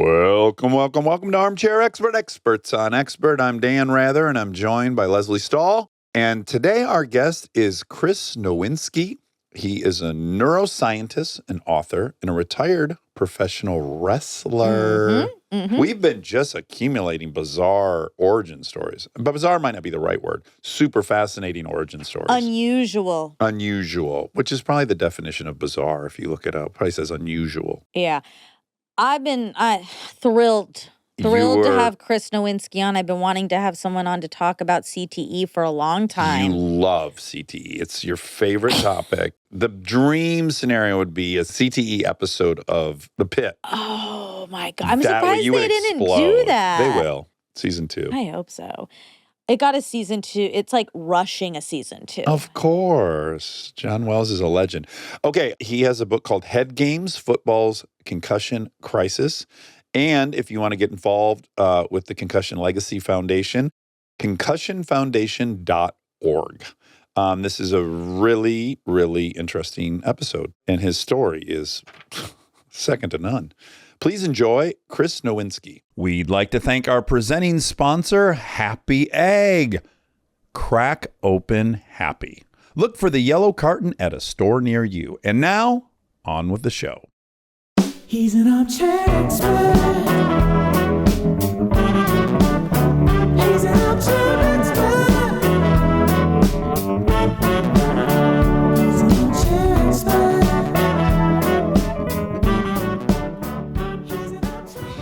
Welcome to Armchair Expert, Experts on Expert. I'm Dan Rather, and I'm joined by Leslie Stahl. And today our guest is Chris Nowinski. He is a neuroscientist, an author, and a retired professional wrestler. We've been just accumulating bizarre origin stories. But bizarre might not be the right word. Super fascinating origin stories. Unusual, which is probably the definition of bizarre if you look it up. Probably says unusual. Yeah. I've been thrilled to have Chris Nowinski on. I've been wanting to have someone on to talk about CTE for a long time. You love CTE. It's your favorite topic. The dream scenario would be a CTE episode of The Pit. Oh, my God. I'm surprised they didn't do that. They will. Season 2. I hope so. It got a season 2. It's like rushing a season 2. Of course. John Wells is a legend. Okay, he has a book called Head Games, Football's Concussion Crisis. And if you want to get involved with the Concussion Legacy Foundation, concussionfoundation.org. This is a really, really interesting episode. And his story is second to none. Please enjoy Chris Nowinski. We'd like to thank our presenting sponsor, Happy Egg. Crack open happy. Look for the yellow carton at a store near you. And now, on with the show. He's an armchair expert. He's an armchair expert. He's an armchair expert.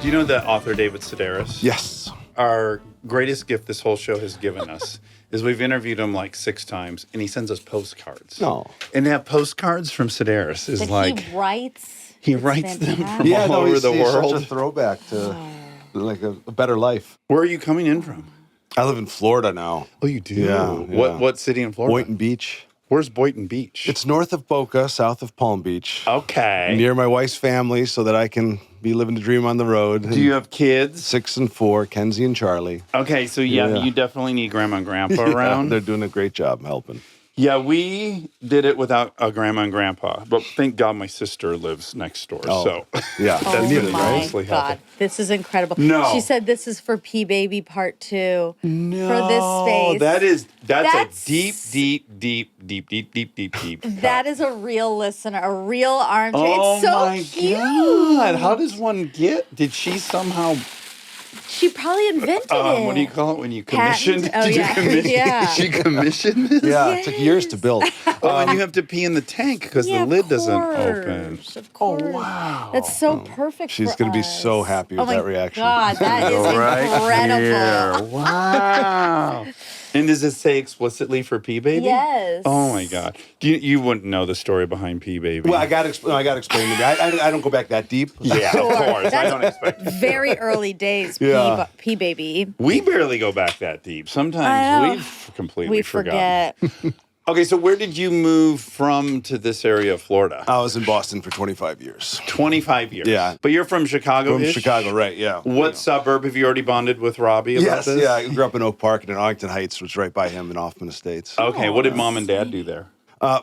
Do you know the author David Sedaris? Yes. Our greatest gift this whole show has given us is we've interviewed him like 6 times, and he sends us postcards. No. And to have postcards from Sedaris is That like... he writes. He writes them from Yeah, all over the world. Such a throwback to like a better life. Where are you coming in from? I live in Florida now. Oh, you do? Yeah. What city in Florida? Boynton Beach. Where's Boynton Beach? It's north of Boca, south of Palm Beach. Okay. Near my wife's family so that I can be living the dream on the road. Do you have kids? 6 and 4, Kenzie and Charlie. Okay, so you definitely need grandma and grandpa around. They're doing a great job helping. Yeah, we did it without a grandma and grandpa, but thank God my sister lives next door. Oh, so yeah. Oh that's been my mostly God, helpful. this is incredible. No. She said this is for P Baby Part 2 No, for this space. That's a deep. That is a real listener, a real armchair. Oh it's so my cute. God! How does one get? Did she somehow? She probably invented it. What do you call it when you commissioned? Patent? Oh, Did you yeah. commission? Yeah. She commissioned this. Yeah, it took years to build. Oh, and you have to pee in the tank because the lid doesn't open. Of course. Oh, wow. That's so perfect. She's for going to be us. so happy with that reaction. Oh my God, that is incredible. Wow. And does it say explicitly for P Baby? Yes. Oh my God. You wouldn't know the story behind P Baby. Well, I got to explain to me. I don't go back that deep. Yeah, Sure. of course. I That's don't expect. very early days, Yeah. P Baby. We barely go back that deep. Sometimes we've completely forgotten. forget. Okay, so where did you move from to this area of Florida? I was in Boston for 25 years. 25 years. Yeah. But you're from Chicago. From Chicago, right, yeah. What suburb have you already bonded with Robbie about Yes, this? yeah. I grew up in Oak Park and in Arlington Heights, which is right by him in Hoffman Estates. Okay, what did mom and dad do there?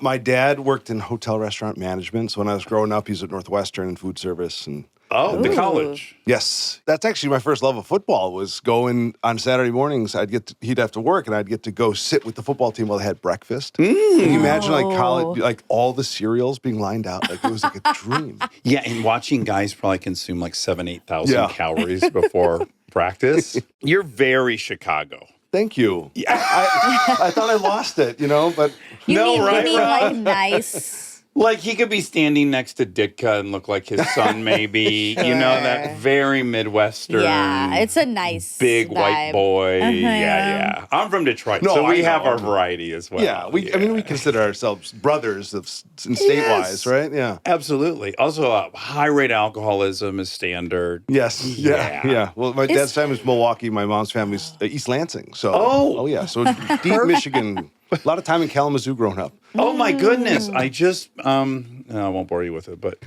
My dad worked in hotel restaurant management. So when I was growing up, he was at Northwestern in food service. And Oh, the college. yes, that's actually my first love of football was going on Saturday mornings. He'd have to work and I'd get to go sit with the football team while they had breakfast. Can you imagine like college, like all the cereals being lined out? Like it was like a dream. Yeah, and watching guys probably consume like 8,000 Yeah. calories before practice. You're very Chicago. Thank you. Yeah. I thought I lost it, but You No, mean, right, you mean Rob? like nice? Like he could be standing next to Ditka and look like his son, maybe. You know, that very Midwestern. Yeah, it's a nice big vibe. white boy. Uh-huh. Yeah. I'm from Detroit, No, so we I have know. our variety as well. yeah, I mean, we consider ourselves brothers state-wise, right? Yeah. Absolutely. Also, high rate alcoholism is standard. Yes. Yeah. Yeah. Well, my dad's family's Milwaukee. My mom's family's East Lansing. So. Oh. Yeah. So deep Michigan. A lot of time in Kalamazoo growing up. Oh my goodness! I just I won't bore you with it, but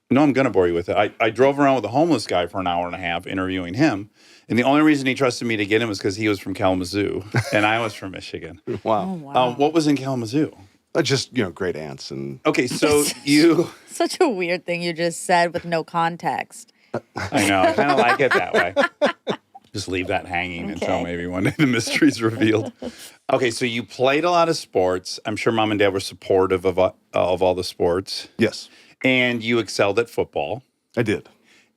no, I'm gonna bore you with it. I drove around with a homeless guy for an hour and a half interviewing him, and the only reason he trusted me to get him was because he was from Kalamazoo and I was from Michigan. Wow. Wow. What was in Kalamazoo? Just great aunts and. Okay, so you Such a weird thing you just said with no context. I know. I kind of like it that way. Just leave that hanging until maybe one day the mystery's revealed. Okay, so you played a lot of sports. I'm sure mom and dad were supportive of all the sports. Yes, And you excelled at football. I did.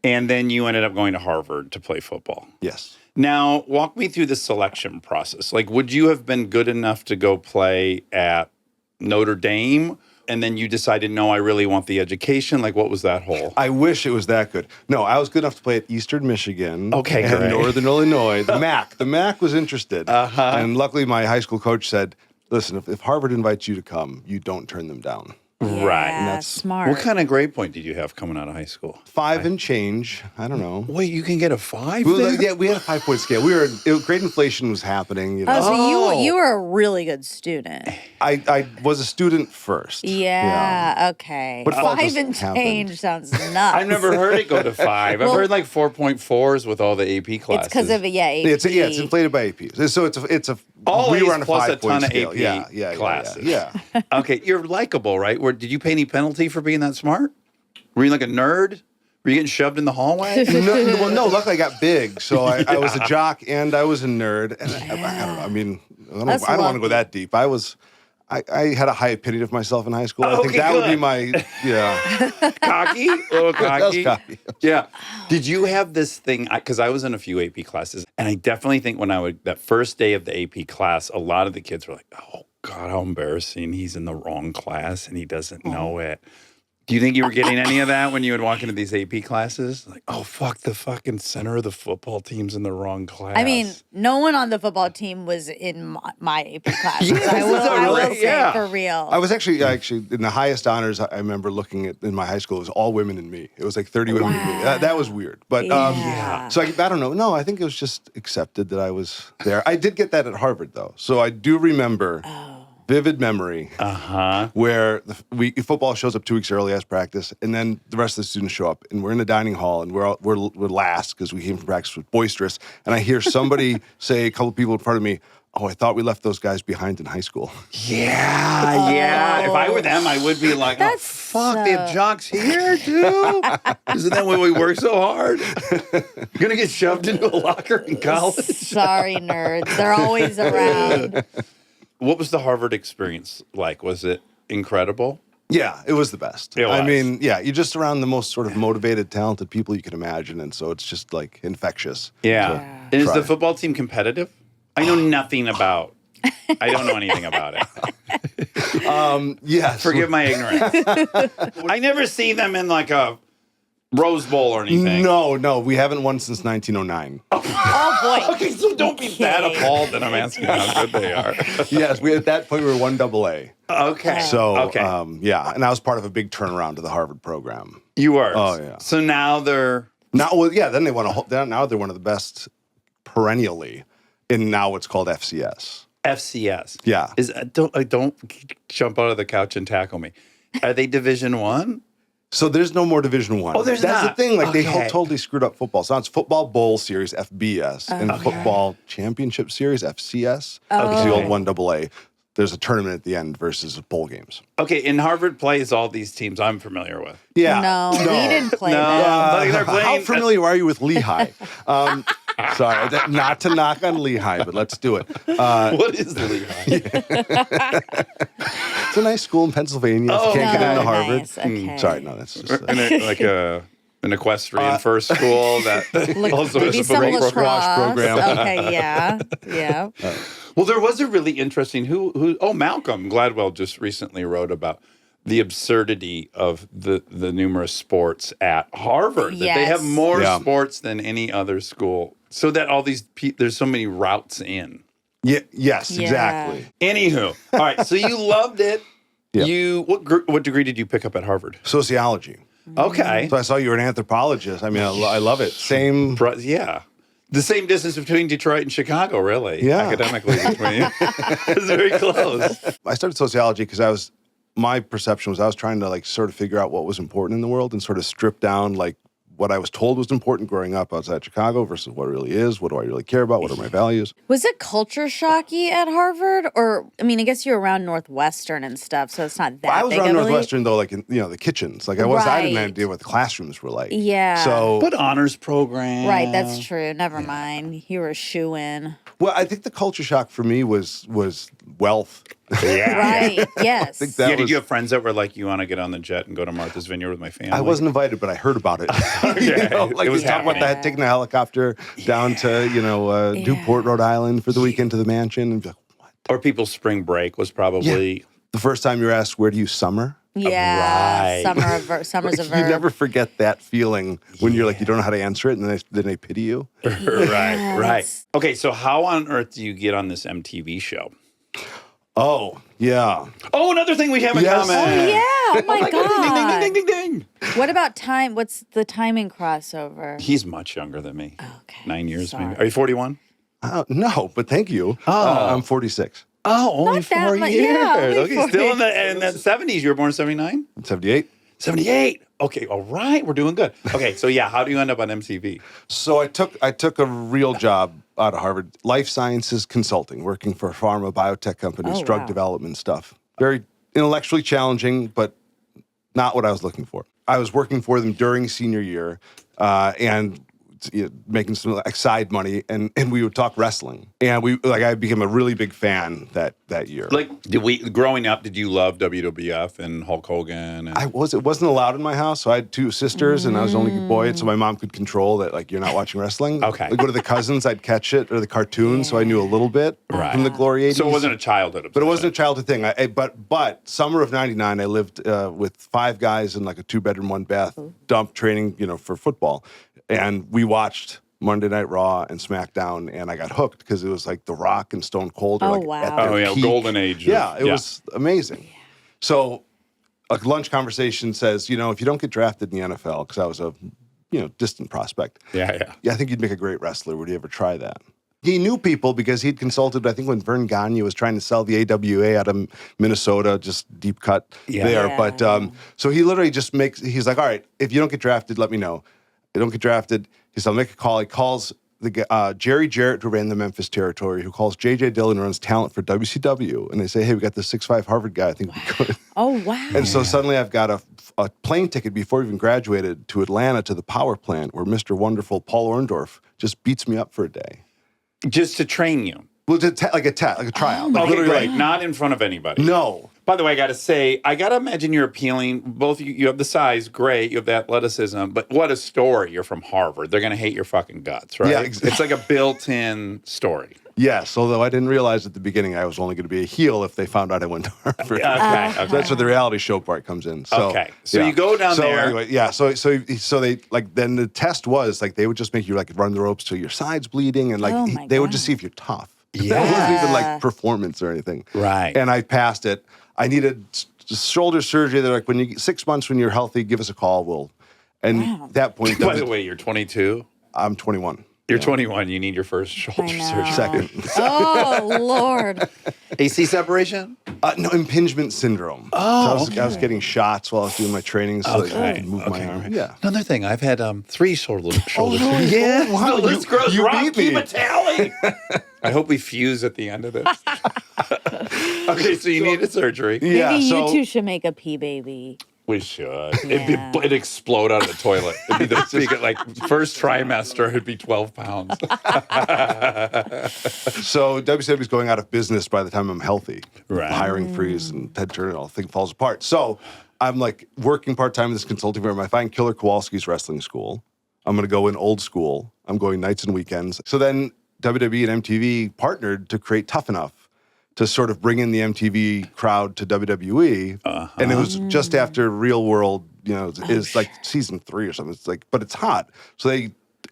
And then you ended up going to Harvard to play football. Yes. Now, walk me through the selection process. Like, would you have been good enough to go play at Notre Dame? And then you decided, no, I really want the education. Like, what was that whole? I wish it was that good. No, I was good enough to play at Eastern Michigan. Okay, and great. Northern Illinois. The MAC. The MAC was interested. And luckily, my high school coach said, listen, if Harvard invites you to come, you don't turn them down. Right. Yeah, that's- smart. What kind of grade point did you have coming out of high school? 5 and change. I don't know. Wait, you can get a 5 We there? yeah, we had a 5-point scale. Grade inflation was happening. You know, Oh, so Oh. you were a really good student. I was a student first. Yeah, okay. But fall 5 just and happened. change sounds nuts. I've never heard it go to 5. I've Well- heard like 4.4s with all the AP classes. It's because of AP. It's inflated by AP. So it's a All we A's were on a plus a 5-point ton of scale. AP yeah, classes. Yeah. Okay, you're likable, right? Did you pay any penalty for being that smart? Were you like a nerd? Were you getting shoved in the hallway? No, luckily I got big, so I was a jock and I was a nerd. And I don't know. I mean, I That's don't want to go lucky. that deep. I had a high opinion of myself in high school. I think Okay, that would be good. my Cocky? A little That was cocky? cocky. Yeah. Did you have this thing? Because I was in a few AP classes, and I definitely think that first day of the AP class, a lot of the kids were like, oh, God, how embarrassing. He's in the wrong class and he doesn't know it. Do you think you were getting any of that when you would walk into these AP classes? Like, oh, fuck, the fucking center of the football team's in the wrong class. I mean, no one on the football team was in my AP classes. Yes, I will, is that I will right? say Yeah. for real. I was actually in the highest honors. I remember looking at in my high school. It was all women and me. It was like 30 women and me. That was weird. But Yeah. so I don't know. No, I think it was just accepted that I was there. I did get that at Harvard though, so I do remember. Vivid memory where football shows up 2 weeks early as practice, and then the rest of the students show up, and we're in the dining hall, and we're last because we came from practice with boisterous, and I hear somebody say, a couple people in front of me, oh, I thought we left those guys behind in high school. Yeah. If I were them, I would be like, oh, That's fuck, they have jocks here too? Isn't that why we work so hard? You're going to get shoved into a locker in college? Sorry, nerds. They're always around. What was the Harvard experience like? Was it incredible? Yeah, it was the best. It I was. mean, yeah, you're just around the most sort of motivated, talented people you can imagine, and so it's just like infectious. Yeah. And is try. the football team competitive? I know nothing about. I don't know anything about it. Yes. Forgive my ignorance. I never see them in like a Rose Bowl or anything. No, we haven't won since 1909. Oh, boy. Okay, so don't be that appalled that I'm asking how good they are. Yes, at that point we were 1AA. Okay. So, okay. yeah, and I was part of a big turnaround to the Harvard program. You were. Oh, yeah. So now they're. Then they won now they're one of the best perennially in now what's called FCS. FCS. Yeah. Don't jump out of the couch and tackle me. Are they Division One? So there's no more Division One. Oh, there's That's not. the thing. Like they Okay. totally screwed up football. So it's Football Bowl Series FBS and Football Championship Series FCS. It's the old 1AA. There's a tournament at the end versus bowl games. Okay, and Harvard plays all these teams I'm familiar with. Yeah. No, we didn't play No. that. Like they're How playing. familiar are you with Lehigh? Sorry, not to knock on Lehigh, but let's do it. What is Lehigh? It's a nice school in Pennsylvania. If you can't get into Harvard. Nice. Okay. Sorry, no, that's just. Like an equestrian first school that also Maybe has a some football lacrosse program. program. Okay, yeah. Well, there was a really interesting Malcolm Gladwell just recently wrote about the absurdity of the numerous sports at Harvard. That they have Yes. more Yeah. sports than any other school. So that all these there's so many routes in. Yeah, yes, Yeah. exactly. Anywho, all right. So you loved it. Yeah. What degree did you pick up at Harvard? Sociology. Okay. So I saw you were an anthropologist. I mean, I love it. Same. Yeah. The same distance between Detroit and Chicago, really. Yeah. Academically between. It's very close. I started sociology because my perception was I was trying to like sort of figure out what was important in the world and sort of strip down like what I was told was important growing up outside Chicago versus what it really is. What do I really care about? What are my values? Was it culture shocky at Harvard? Or, I mean, I guess you're around Northwestern and stuff, so it's not that I was big around of a leap. Northwestern though, like in the kitchens. Like I didn't Right. idea what the classrooms were like. Yeah. So But honors program. Right, that's true. Never mind. You were a shoo-in. well, I think the culture shock for me was wealth. Yeah. Right, yes. think that Yeah, did was- you have friends that were like, you want to get on the jet and go to Martha's Vineyard with my family? I wasn't invited, but I heard about it. Like it was we talk about happening. that, taking a helicopter down to Newport, Rhode Island for the weekend to the mansion, and be like, what? Or people's spring break was probably... The first time you're asked, where do you summer? Yeah, Right. summer's a Like, verb. you never forget that feeling when you're like, you don't know how to answer it, and then they pity you. Right, right. that's- Okay, so how on earth do you get on this MTV show? Oh, yeah. Oh, another thing we have in Yes. common. Oh, yeah. Oh, my Ding, God. ding, ding, ding, ding, ding. What about time? What's the timing crossover? He's much younger than me. Okay. 9 years, maybe. sorry. Are you 41? No, but thank you. Oh. I'm 46. Oh, only Not that 4 much- years. yeah, only Okay, 4 still in the 70s. You were born in 79? 78. 78. Okay, all right. We're doing good. Okay, so yeah, how do you end up on MTV? So I took a real job out of Harvard, life sciences consulting, working for pharma biotech companies, Oh, drug wow. development stuff. Very intellectually challenging, but not what I was looking for. I was working for them during senior year and making some side money, and we would talk wrestling. And I became a really big fan that year. Like, growing up, did you love WWF and Hulk Hogan? And, It wasn't allowed in my house, so I had two sisters, and I was the only boy, and so my mom could control that, like, you're not watching wrestling. Okay. Like, go to the cousins, I'd catch it, or the cartoons, so I knew a little bit from the glory 80s. so it wasn't a childhood But it obsession. wasn't a childhood thing. But summer of '99, I lived with 5 guys in like a 2-bedroom, 1-bath dump training, for football, and we watched Monday Night Raw and SmackDown, and I got hooked because it was like The Rock and Stone Cold. Oh, like wow. At their Oh, yeah, peak. golden age. Yeah, it was amazing. So a lunch conversation says, if you don't get drafted in the NFL, because I was a distant prospect. Yeah. Yeah, I think you'd make a great wrestler. Would you ever try that? He knew people because he'd consulted, I think, when Vern Gagne was trying to sell the AWA out of Minnesota, just deep cut there. Yeah. But so he literally just he's like, all right, if you don't get drafted, let me know. If you don't get drafted, he said, I'll make a call. He calls the Jerry Jarrett, who ran the Memphis territory, who calls J.J. Dillon, who runs talent for WCW. And they say, hey, we got this 6'5" Harvard guy. I think we could. Oh, wow. And so suddenly I've got a plane ticket before I even graduated to Atlanta to the power plant where Mr. Wonderful Paul Orndorff just beats me up for a day. Just to train you. Well, like a tryout. Okay, Literally, great. Not in front of anybody. no. By the way, I got to imagine you're appealing. Both you have the size, great. You have the athleticism, but what a story. You're from Harvard. They're going to hate your fucking guts, right? Yeah, It's like a built-in story. Yes, although I didn't realize at the beginning I was only going to be a heel if they found out I went to Harvard. Okay. So that's where the reality show part comes in. So, Okay. So you go down there. Anyway, yeah. So they then the test was like they would just make you like run the ropes till your side's bleeding, and like Oh, my they would God. just see if you're tough. Yeah. That wasn't even like performance or anything. Right. And I passed it. I needed shoulder surgery. They're like, 6 months when you're healthy, give us a call. And Wow. at that point, By the way, you're 22. I'm 21. You're 21. You need your first shoulder I know. surgery. Second. Oh, Lord. AC separation? No, impingement syndrome. Oh, so I was getting shots while I was doing my training so that I could move my arm. right. Yeah. Another thing, I've had 3 shoulder surgeries. really? Yeah. Wow, The list grows. you Rocky beat me. Batali. I hope we fuse at the end of this. Okay, so you needed surgery. Yeah, Maybe so you two should make a pee baby. We should. Yeah. It'd explode out of the toilet. It'd be the big, like first trimester, it'd be 12 pounds. so WCW's going out of business by the time I'm healthy. Right. Hiring freeze and Ted Turner, all thing falls apart. So I'm like working part-time in this consulting firm. I find Killer Kowalski's wrestling school. I'm going to go in old school. I'm going nights and weekends. So then WWE and MTV partnered to create Tough Enough to sort of bring in the MTV crowd to WWE. And it was just after Real World, is like season 3 or something. It's like, but it's hot. So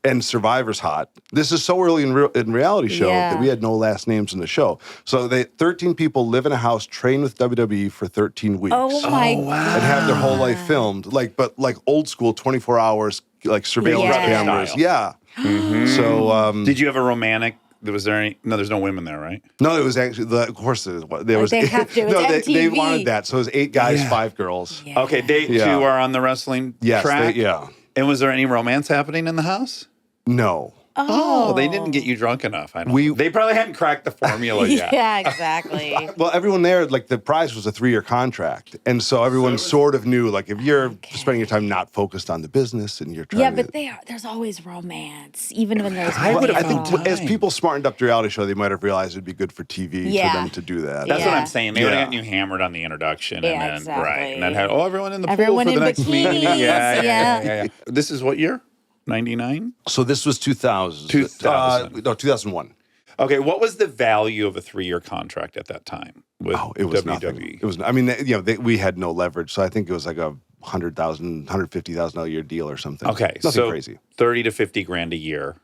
and Survivor's hot. This is so early in reality show that we had no last names in the show. So 13 people live in a house, train with WWE for 13 weeks. Oh, my wow. God. And have their whole life filmed, but old school, 24 hours, like surveillance Yeah. cameras. Style. Yeah. So Did you have a romantic? Was there any? No, there's no women there, right? no, it was actually of course there was. They have to. It's No, they MTV. wanted that. So it was 8 guys, Yeah. 5 girls. Yeah. Okay, they Yeah. two are on the wrestling Yes, track. yeah. And was there any romance happening in the house? No. Oh, they didn't get you drunk enough. I don't. They probably hadn't cracked the formula yet. Yeah, exactly. Well, everyone there, like the prize was a 3-year contract. And so everyone sort of knew, like, if you're spending your time not focused on the business and you're trying to... but there's always romance, even when there's I money would've I think involved. as people smartened up the reality show, they might have realized it'd be good for TV for them to do that. That's what Yeah. I'm saying. They would have Yeah. gotten you hammered on the introduction. Yeah, and then, exactly. Right. And then had, everyone in the Everyone pool for in the next meeting. bikinis, Yeah. This is what year? 99? So this was 2000. 2000. No, 2001. Okay, what was the value of a 3-year contract at that time with It was WWE? nothing. It was. I mean, we had no leverage, so I think it was like a $100,000, $150,000 a year deal or something. Okay, nothing so crazy. 30 to 50 grand a year.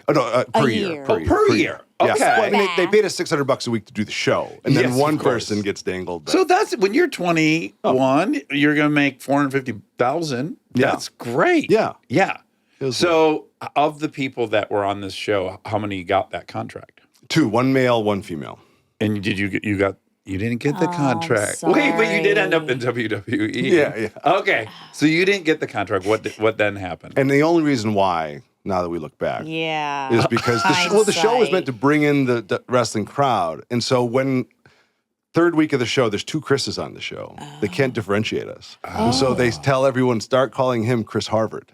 Oh no, per year. year. Oh, per year. Yeah. Okay. Well, I mean, they paid us $600 a week to do the show, and then Yes, one of course. person gets dangled. So that's when you're 21, you're going to make 450,000. Yeah. That's great. Yeah. Yeah. It was So of the people that were on this show, how many got that contract? 2, 1 male, 1 female. And did you didn't get the Oh, I'm contract. Wait, but you did end up sorry. in WWE. Yeah. Okay. So you didn't get the contract. What then happened? And the only reason why, now that we look back, Yeah. is because the show was Hindsight. meant to bring in the wrestling crowd, and so when third week of the show, there's 2 Chris's on the show. They can't differentiate us, and so they tell everyone start calling him Chris Harvard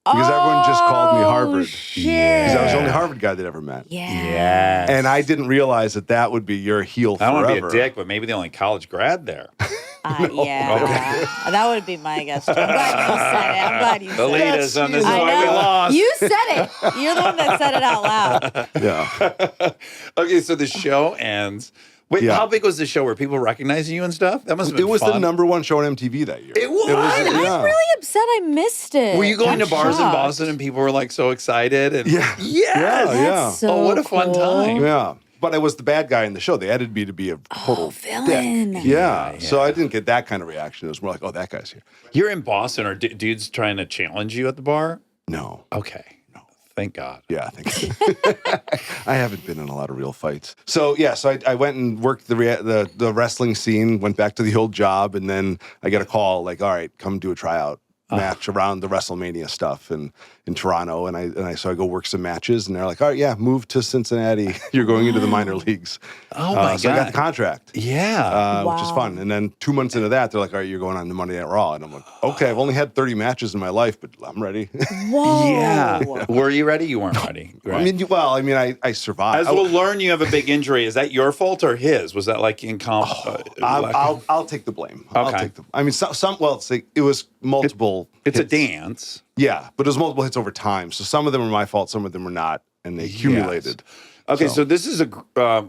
because everyone just called me Harvard Shit. because I was the only Harvard guy they'd ever met. Yeah. And I didn't realize that would be your heel I don't forever. want to be a dick, but maybe the only college grad there. Yeah. That would be my guess. Too. I'm glad you said it. I'm glad you The said it. leaders, this is I why we know. lost. You said it. You're the one that said it out loud. Yeah. Okay, so the show ends. Wait, Yeah. how big was the show? Were people recognizing you and stuff? That must have been It was fun. the #1 show on MTV that year. It was? yeah. I'm really upset I missed it. Were you going I'm to bars in shocked. Boston and people were like so excited? And Yeah. Yes. Yeah, yeah. That's so Oh, what a fun cool. time. Yeah. But I was the bad guy in the show. They added me to be a total villain. dick. Yeah. So I didn't get that kind of reaction. It was more like, oh, that guy's here. You're in Boston. Are dudes trying to challenge you at the bar? No. Okay. No. Thank God. Yeah, I think I haven't been in a lot of real fights. So yeah, so I went and worked the wrestling scene, went back to the old job, and then I get a call like, all right, come do a tryout match around the WrestleMania stuff in Toronto, and so I go work some matches, and they're like, all right, yeah, move to Cincinnati. You're going into the minor leagues. Oh my So I got God. the contract. Yeah. Which is fun. And then 2 months into that, they're like, all right, you're going on to Monday Night Raw. And I'm like, okay, I've only had 30 matches in my life, but I'm ready. Whoa. Yeah. Were you ready? You weren't ready. Right. I survived. As we'll learn, you have a big injury. Is that your fault or his? Was that like in comp? I'll take the blame. I'll Okay. take the. I mean, it was multiple. It's a hits. dance. Yeah, but it was multiple hits over time. So some of them were my fault, some of them were not, and they accumulated. Okay, so this is a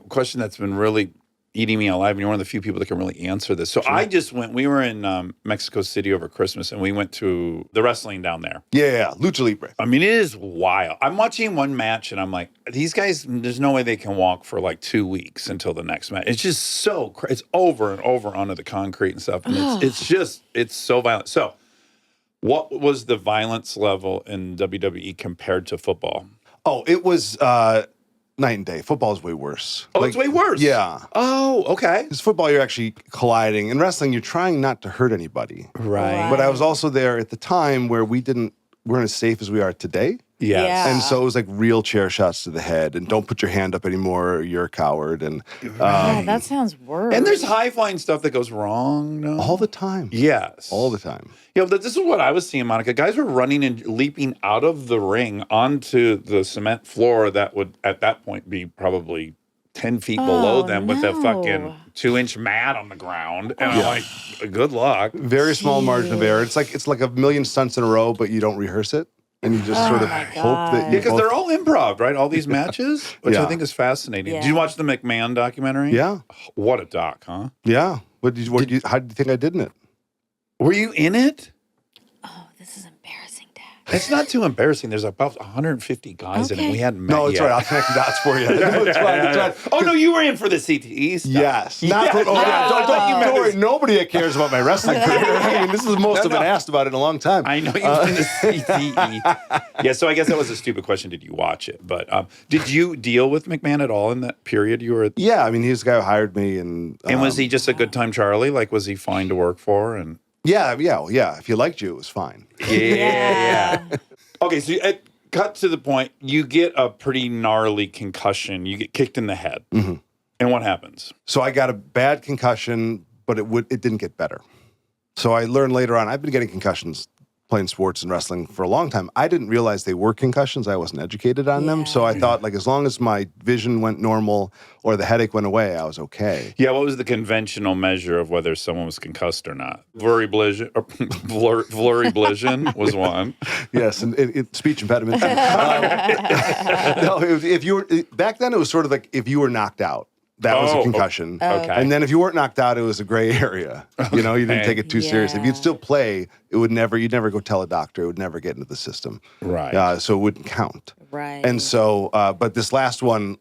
question that's been really eating me alive, and you're one of the few people that can really answer this. So I just went. We were in Mexico City over Christmas, and we went to the wrestling down there. Yeah, Lucha Libre. I mean, it is wild. I'm watching one match, and I'm like, these guys. There's no way they can walk for like 2 weeks until the next match. It's just so crazy. It's over and over onto the concrete and stuff, and it's so violent. So, what was the violence level in WWE compared to football? Oh, it was night and day. Football is way worse. Oh, it's way worse. Yeah. Oh, okay. Because football, you're actually colliding. In wrestling, you're trying not to hurt anybody. Right. But I was also there at the time where we weren't as safe as we are today. Yes. Yeah. And so it was like real chair shots to the head, and don't put your hand up anymore, or you're a coward. And Yeah, that sounds worse. And there's high flying stuff that goes wrong. No? all the time. Yes. All the time. You know, this is what I was seeing, Monica. Guys were running and leaping out of the ring onto the cement floor that would, at that point, be probably 10 feet below them with a fucking 2-inch mat on the ground. And I'm like, good luck. Very small margin of error. It's like a million stunts in a row, but you don't rehearse it. And you just sort of my hope God. that you Because they're all improv, right? All these matches, which I Yeah. think is fascinating. Yeah. Did you watch the McMahon documentary? Yeah. What a doc, huh? Yeah. How did you think I did in it? Were you in it? Oh, this is embarrassing, Dad. It's not too embarrassing. There's about 150 guys in it. Okay. We hadn't met No, it's yet. right. I'll connect the dots for you. It's fine. Oh, no, you were in for the CTE stuff. Yes. Yeah. Don't worry. Nobody that cares about my wrestling career. I mean, this is the most I've been asked about in a long time. I know you've been to CTE. Yeah, so I guess that was a stupid question. Did you watch it? But did you deal with McMahon at all in that period you were? Yeah, I mean, he was the guy who hired me, and And was he just a good time Charlie? Like, was he fine to work for? And Yeah. If he liked you, it was fine. Yeah. Okay, so cut to the point. You get a pretty gnarly concussion. You get kicked in the head. Mm-hmm. And what happens? So I got a bad concussion, but it didn't get better. So I learned later on, I've been getting concussions playing sports and wrestling for a long time. I didn't realize they were concussions. I wasn't educated on them. So I thought, like, as long as my vision went normal or the headache went away, I was okay. Yeah, what was the conventional measure of whether someone was concussed or not? Blurry vision was one. Yes, and speech impediment. No, if you were back then, it was sort of like if you were knocked out. That was a concussion. Okay. And then if you weren't knocked out, it was a gray area. You know, you didn't take it too seriously. If you'd still play, you'd never go tell a doctor. It would never get into the system. Right. So it wouldn't count. Right. And so, but this last one,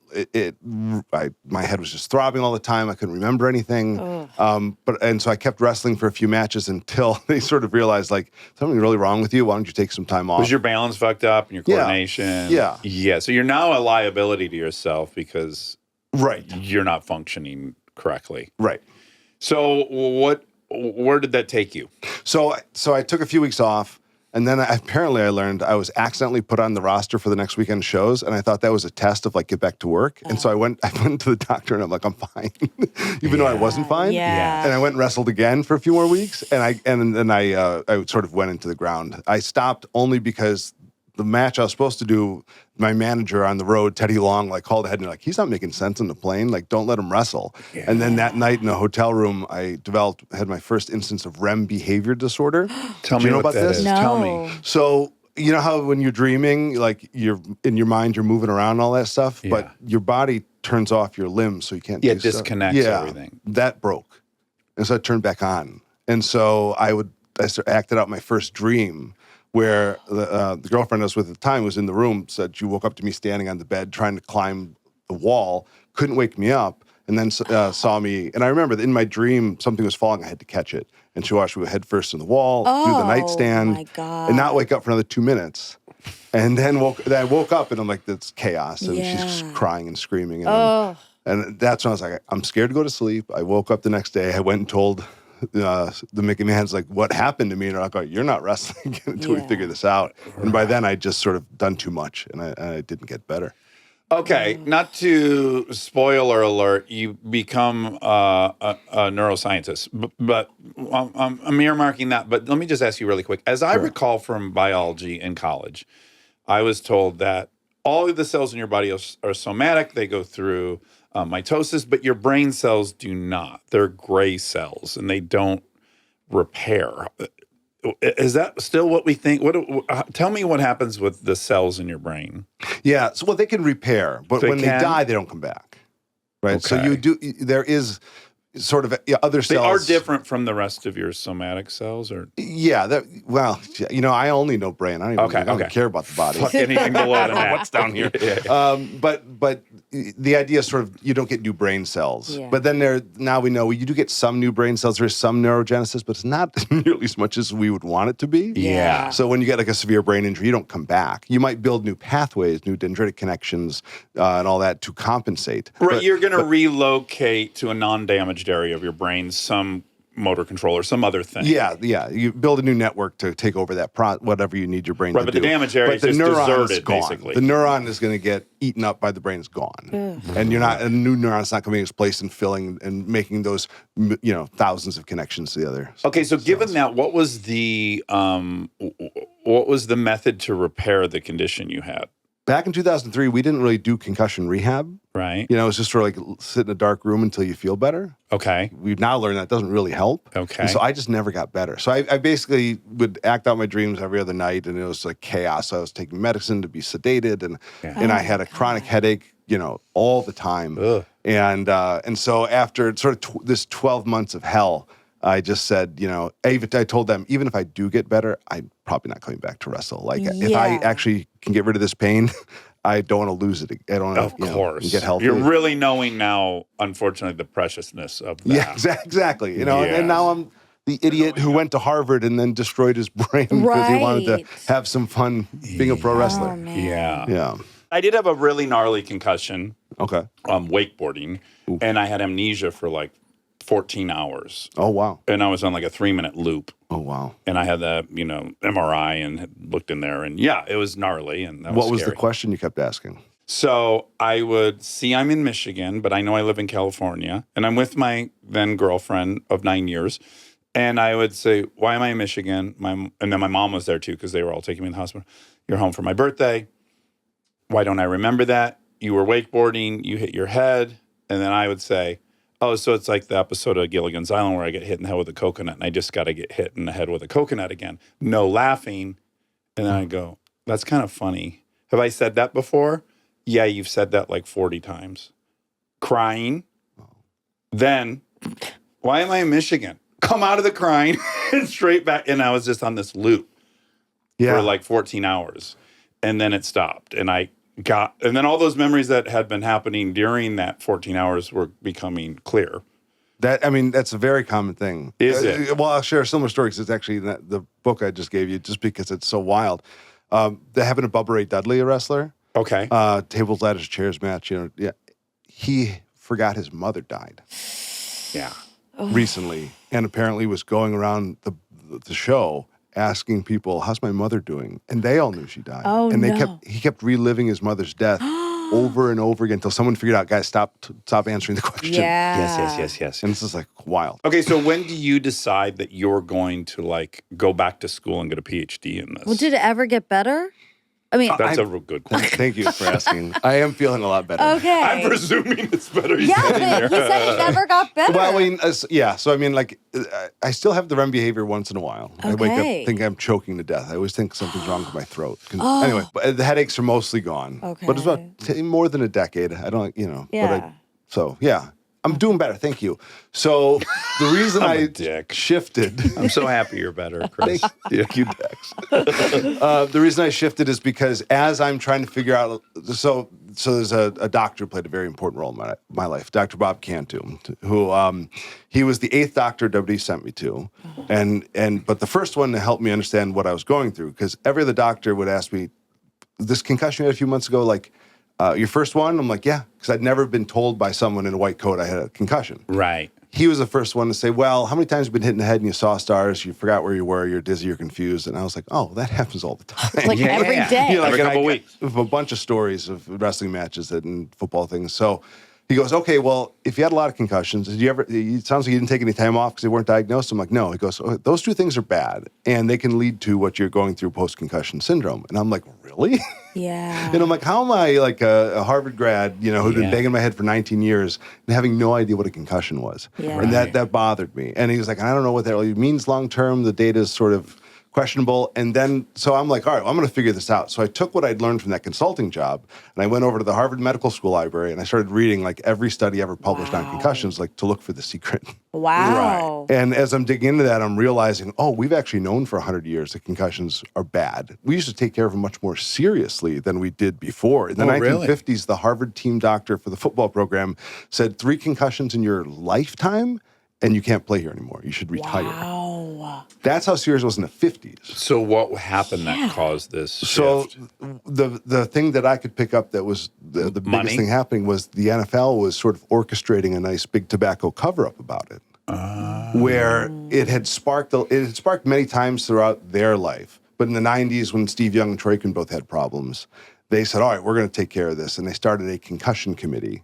my head was just throbbing all the time. I couldn't remember anything. And so I kept wrestling for a few matches until they sort of realized, like, something really wrong with you. Why don't you take some time off? Was your balance fucked up and your coordination? Yeah. So you're now a liability to yourself because you're not functioning correctly. Right. So where did that take you? So I took a few weeks off, and then apparently I learned I was accidentally put on the roster for the next weekend shows, and I thought that was a test of, like, get back to work. And so I went to the doctor, and I'm like, I'm fine, even though I wasn't fine. Yeah. And I went and wrestled again for a few more weeks, and then I sort of went into the ground. I stopped only because the match I was supposed to do, my manager on the road, Teddy Long, like, called ahead and like, he's not making sense on the plane. Like, don't let him wrestle. Yeah. And then that night in the hotel room, I had my first instance of REM behavior disorder. Tell me you know about this? No. Tell me. So, you know how when you're dreaming, like, you're in your mind, you're moving around and all that stuff, but your body turns off your limbs so you can't do stuff. Disconnects everything. That broke. And so it turned back on. And so I acted out my first dream where the girlfriend I was with at the time was in the room, said she woke up to me standing on the bed trying to climb the wall, couldn't wake me up, and then saw me. And I remember that in my dream, something was falling, I had to catch it. And she watched me head first in the wall, through the nightstand, my God. and not wake up for another 2 minutes. And then I woke up, and I'm like, that's chaos. And she's crying and screaming. And that's when I was like, I'm scared to go to sleep. I woke up the next day. I went and told the Mickey Man's, like, what happened to me? And they're like, you're not wrestling again until we figure this out. And by then, I just sort of done too much, and I didn't get better. Okay, not to spoiler alert, you become a neuroscientist, but I'm earmarking that. But let me just ask you really quick. As I recall from biology in college, I was told that all of the cells in your body are somatic. They go through mitosis, but your brain cells do not. They're gray cells, and they don't repair. Is that still what we think? Tell me what happens with the cells in your brain. Yeah, so they can repair, but when they die, they don't come back. Right. Okay. So there is sort of other cells. They are different from the rest of your somatic cells, or I only know brain. I don't care about the body. Fuck anything below that. What's down here? But the idea is sort of you don't get new brain cells. Yeah. But then now we know you do get some new brain cells. There's some neurogenesis, but it's not nearly as much as we would want it to be. Yeah. So when you get like a severe brain injury, you don't come back. You might build new pathways, new dendritic connections, and all that to compensate. Right. You're going to relocate to a non-damaged area of your brain, some motor control or some other thing. Yeah. You build a new network to take over that whatever you need your brain to do. Right, but the damaged area is just deserted, gone. basically. The neuron is going to get eaten up by the brain. Is gone. And a new neuron's not coming in its place and filling and making those, thousands of connections to the other. Okay, so given that, what was the method to repair the condition you had? Back in 2003, we didn't really do concussion rehab. Right. It was just sort of like sit in a dark room until you feel better. Okay. We've now learned that doesn't really help. Okay. And so I just never got better. So I basically would act out my dreams every other night, and it was like chaos. So I was taking medicine to be sedated, and I had a chronic headache, all the time. Ugh. And so after sort of this 12 months of hell, I just said, I told them, even if I do get better, I'm probably not coming back to wrestle. Like, if I actually can get rid of this pain, I don't want to lose it. I don't want to get healthy. You're really knowing now, unfortunately, the preciousness of that. Yeah, exactly. And now I'm the idiot who went to Harvard and then destroyed his brain because he wanted to have some fun being a pro wrestler. Oh, man. Yeah. I did have a really gnarly concussion. Okay. Wakeboarding. And I had amnesia for like 14 hours. Oh, wow. And I was on like a 3-minute loop. Oh, wow. And I had the, MRI and had looked in there. And yeah, it was gnarly. And that was What was scary. the question you kept asking? So I would see I'm in Michigan, but I know I live in California. And I'm with my then girlfriend of 9 years. And I would say, why am I in Michigan? And then my mom was there too, because they were all taking me to the hospital. You're home for my birthday. Why don't I remember that? You were wakeboarding, you hit your head. And then I would say, oh, so it's like the episode of Gilligan's Island where I get hit in the head with a coconut and I just got to get hit in the head with a coconut again. No laughing. And then I go, that's kind of funny. Have I said that before? Yeah, you've said that like 40 times. Crying. Then, why am I in Michigan? Come out of the crying and straight back. And I was just on this loop for like 14 hours. And then it stopped. And then all those memories that had been happening during that 14 hours were becoming clear. That's a very common thing. Is it? Well, I'll share a similar story because it's actually the book I just gave you, just because it's so wild. That happened to Bubba Ray Dudley, a wrestler. Okay. Tables, ladders, chairs match. He forgot his mother died. Yeah. Recently, and apparently was going around the show asking people, "How's my mother doing?" And they all knew she died. Oh, and no. he kept reliving his mother's death over and over again until someone figured out, guys, stop answering the question. Yeah. Yes. And this is like wild. Okay, so when do you decide that you're going to like go back to school and get a PhD in this? Well, did it ever get better? I mean, That's a real good question. Thank you for asking. I am feeling a lot better. okay. I'm presuming it's better. Yeah, but he said it never got better. Well, So I still have the REM behavior once in a while. I wake Okay. up thinking I'm choking to death. I always think something's wrong with my throat. Anyway, but the headaches are mostly gone. Okay. But it's about more than a decade. I don't, Yeah. I'm doing better. Thank you. So the reason I'm a I dick. shifted. I'm so happy you're better, Chris. Thank you, Dax. The reason I shifted is because as I'm trying to figure out, so there's a doctor who played a very important role in my life, Dr. Bob Cantu, who he was the 8th doctor WD sent me to, but the first one to help me understand what I was going through, because every other doctor would ask me, this concussion you had a few months ago, like, your first one? I'm like, yeah, because I'd never been told by someone in a white coat I had a concussion. Right. He was the first one to say, well, how many times have you been hit in the head and you saw stars, you forgot where you were, you're dizzy, you're confused. And I was like, oh, that happens all the time. Like every day. Every couple weeks. A bunch of stories of wrestling matches and football things. So he goes, okay, well, if you had a lot of concussions, it sounds like you didn't take any time off because they weren't diagnosed. I'm like, no. He goes, oh, those two things are bad, and they can lead to what you're going through post-concussion syndrome. And I'm like, really? Yeah. And I'm like, how am I like a Harvard grad, who'd been banging my head for 19 years and having no idea what a concussion was? Yeah. And that bothered me. And he was like, I don't know what that really means long-term. The data is sort of questionable. And then, so I'm like, all right, well, I'm going to figure this out. So I took what I'd learned from that consulting job and I went over to the Harvard Medical School library and I started reading like every study ever published on concussions, like to look for the secret. Wow. Right. And as I'm digging into that, I'm realizing, we've actually known for 100 years that concussions are bad. We used to take care of them much more seriously than we did before. In the 1950s, the Harvard team doctor for the football program said 3 concussions in your lifetime and you can't play here anymore. You should retire. Wow. That's how serious it was in the 50s. So what happened that caused this shift? So the thing that I could pick up that was the biggest thing happening was the NFL was sort of orchestrating a nice big tobacco cover-up about it, where it had sparked many times throughout their life. But in the 90s, when Steve Young and Troy Aikman both had problems, they said, all right, we're going to take care of this. And they started a concussion committee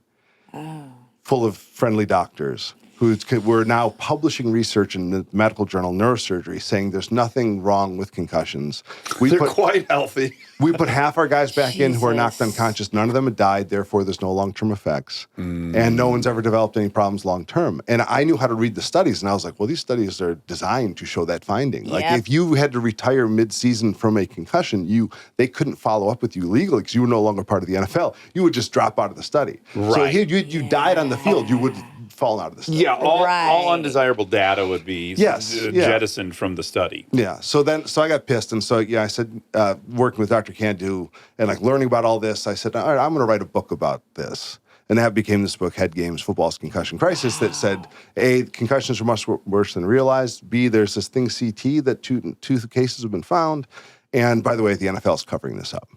full of friendly doctors who were now publishing research in the medical journal Neurosurgery saying there's nothing wrong with concussions. They're quite healthy. We put half our guys back in who are knocked unconscious. None of them had died. Therefore, there's no long-term effects. And no one's ever developed any problems long-term. And I knew how to read the studies. And I was like, well, these studies are designed to show that finding. Like, if you had to retire mid-season from a concussion, they couldn't follow up with you legally because you were no longer part of the NFL. You would just drop out of the study. Right. So if you died on the field, you would fall out of the study. Yeah, all undesirable data would be jettisoned from the study. Yeah, so I got pissed, and so I said, working with Dr. Cantu and like learning about all this, I said, all right, I'm going to write a book about this. And that became this book, Head Games, Football's Concussion Crisis, that said, A, concussions are much worse than realized. B, there's this thing, CTE, that two cases have been found. And by the way, the NFL is covering this up.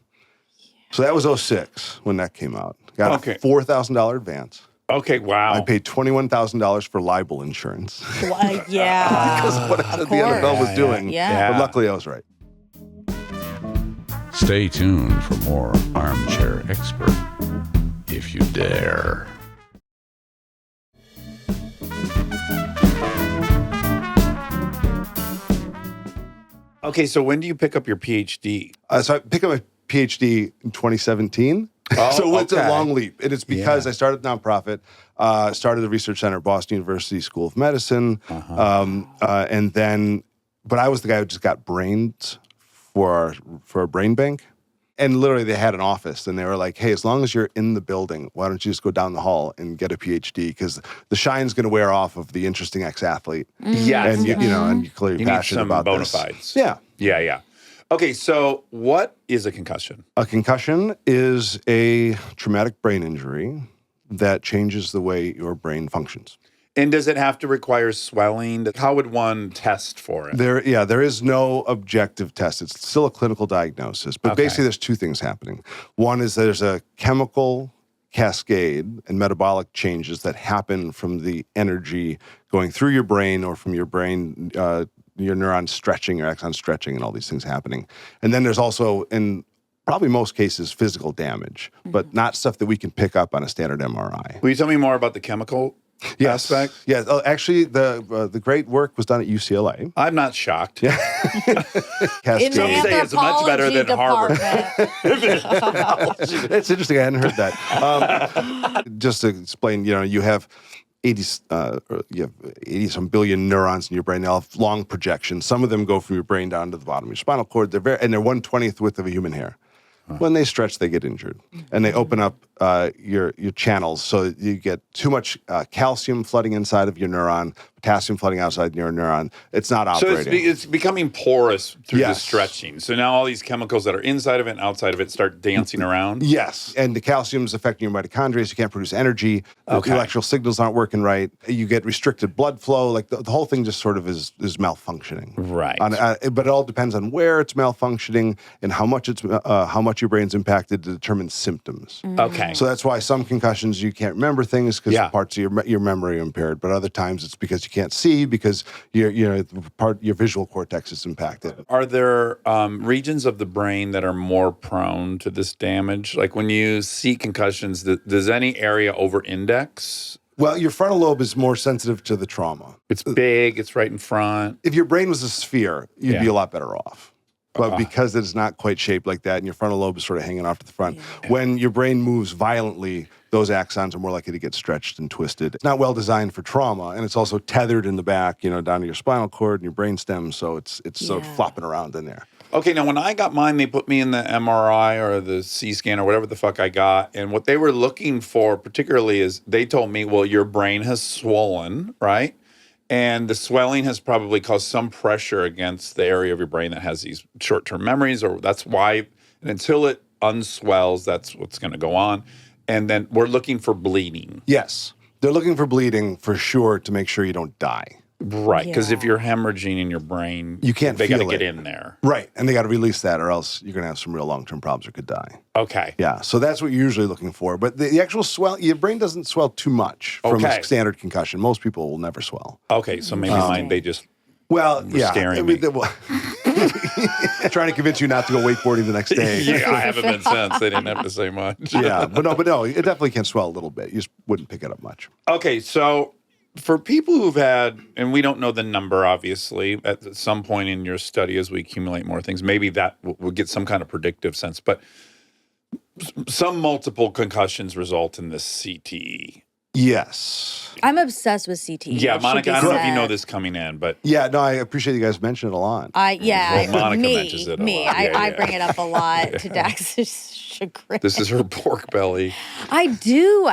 So that was 2006 when that came out. Got a $4,000 advance. Okay, wow. I paid $21,000 for libel insurance Yeah. because of what of the course. NFL was doing. Yeah. But luckily, I was right. Stay tuned for more Armchair Expert, if you dare. Okay, so when do you pick up your PhD? So I picked up my PhD in 2017. Oh, So it's okay. a long leap. And it's because Yeah. I started a nonprofit, started the research center at Boston University School of Medicine. And then, but I was the guy who just got brains for a brain bank. And literally they had an office and they were like, hey, as long as you're in the building, why don't you just go down the hall and get a PhD? Because the shine's going to wear off of the interesting ex-athlete. Yes. And, you know, and you're clearly You need passionate some about bona this. fides. Yeah. Yeah, yeah. Okay, so what is a concussion? A concussion is a traumatic brain injury that changes the way your brain functions. And does it have to require swelling? How would one test for it? There is no objective test. It's still a clinical diagnosis. But Okay. basically, there's two things happening. One is there's a chemical cascade and metabolic changes that happen from the energy going through your brain or from your brain, your neurons stretching, your axon stretching, and all these things happening. And then there's also, in probably most cases, physical damage, but not stuff that we can pick up on a standard MRI. Will you tell me more about the chemical aspect? Yes. Actually, the great work was done at UCLA. I'm not shocked. In Cascade. the Some say it's much better anthropology than Harvard. department. That's interesting. I hadn't heard that. Just to explain, you have 80 some billion neurons in your brain. They all have long projections. Some of them go from your brain down to the bottom of your spinal cord. They're 1/20th width of a human hair. When they stretch, they get injured, and they open up your channels, so you get too much calcium flooding inside of your neuron, potassium flooding outside your neuron. It's not So operating. it's becoming porous through the Yes. stretching. So now all these chemicals that are inside of it and outside of it start dancing around? Yes, and the calcium is affecting your mitochondria, so you can't produce energy. Okay. The electrical signals aren't working right. You get restricted blood flow. Like the whole thing just sort of is malfunctioning. Right. But it all depends on where it's malfunctioning and how much your brain's impacted to determine symptoms. Okay. So that's why some concussions you can't remember things because Yeah. parts of your memory are impaired. But other times it's because you can't see because your visual cortex is impacted. Are there regions of the brain that are more prone to this damage? Like when you see concussions, does any area over-index? Well, your frontal lobe is more sensitive to the trauma. It's big, it's right in front. If your brain was a sphere, you'd be Yeah. a lot better off. But because it's not quite shaped like that and your frontal lobe is sort of hanging off to the front, when your brain moves violently, those axons are more likely to get stretched and twisted. It's not well designed for trauma, and it's also tethered in the back, down to your spinal cord and your brain stem, so it's sort of flopping around in there. Okay, now when I got mine, they put me in the MRI or the C scan or whatever the fuck I got. And what they were looking for particularly is they told me, well, your brain has swollen, right? And the swelling has probably caused some pressure against the area of your brain that has these short-term memories, or that's why, and until it unswells, that's what's going to go on. And then we're looking for bleeding. Yes. They're looking for bleeding for sure to make sure you don't die. Right, because if Yeah. you're hemorrhaging in your brain, You can't they got to feel get it. in there. Right. And they got to release that or else you're going to have some real long-term problems or could die. Okay. Yeah. So that's what you're usually looking for. But the actual swell, your brain doesn't swell too much from Okay. a standard concussion. Most people will never swell. Okay, so maybe mine, they just, Well, yeah. scaring me. Trying to convince you not to go wakeboarding the next day. yeah, I haven't been since. They didn't have to say much. Yeah. But no, it definitely can swell a little bit. You just wouldn't pick it up much. Okay, so for people who've had, and we don't know the number, obviously, at some point in your study as we accumulate more things, maybe that will get some kind of predictive sense, but some multiple concussions result in this CTE. Yes. I'm obsessed with CTE. Yeah, It should Monica, be I don't know if you said. know this coming in, but Yeah, no, I appreciate you guys mentioning it a lot. Well, Monica mentions it a lot. Yeah, I yeah. bring it up a lot to Dax's chagrin. this is her pork belly. I do.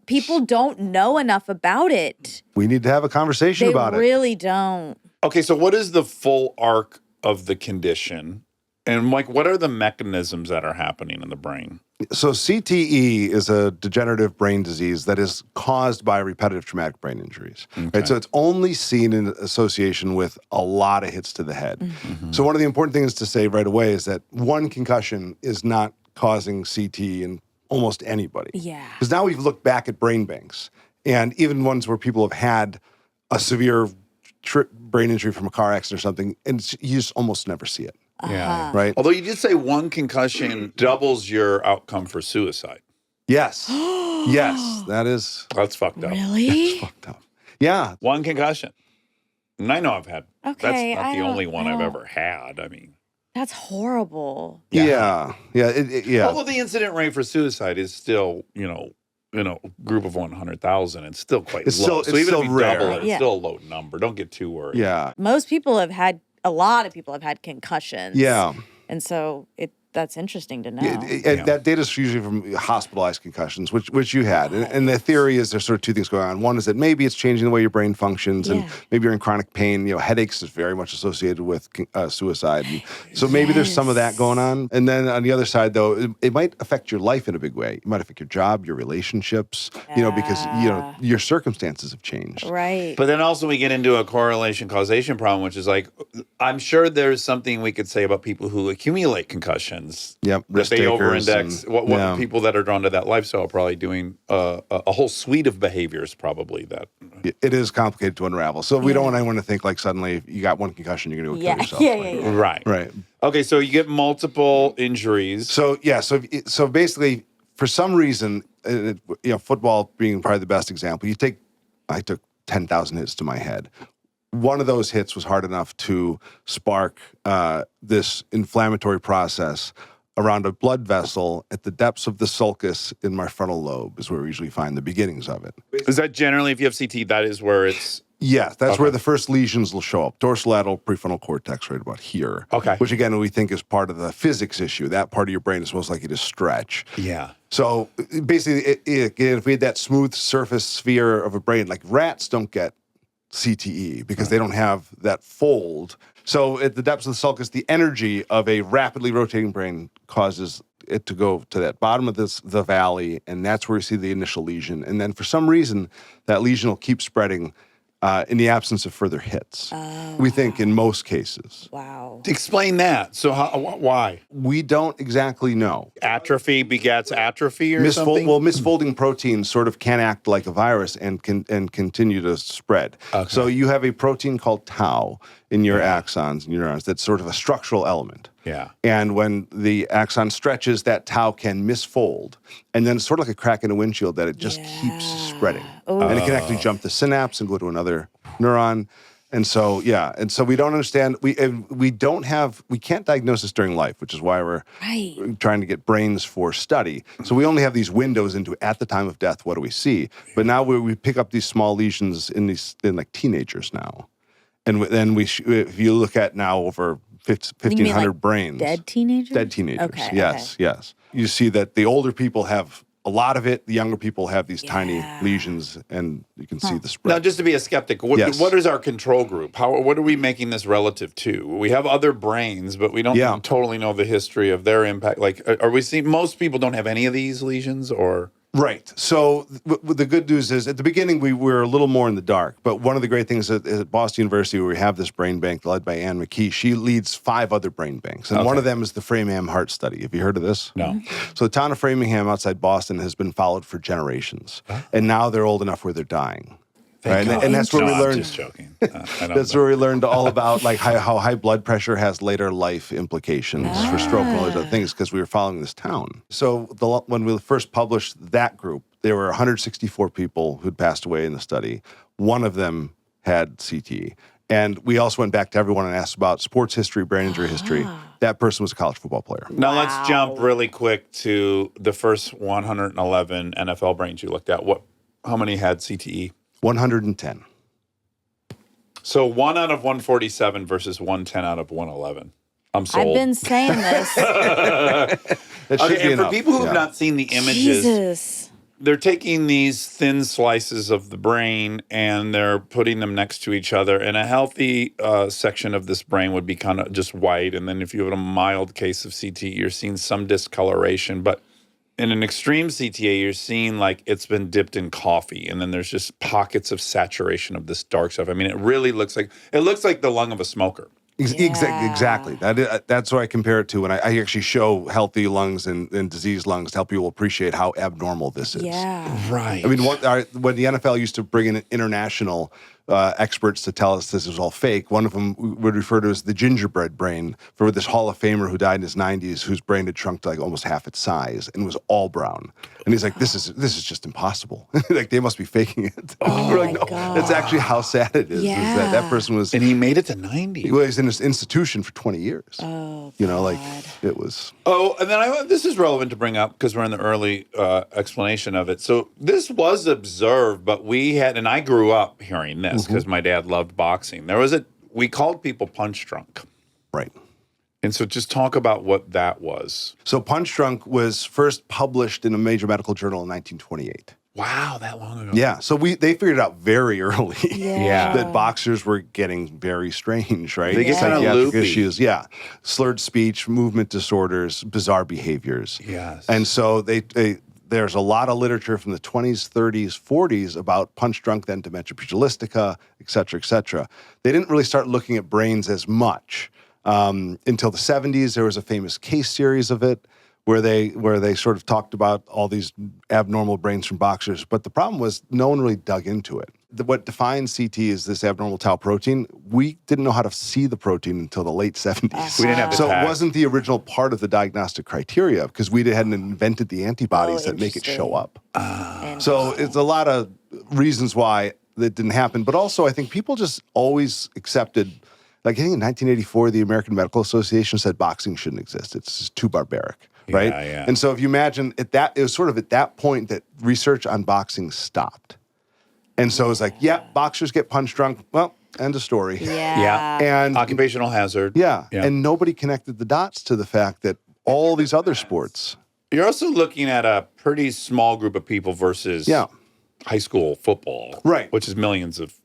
People don't know enough about it. We need to have a conversation They about it. really don't. Okay, so what is the full arc of the condition? And Mike, what are the mechanisms that are happening in the brain? So CTE is a degenerative brain disease that is caused by repetitive traumatic brain injuries. Right? So it's only seen in association with a lot of hits to the head. So one of the important things to say right away is that one concussion is not causing CTE in almost anybody. Yeah. Because now we've looked back at brain banks, and even ones where people have had a severe brain injury from a car accident or something, and you just almost never see it, Yeah. right? Although you did say one concussion doubles your outcome for suicide. Yes. Yes, that is That's fucked up. Really? fucked up. Yeah. One concussion. And I know I've had. Okay, That's not I the don't- only one I I've don't- ever had. I mean, That's horrible. Yeah. Yeah. although the incident rate for suicide is still, group of 100,000, it's still quite It's low. still- So it's even still if you rare. double it, it's Yeah. still a low number. Don't get too worried. Yeah. Most people have had, a lot of people have had concussions. Yeah. And so that's interesting to know. And that data is usually from hospitalized concussions, which you had. And the theory is there's sort of two things going on. One is that maybe it's changing the way your brain functions, and Yeah. maybe you're in chronic pain. Headaches is very much associated with suicide. And so maybe there's some of that going on. And then on the other side, though, it might affect your life in a big way. It might affect your job, your relationships, because your circumstances have changed. Right. But then also we get into a correlation causation problem, which is like, I'm sure there's something we could say about people who accumulate concussions. Yep, That risk they takers over-index. and- What yeah. people that are drawn to that lifestyle are probably doing a whole suite of behaviors probably that. It is complicated to unravel. So we don't want anyone to think like suddenly if you got one concussion, you're going to go Yeah. kill yourself. Yeah. Right. Right. Okay, so you get multiple injuries. So so basically, for some reason, football being probably the best example. I took 10,000 hits to my head. One of those hits was hard enough to spark this inflammatory process around a blood vessel at the depths of the sulcus in my frontal lobe is where we usually find the beginnings of it. Is that generally, if you have CTE, that is where it's... Yes, that's where the first lesions will show up. Dorsolateral prefrontal cortex right about here. Okay. Which again, we think is part of the physics issue. That part of your brain is most likely to stretch. Yeah. So basically, if we had that smooth surface sphere of a brain, like rats don't get CTE because they don't have that fold. So at the depths of the sulcus, the energy of a rapidly rotating brain causes it to go to that bottom of the valley, and that's where we see the initial lesion. And then for some reason, that lesion will keep spreading in the absence of further hits. We think in most cases. Wow. Explain that. So why? We don't exactly know. Atrophy begets atrophy or something? Misfolding proteins sort of can act like a virus and continue to spread. Okay. So you have a protein called tau in your axons and neurons that's sort of a structural element. Yeah. And when the axon stretches, that tau can misfold. And then it's sort of like a crack in a windshield that it just keeps spreading. And it can actually jump the synapse and go to another neuron. And so, we don't understand. We can't diagnose this during life, which is why we're trying to get brains for study. So we only have these windows into at the time of death, what do we see? But now we pick up these small lesions in like teenagers now. And then if you look at now over 1,500 like brains. Dead teenagers? Dead teenagers, Okay, yes. You see that the older people have a lot of it, the younger people have these tiny lesions, and you can see the spread. Now, just to be a skeptic, what is our control group? What are we making this relative to? We have other brains, but we don't totally know the history of their impact. Like, are we seeing most people don't have any of these lesions, or? Right. So the good news is at the beginning we were a little more in the dark, but one of the great things at Boston University where we have this brain bank led by Ann McKee, she leads 5 other brain banks. And one of them is the Framingham Heart Study. Have you heard of this? No. So the town of Framingham outside Boston has been followed for generations. And now they're old enough where they're dying. Right? And that's where we I'm learned. just joking. I don't That's know. where we learned all about like how high blood pressure has later life implications for stroke and all those other things because we were following this town. So when we first published that group, there were 164 people who'd passed away in the study. One of them had CTE. And we also went back to everyone and asked about sports history, brain injury history. That person was a college football player. Now let's jump really quick to the first 111 NFL brains you looked at. How many had CTE? 110. So 1 out of 147 versus 110 out of 111. I'm sold. I've been saying this. That should Okay, be and for enough. people who have not seen the images, Jesus. they're taking these thin slices of the brain and they're putting them next to each other. And a healthy section of this brain would be kind of just white. And then if you have a mild case of CTE, you're seeing some discoloration. But in an extreme CTA, you're seeing like it's been dipped in coffee. And then there's just pockets of saturation of this dark stuff. I mean, it really looks like the lung of a smoker. Exactly. That's what I compare it to when I actually show healthy lungs and diseased lungs to help people appreciate how abnormal this is. Yeah. Right. I mean, when the NFL used to bring in international experts to tell us this was all fake, one of them would refer to as the gingerbread brain for this Hall of Famer who died in his 90s, whose brain had shrunk to like almost half its size and was all brown. And he's like, this is just impossible. Like they must be faking it. We're like, no, that's actually how sad it is. Yeah. Is that person was. And he made it to 90. He was in this institution for 20 years. Oh, you know, like it was. Oh, and then this is relevant to bring up because we're in the early explanation of it. So this was observed, but we had, and I grew up hearing this because my dad loved boxing. We called people punch drunk. Right. And so just talk about what that was. So Punch Drunk was first published in a major medical journal in 1928. Wow, that long ago. Yeah, so they figured out very early Yeah. that boxers were getting very strange, right? They get kinda Psychiatric loopy. issues, yeah. Slurred speech, movement disorders, bizarre behaviors. Yes. And so there's a lot of literature from the 20s, 30s, 40s about punch drunk, then dementia pugilistica, et cetera, et cetera. They didn't really start looking at brains as much until the 70s. There was a famous case series of it where they sort of talked about all these abnormal brains from boxers. But the problem was no one really dug into it. What defines CTE is this abnormal tau protein. We didn't know how to see the protein until the late 70s. We didn't have the So tag. it wasn't the original part of the diagnostic criteria because we hadn't invented the antibodies Oh, that make it interesting. show up. So it's a lot of reasons why that didn't happen. But also I think people just always accepted, like I think in 1984, the American Medical Association said boxing shouldn't exist. It's just too barbaric. Right? Yeah. And so if you imagine it was sort of at that point that research on boxing stopped. And so it's like, yeah, boxers get punch drunk. Well, end of story. Yeah. And Occupational hazard. yeah. And nobody connected the dots to the fact that all these other sports. You're also looking at a pretty small group of people versus high school football. Right. Which is millions of,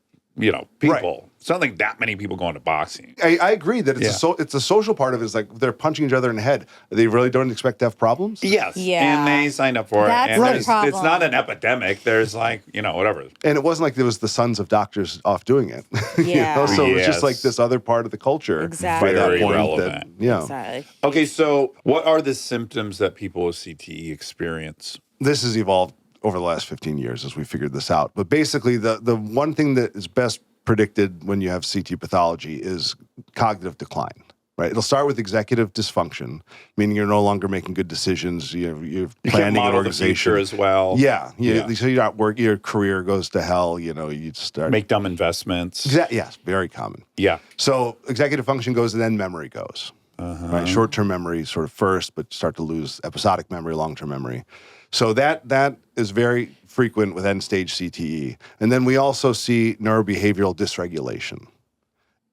people. Right. It's not like that many people going to boxing. I agree that it's a social part of it. It's like they're punching each other in the head. They really don't expect to have problems. Yes. Yeah. And they signed up for it. That's And the it's problem. not an epidemic. There's like, whatever. And it wasn't like there was the sons of doctors off doing it. Yeah. So it was Yes. just like this other part of the culture. Exactly. By that Very point relevant. Exactly. Okay, so what are the symptoms that people with CTE experience? This has evolved over the last 15 years as we figured this out. But basically, the one thing that is best predicted when you have CT pathology is cognitive decline, right? It'll start with executive dysfunction, meaning you're no longer making good decisions. You're You planning can't an model the organization future as well. Yeah. Yeah. So you're not working, your career goes to hell, you start. Make dumb investments. Yes, very common. Yeah. So executive function goes and then memory goes. Right? Short-term memory sort of first, but start to lose episodic memory, long-term memory. So that is very frequent with end-stage CTE. And then we also see neurobehavioral dysregulation,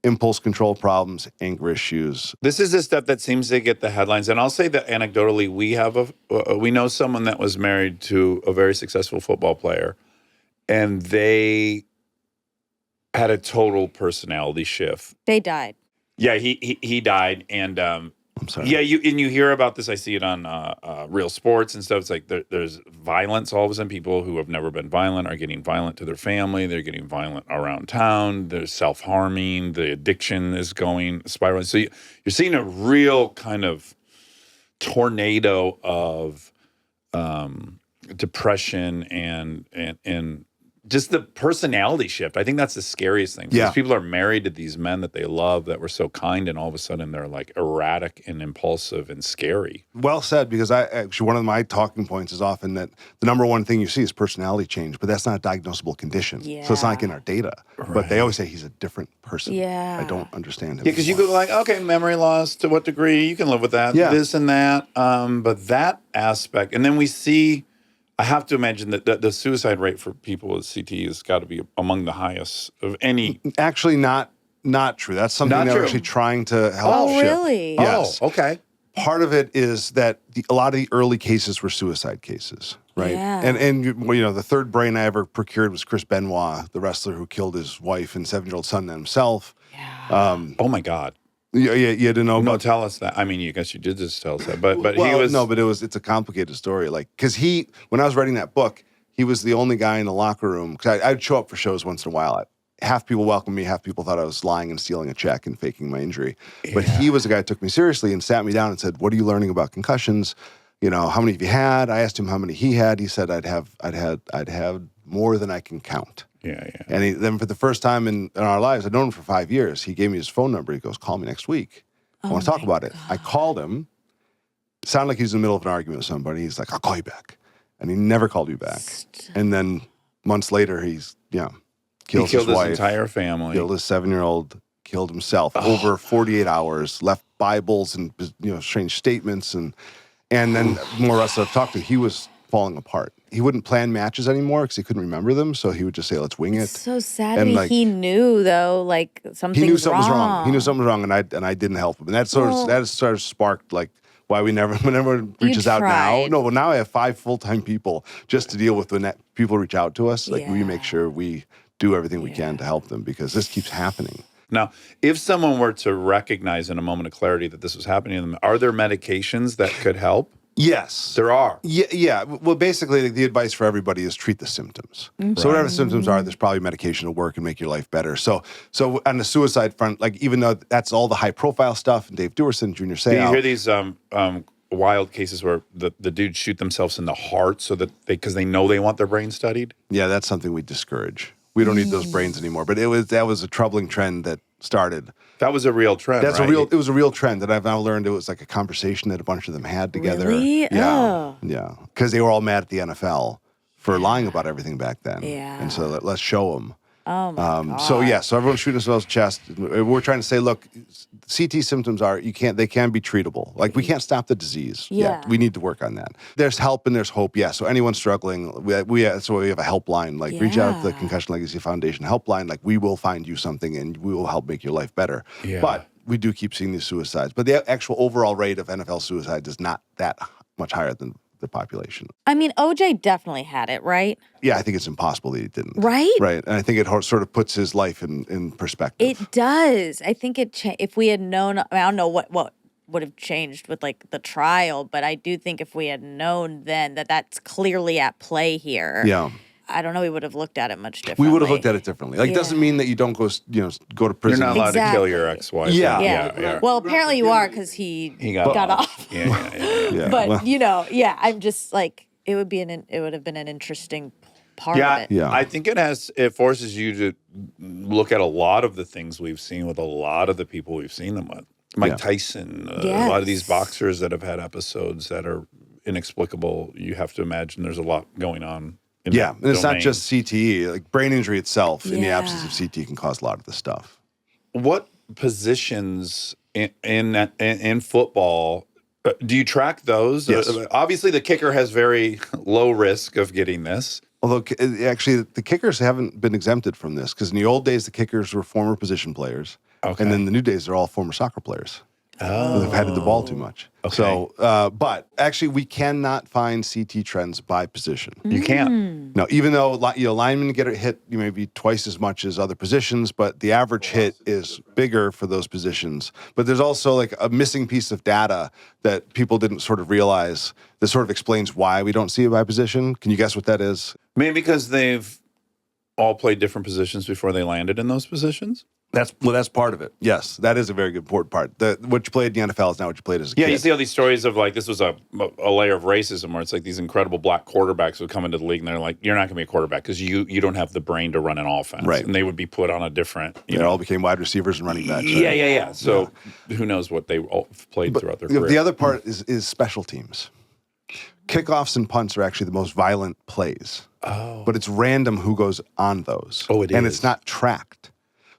impulse control problems, anger issues. This is the stuff that seems to get the headlines. And I'll say that anecdotally, we know someone that was married to a very successful football player, and they had a total personality shift. They died. Yeah, he died, and I'm sorry. yeah, you hear about this. I see it on Real Sports and stuff. It's like there's violence. All of a sudden, people who have never been violent are getting violent to their family. They're getting violent around town. There's self-harming. The addiction is going spiraling. So you're seeing a real kind of tornado of depression and just the personality shift. I think that's the scariest thing. Yeah. Because people are married to these men that they love that were so kind, and all of a sudden they're like erratic and impulsive and scary. Well said, because one of my talking points is often that the number one thing you see is personality change, but that's not a diagnosable condition. So it's not like in our data. But they always say he's a different person. Yeah. I don't understand him. Yeah, because you go like, okay, memory loss, to what degree? You can live with that, Yeah. this and that. But that aspect, and then we see, I have to imagine that the suicide rate for people with CTE has got to be among the highest of any. Actually, not true. That's something Not that we're true. actually trying to help Oh, shift. really? Yes. Oh, okay. Part of it is that a lot of the early cases were suicide cases, right? Yeah. And the third brain I ever procured was Chris Benoit, the wrestler who killed his wife and 7-year-old son himself. Oh my God. You didn't know No, about tell us that. I mean, I guess you did just tell us that, but well, he was no, but it's a complicated story. Like, because when I was writing that book, he was the only guy in the locker room. Because I'd show up for shows once in a while half people welcomed me, half people thought I was lying and stealing a check and faking my injury. But he was the guy who took me seriously and sat me down and said, "What are you learning about concussions? You know, how many have you had?" I asked him how many he had. He said, I'd had more than I can count. Yeah. And then for the first time in our lives, I'd known him for 5 years. He gave me his phone number. He goes, "Call me next week. I want to talk about it." I called him. It sounded like he was in the middle of an argument with somebody. He's like, "I'll call you back." And he never called me back. And then months later, he's, killed his wife, entire family, killed his 7-year-old, killed himself over 48 hours, left Bibles and, strange statements. And then more or less I've talked to, he was falling apart. He wouldn't plan matches anymore because he couldn't remember them. So he would just say, "Let's wing it." It's so sad. And, He knew though, like something. He knew something was wrong. He knew something was wrong, and I didn't help him. And that sort of sparked like why we never, whenever it reaches out now. No, well, now I have 5 full-time people just to deal with when people reach out to us. Like we make sure we do everything we can to help them because this keeps happening. Now, if someone were to recognize in a moment of clarity that this was happening to them, are there medications that could help? Yes. There are. Yeah. Well, basically, the advice for everybody is treat the symptoms. So whatever the symptoms are, there's probably medication to work and make your life better. So on the suicide front, like even though that's all the high-profile stuff, and Dave Duerson, Junior Seau. You hear these wild cases where the dudes shoot themselves in the heart so that because they know they want their brain studied? Yeah, that's something we discourage. We don't need those brains anymore. But that was a troubling trend that started. That was a real trend. That's right? It was a real trend that I've now learned. It was like a conversation that a bunch of them had together. Really? Yeah, yeah. Because they were all mad at the NFL for lying about everything back then. Yeah. And so let's show them. Oh my God. So everyone's shooting themselves in the chest. We're trying to say, look, CT symptoms they can be treatable. Like we can't stop the disease yet. We need to work on that. There's help and there's hope. Yeah. So anyone struggling, so we have a helpline. Like reach out to the Concussion Legacy Foundation helpline. Like we will find you something and we will help make your life better. Yeah. But we do keep seeing these suicides. But the actual overall rate of NFL suicides is not that much higher than the population. I mean, OJ definitely had it, right? Yeah, I think it's impossible that he didn't. Right? Right. And I think it sort of puts his life in perspective. It does. I think if we had known, I don't know what would have changed with like the trial, but I do think if we had known then that that's clearly at play here. Yeah. I don't know, we would have looked at it much differently. We would have looked at it differently. Like, it doesn't mean that you don't go to prison. You're not allowed to kill your Exactly. ex-wife. Yeah. Well, apparently you are because he got off. Yeah. But I'm just like it would have been an interesting part of it. Yeah. I think it forces you to look at a lot of the things we've seen with a lot of the people we've seen them with. Mike Tyson, a lot of these boxers that have had episodes that are inexplicable. You have to imagine there's a lot going on. And it's not just CTE. Like brain injury itself, in the absence of CTE, can cause a lot of this stuff. What positions in football do you track those? Yes. Obviously, the kicker has very low risk of getting this. Although, actually, the kickers haven't been exempted from this because in the old days, the kickers were former position players. Okay. And then the new days, they're all former soccer players. They've had the ball too much. Okay. So, but actually, we cannot find CT trends by position. You can't. No, even though linemen get hit maybe twice as much as other positions, but the average hit is bigger for those positions. But there's also like a missing piece of data that people didn't sort of realize that sort of explains why we don't see it by position. Can you guess what that is? Maybe because they've all played different positions before they landed in those positions? That's part of it. Yes, that is a very good important part. What you played in the NFL is not what you played as a kid. Yeah, you see all these stories of like this was a layer of racism where it's like these incredible black quarterbacks would come into the league and they're like, you're not going to be a quarterback because you don't have the brain to run an offense. Right. And they would be put on a different, They all became wide receivers and running backs. Yeah. So who knows what they all played throughout their career. The other part is special teams. Kickoffs and punts are actually the most violent plays. Oh. But it's random who goes on those. Oh, it is. And it's not tracked.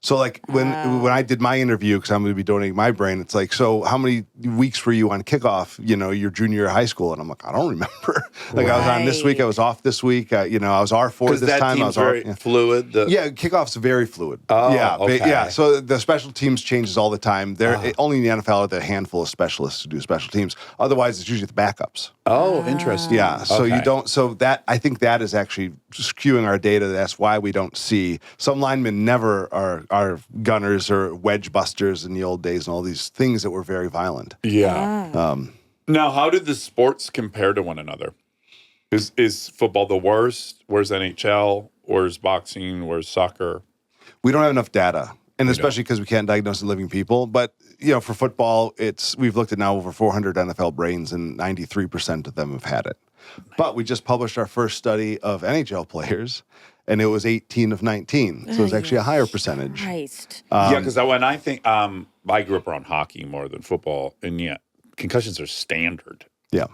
So like when I did my interview, because I'm going to be donating my brain, it's like, so how many weeks were you on kickoff, your junior year of high school? And I'm like, I don't remember. Like I was on this week, I was off this week. I was R4 this time. I was very fluid. Kickoff's very fluid. Oh, okay. Yeah, so the special teams changes all the time. Only in the NFL are there a handful of specialists who do special teams. Otherwise, it's usually the backups. Oh, interesting. Yeah, so okay. you don't. So that I think that is actually skewing our data. That's why we don't see some linemen never are gunners or wedge busters in the old days and all these things that were very violent. Yeah. Now, how did the sports compare to one another? Is football the worst? Where's NHL? Where's boxing? Where's soccer? We don't have enough data, and especially because we can't diagnose in living people. But for football, we've looked at now over 400 NFL brains, and 93% of them have had it. But we just published our first study of NHL players, and it was 18 of 19, so it's actually a higher percentage. Christ. Yeah, because when I think I grew up around hockey more than football, and yet concussions are standard. Yeah,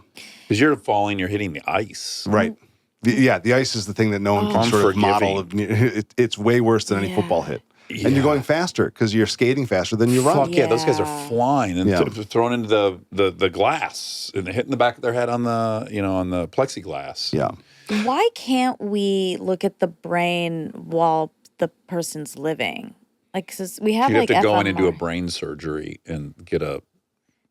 because you're falling, you're hitting the ice. right. The ice is the thing that no one can sort of model. It's way worse than any football hit. Yeah. And you're going faster because you're skating faster than you run. Fuck yeah, those guys are flying and thrown into the glass and hitting the back of their head on the on the plexiglass. Yeah. Why can't we look at the brain while the person's living? Like, 'cause we have You'd like have to go in FMR. and do a brain surgery and get a.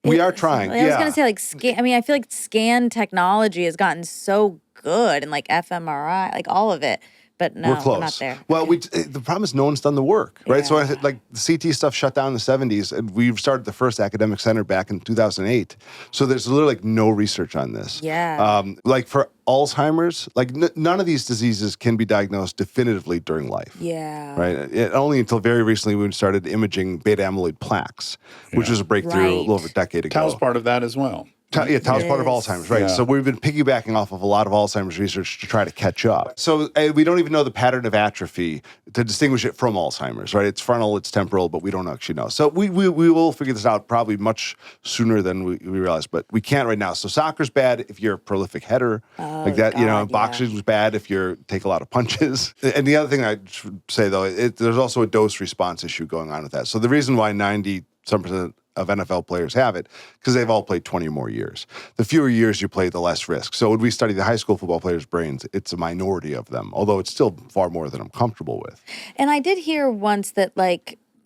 We are trying. I was gonna say scan. I mean, I feel like scan technology has gotten so good, and like fMRI, like all of it. But no, We're close. not there. Well, the problem is no one's done the work, right? So Yeah. the CT stuff shut down in the 70s, and we started the first academic center back in 2008. So there's literally no research on this. Yeah. Like for Alzheimer's, none of these diseases can be diagnosed definitively during life. Yeah. Right. Only until very recently we started imaging beta amyloid plaques, which was a breakthrough a little over a decade ago. Tau's part of that as well. Tau's part of Alzheimer's, right? Yeah. So we've been piggybacking off of a lot of Alzheimer's research to try to catch up. So we don't even know the pattern of atrophy to distinguish it from Alzheimer's, right? It's frontal, it's temporal, but we don't actually know. So we will figure this out probably much sooner than we realize, but we can't right now. So soccer's bad if you're a prolific header, like that. God, boxing's bad if you take a lot of punches. And the other thing I should say though, there's also a dose response issue going on with that. So the reason why 90-some% of NFL players have it, because they've all played 20 or more years. The fewer years you play, the less risk. So when we study the high school football players' brains, it's a minority of them, although it's still far more than I'm comfortable with. And I did hear once that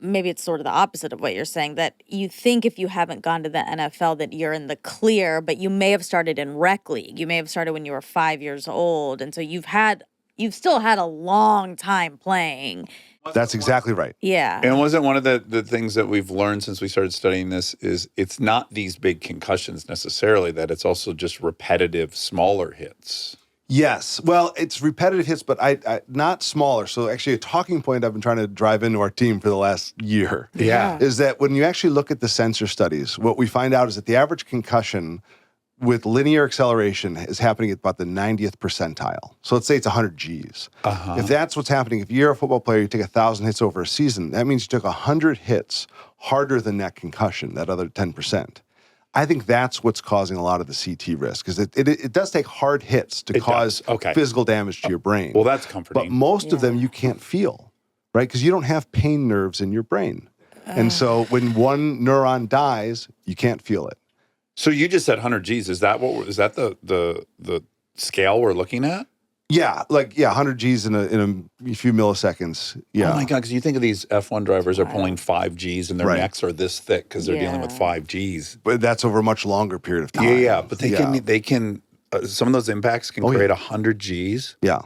maybe it's sort of the opposite of what you're saying, that you think if you haven't gone to the NFL that you're in the clear, but you may have started in rec league. You may have started when you were 5 years old. And so you've still had a long time playing. That's exactly right. Yeah. And wasn't one of the things that we've learned since we started studying this is it's not these big concussions necessarily, that it's also just repetitive, smaller hits. Yes. Well, it's repetitive hits, but I not smaller. So actually a talking point I've been trying to drive into our team for the last year is that when you actually look at the sensor studies, what we find out is that the average concussion with linear acceleration is happening at about the 90th percentile. So let's say it's 100 Gs. If that's what's happening, if you're a football player, you take 1,000 hits over a season, that means you took 100 hits harder than that concussion, that other 10%. I think that's what's causing a lot of the CT risk, because it does take hard hits to cause physical damage to your brain. Well, that's comforting. But most of them you can't feel, right? Because you don't have pain nerves in your brain. And so when one neuron dies, you can't feel it. So you just said 100 Gs. Is that the scale we're looking at? Yeah, 100 Gs in a few milliseconds. Yeah. Oh my God, because you think of these F1 drivers are pulling 5 Gs and their necks are this thick because they're dealing with 5 Gs. But that's over a much longer period of time. Yeah, but they can some of those impacts can create 100 Gs. Yeah.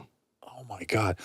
Oh my God.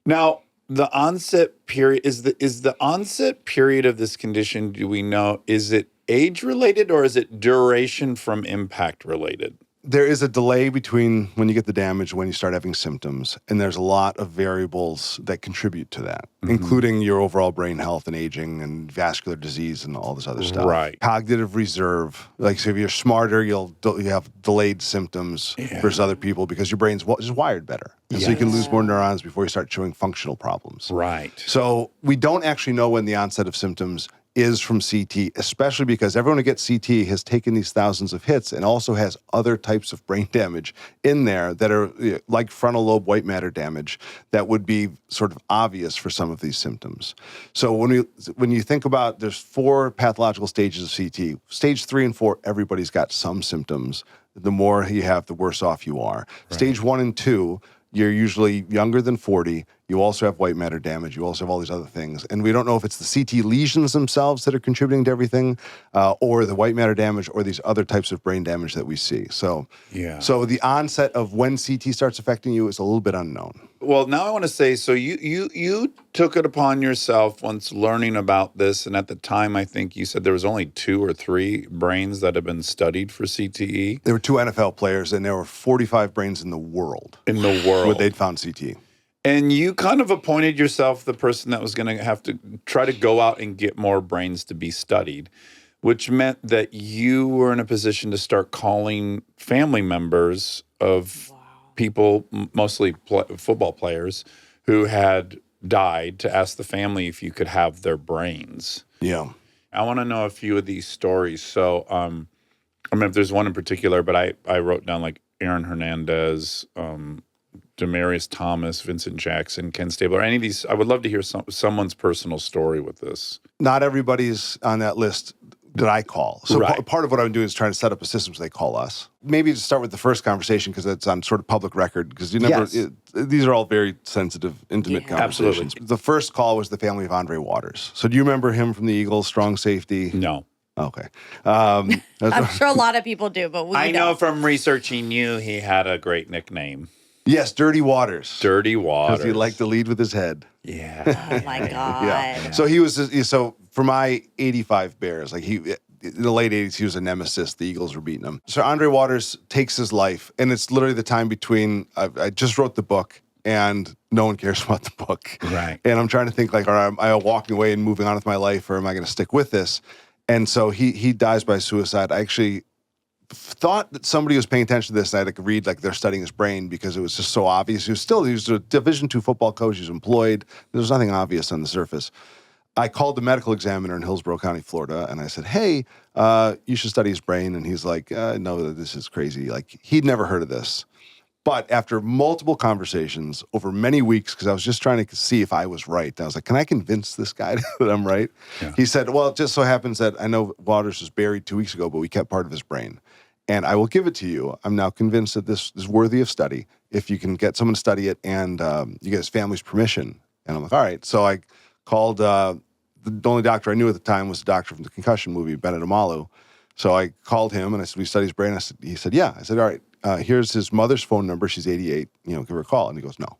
Now, the onset period is the onset period of this condition, do we know, is it age related or is it duration from impact related? There is a delay between when you get the damage and when you start having symptoms. And there's a lot of variables that contribute to that, including your overall brain health and aging and vascular disease and all this other stuff. Right. Cognitive reserve. Like, so if you're smarter, you have delayed symptoms versus other people because your brain's just wired better. And so you can lose more neurons before you start showing functional problems. Right. So we don't actually know when the onset of symptoms is from CT, especially because everyone who gets CT has taken these thousands of hits and also has other types of brain damage in there that are like frontal lobe white matter damage that would be sort of obvious for some of these symptoms. So when you think about, there's 4 pathological stages of CT. Stage 3 and 4, everybody's got some symptoms. The more you have, the worse off you are. Right. Stage 1 and 2, you're usually younger than 40. You also have white matter damage. You also have all these other things. And we don't know if it's the CT lesions themselves that are contributing to everything or the white matter damage or these other types of brain damage that we see. So the onset of when CT starts affecting you is a little bit unknown. Well, now I want to say, so you took it upon yourself once learning about this, and at the time I think you said there was only 2 or 3 brains that have been studied for CTE. There were 2 NFL players, and there were 45 brains in the world. In the world. Where they'd found CTE. And you kind of appointed yourself the person that was going to have to try to go out and get more brains to be studied, which meant that you were in a position to start calling family members of people, mostly football players, who had died to ask the family if you could have their brains. Yeah. I want to know a few of these stories. So, I mean, if there's one in particular, but I wrote down like Aaron Hernandez, Demarius Thomas, Vincent Jackson, Ken Stabler. Any of these, I would love to hear someone's personal story with this. Not everybody's on that list that I call. So part of what I'm doing is trying to set up a system so they call us. Maybe to start with the first conversation because it's on sort of public record because you never. These are all very sensitive, intimate conversations. Absolutely. The first call was the family of Andre Waters. So do you remember him from the Eagles, strong safety? No. Okay. I'm sure a lot of people do, but we I know don't. from researching you, he had a great nickname. Yes, Dirty Waters. Dirty Waters. Because he liked to lead with his head. Yeah. Oh my God. Yeah. So he was, so for my 85 Bears, like in the late 80s, he was a nemesis. The Eagles were beating him. So Andre Waters takes his life, and it's literally the time between, I just wrote the book, and no one cares about the book. Right. And I'm trying to think like, am I walking away and moving on with my life, or am I going to stick with this? And so he dies by suicide. I actually thought that somebody was paying attention to this, and I had to read like they're studying his brain because it was just so obvious. He was a Division II football coach. He was employed. There was nothing obvious on the surface. I called the medical examiner in Hillsborough County, Florida, and I said, hey, you should study his brain. And he's like, no, this is crazy. Like, he'd never heard of this. But after multiple conversations over many weeks, because I was just trying to see if I was right, and I was like, can I convince this guy that I'm right? Yeah. He said, well, it just so happens that I know Waters was buried 2 weeks ago, but we kept part of his brain. And I will give it to you. I'm now convinced that this is worthy of study. If you can get someone to study it and you get his family's permission. And I'm like, all right. So I called, the only doctor I knew at the time was the doctor from the Concussion movie, Bennett Amalu. So I called him and I said, we study his brain. He said, yeah. I said, all right, here's his mother's phone number. She's 88, give her a call. And he goes, no.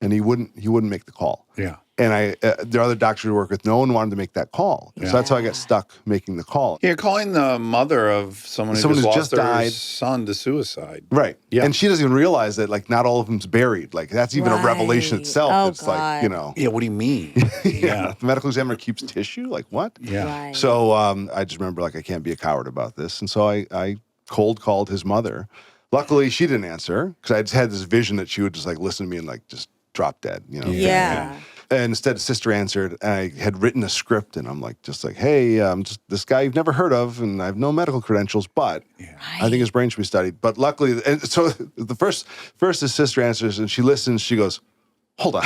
And he wouldn't make the call. Yeah. And the other doctor we work with, no one wanted to make that call. Yeah. So that's how I got stuck making the call. You're calling the mother of someone who just lost their son to suicide. Right. Yeah. And she doesn't even realize that, like, not all of them's buried. Like, that's even a revelation itself. Oh, it's God. like, Yeah, what do you mean? Yeah. The medical examiner keeps tissue? Like, what? Yeah. Right. So I just remember, like, I can't be a coward about this. And so I cold called his mother. Luckily, she didn't answer because I just had this vision that she would just, like, listen to me and, like, just drop dead, Yeah. And instead, sister answered, and I had written a script, and I'm like, hey, I'm just this guy you've never heard of, and I have no medical credentials, but I think his brain should be studied. But luckily, and so the first his sister answers, and she listens, she goes, hold on.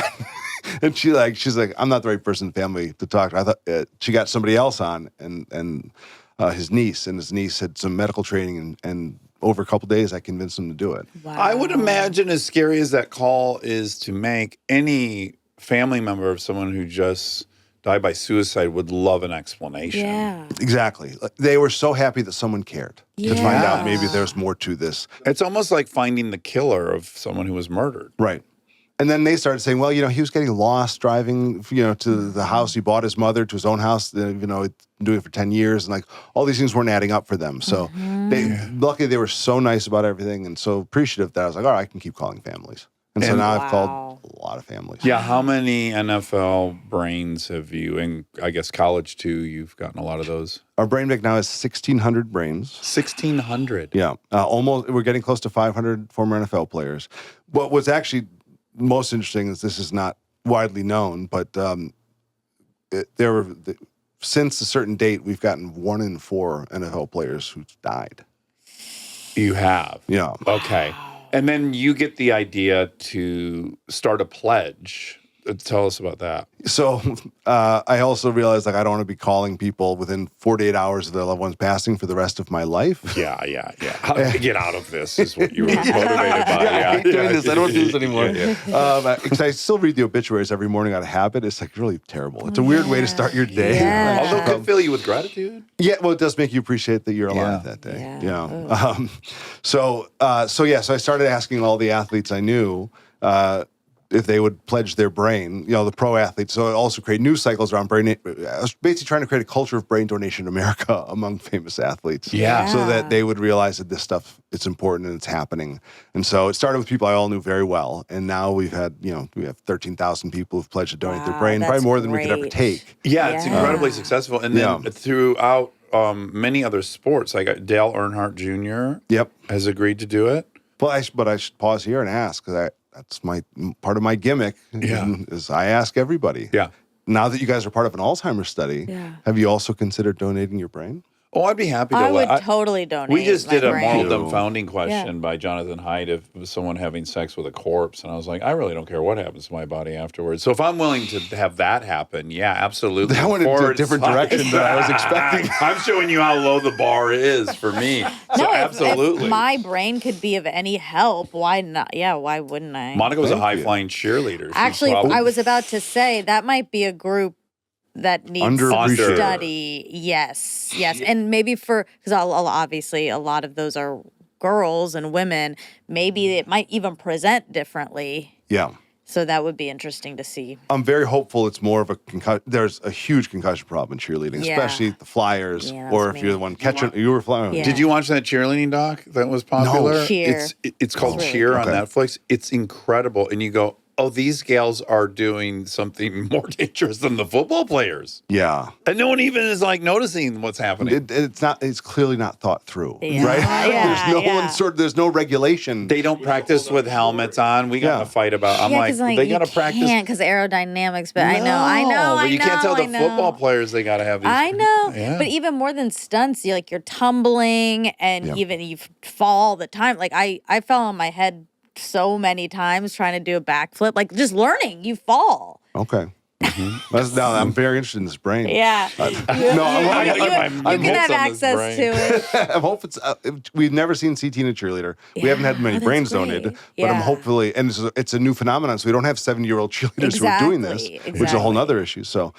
And she's like, I'm not the right person in the family to talk to. I thought she got somebody else on, and his niece, and his niece had some medical training, and over a couple days, I convinced him to do it. Wow. I would imagine, as scary as that call is to make, any family member of someone who just died by suicide would love an explanation. Yeah. Exactly. They were so happy that someone cared to find out maybe there's more to this. It's almost like finding the killer of someone who was murdered. Right. And then they started saying, well, he was getting lost driving, to the house. He bought his mother to his own house, he'd been doing it for 10 years. And like all these things weren't adding up for them. So luckily they were so nice about everything and so appreciative that I was like, all right, I can keep calling families. And so now I've called a lot of families. Yeah. How many NFL brains have you, and I guess college too, you've gotten a lot of those? Our brain bank now is 1,600 brains. 1,600? Yeah. Almost, we're getting close to 500 former NFL players. What was actually most interesting is this is not widely known, but since a certain date, we've gotten 1 in 4 NFL players who've died. You have? Yeah. Okay. And then you get the idea to start a pledge. Tell us about that. So I also realized I don't want to be calling people within 48 hours of their loved ones passing for the rest of my life. Yeah. How to get out of this is what you were motivated by. I hate doing this. I don't do this anymore. Because I still read the obituaries every morning out of habit. It's like really terrible. It's a weird way to start your day. Yeah. Although it could fill you with gratitude. Yeah, well, it does make you appreciate that you're alive that day. So I started asking all the athletes I knew, if they would pledge their brain, the pro athletes. So it also create news cycles around brain. I was basically trying to create a culture of brain donation in America among famous athletes. Yeah. So that they would realize that this stuff, it's important and it's happening. And so it started with people I all knew very well. And now we have 13,000 people who've pledged to donate their brain, probably that's more than we could ever great. take. Yeah, it's incredibly successful. And then throughout many other sports, like Dale Earnhardt Jr. Yep. has agreed to do it. But I should pause here and ask, because that's my part of my gimmick. Is I ask everybody. Yeah. Now that you guys are part of an Alzheimer's study, have you also considered donating your brain? Oh, I'd be happy to. I would totally donate. We just did a my moral brain. dumbfounding question by Jonathan Haidt of someone having sex with a corpse. And I was like, I really don't care what happens to my body afterwards. So if I'm willing to have that happen, yeah, absolutely. That went into a different direction than I was expecting. I'm showing you how low the bar is for me. So No, absolutely. If my brain could be of any help, why not? Yeah, why wouldn't I? Monica was a Thank you. high-flying cheerleader. She's Actually, probably- I was about to say that might be a group that needs Underappreciated. study. Yes, and maybe because obviously a lot of those are girls and women. Maybe it might even present differently. Yeah. So that would be interesting to see. I'm very hopeful it's more of a concussion. There's a huge concussion problem in cheerleading, Yeah. especially the flyers, Yeah, that's or if me. you're the one catching. You were flying. Yeah. Did you watch that cheerleading doc that was popular? Cheer. It's called It's really Cheer on good. Netflix. It's incredible. And you go, oh, these gals are doing something more dangerous than the football players. Yeah. And no one even is like noticing what's happening. It's clearly not thought through, Yeah. right? Yeah, There's no yeah. there's no regulation. They don't practice with helmets on. We got in a fight about. I'm like, 'cause, they got to you practice. can't because aerodynamics. But I know. But you can't tell the I know. football players they got to have these. I know, Yeah. but even more than stunts, you're tumbling and even you fall all the time. Like I fell on my head so many times trying to do a backflip. Like just learning, you fall. Okay. Now I'm very interested in this brain. Yeah. No, You can have access to it. I'm hoping we've never seen CT in a cheerleader. We havenven had many that's brains great. donated, but I'm Yeah. hopefully, and it's a new phenomenon. So we don't have 70-year-old cheerleaders who are doing this, Exactly, which is a whole exactly. other issue. So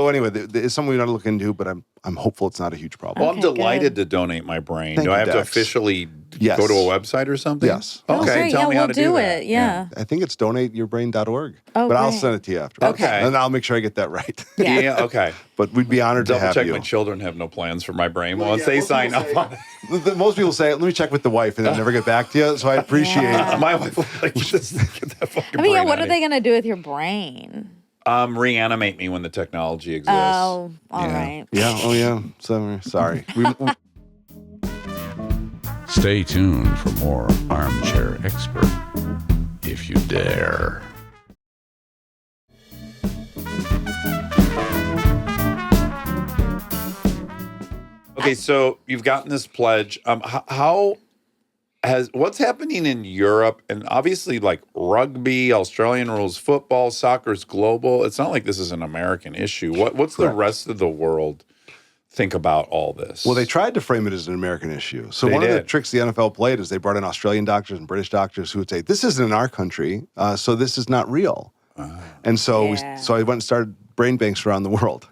anyway, it's something we got to look into, but I'm hopeful it's not a huge problem. Well, I'm Okay, delighted good. to donate my brain. Thank Do I you, have to Dax. officially Yes. go to a website or something? Yes. Oh, Okay, great. tell Yeah, me how we'll to do that. it. Yeah. I think it's donateyourbrain.org. Oh, but I'll great. send it to you after. Okay. And I'll make sure I get that right. Yeah. Yeah, okay. But we'd be honored to Double have check you. my children have no plans for my brain once they sign up on it. Most people say, let me check with the wife and then never get back to you. So I appreciate Yeah. My wife will like, just get that fucking I mean, brain what out are of they here. going to do with your brain? Reanimate me when the technology exists. Oh, all right. Yeah. Oh, yeah. Sorry. Stay tuned for more Armchair Expert, if you dare. Okay, so you've gotten this pledge. What's happening in Europe, and obviously like rugby, Australian rules football, soccer's global. It's not like this is an American issue. What's the Correct. rest of the world think about all this? Well, they tried to frame it as an American issue. So They one of the did. tricks the NFL played is they brought in Australian doctors and British doctors who would say, this isn't in our country, so this is not real. And so Yeah. I went and started brain banks around the world.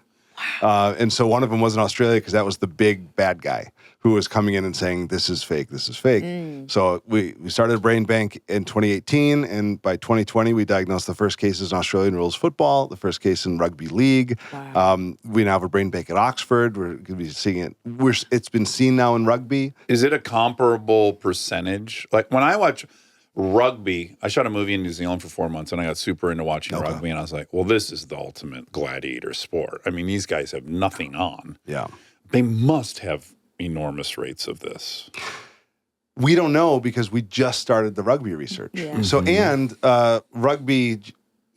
And so one of them was in Australia because that was the big bad guy who was coming in and saying, this is fake, this is fake. So we started a brain bank in 2018, and by 2020, we diagnosed the first cases in Australian rules football, the first case in rugby league. We now have a brain bank at Oxford. We're going to be seeing it. It's been seen now in rugby. Is it a comparable percentage? Like when I watch rugby, I shot a movie in New Zealand for 4 months and I got super into watching rugby, and I was like, well, this is the ultimate gladiator sport. I mean, these guys have nothing on. Yeah. They must have enormous rates of this. We don't know because we just started the rugby research. Yeah. So, and rugby,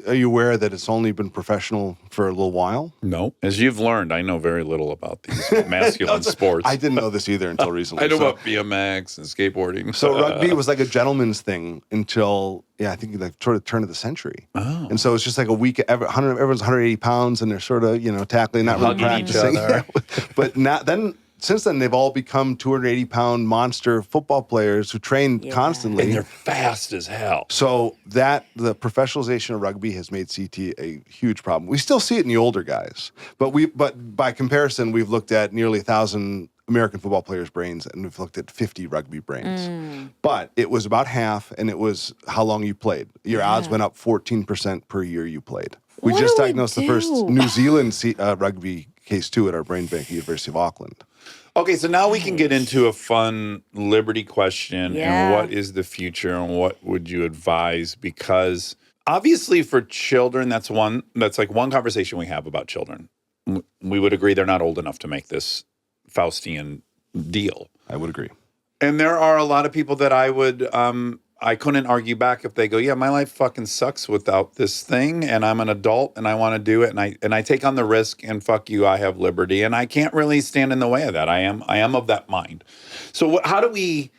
are you aware that it's only been professional for a little while? No. As you've learned, I know very little about these masculine sports. I didn't know this either until recently. I know So- about BMX and skateboarding. So rugby was like a gentleman's thing until, I think like toward the turn of the century. Oh. And so it's just like a week, everyone's 180 pounds and they're sort of, tackling, not really Hugging each practicing. other. But since then, they've all become 280-pound monster football players who train constantly. And they're fast as hell. So the professionalization of rugby has made CT a huge problem. We still see it in the older guys, but by comparison, we've looked at nearly 1,000 American football players' brains, and we've looked at 50 rugby brains. But it was about half, and it was how long you played. Your odds went up 14% per year you played. We What just do we diagnosed the first do? New Zealand rugby case, too, at our brain bank at the University of Auckland. Okay, so now we can get into a fun Liberty question. Yeah. And what is the future and what would you advise? Because obviously for children, that's like one conversation we have about children. We would agree they're not old enough to make this Faustian deal. I would agree. And there are a lot of people that I couldn't argue back if they go, yeah, my life fucking sucks without this thing, and I'm an adult and I want to do it, and I take on the risk, and fuck you, I have liberty, and I can't really stand in the way of that. I am of that mind. So how do we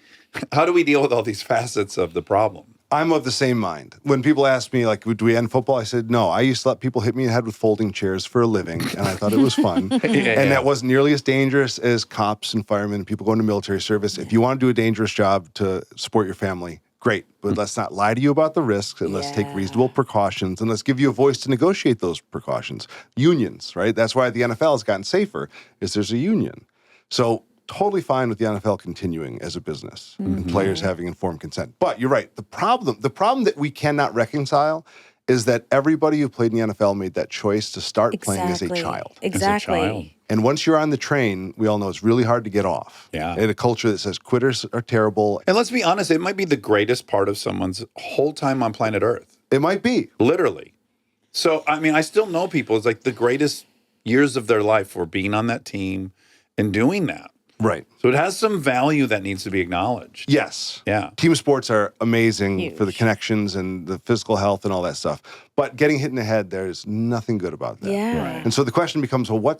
deal with all these facets of the problem? I'm of the same mind. When people ask me, like, do we end football? I said, no. I used to let people hit me in the head with folding chairs for a living, and I thought it was fun. That wasn't nearly as dangerous as cops and firemen and people going to military service. If you want to do a dangerous job to support your family, great. But let's not lie to you about the risks, and let's take reasonable precautions, and let's give you a voice to negotiate those precautions. Unions, right? That's why the NFL has gotten safer, is there's a union. So totally fine with the NFL continuing as a business and players having informed consent. But you're right. The problem that we cannot reconcile is that everybody who played in the NFL made that choice to start playing as a child. Exactly. As a child. And once you're on the train, we all know it's really hard to get off. Yeah. In a culture that says quitters are terrible. And let's be honest, it might be the greatest part of someone's whole time on planet Earth. It might be. Literally. So, I mean, I still know people, it's like the greatest years of their life were being on that team and doing that. Right. So it has some value that needs to be acknowledged. Yes. Yeah. Team sports are amazing for the Huge. connections and the physical health and all that stuff. But getting hit in the head, there's nothing good about that. Yeah. Right. And so the question becomes, well,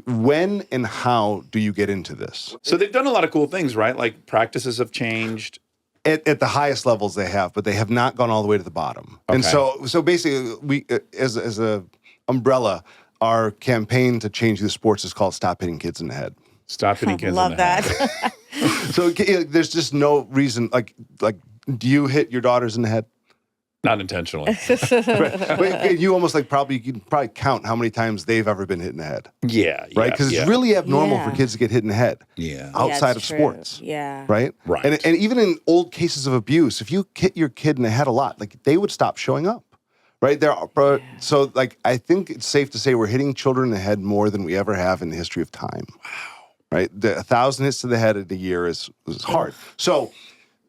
when and how do you get into this? So they've done a lot of cool things, right? Like practices have changed. At the highest levels they have, but they have not gone all the way to the bottom. And Okay. so basically, we as a umbrella, our campaign to change the sports is called Stop Hitting Kids in the Head. Stop hitting kids Love in the that. head. So there's just no reason, like, do you hit your daughters in the head? Not intentionally. But you almost you can probably count how many times they've ever been hit in the head, Yeah. right? Because it's really abnormal for Yeah. kids to get hit in the head Yeah. outside of it's true. sports. Yeah. Right? Right. And even in old cases of abuse, if you hit your kid in the head a lot, they would stop showing up. Right? So I think it's safe to say we're hitting children in the head more than we ever have in the history of time. Wow. Right? 1,000 hits to the head in a year is hard. So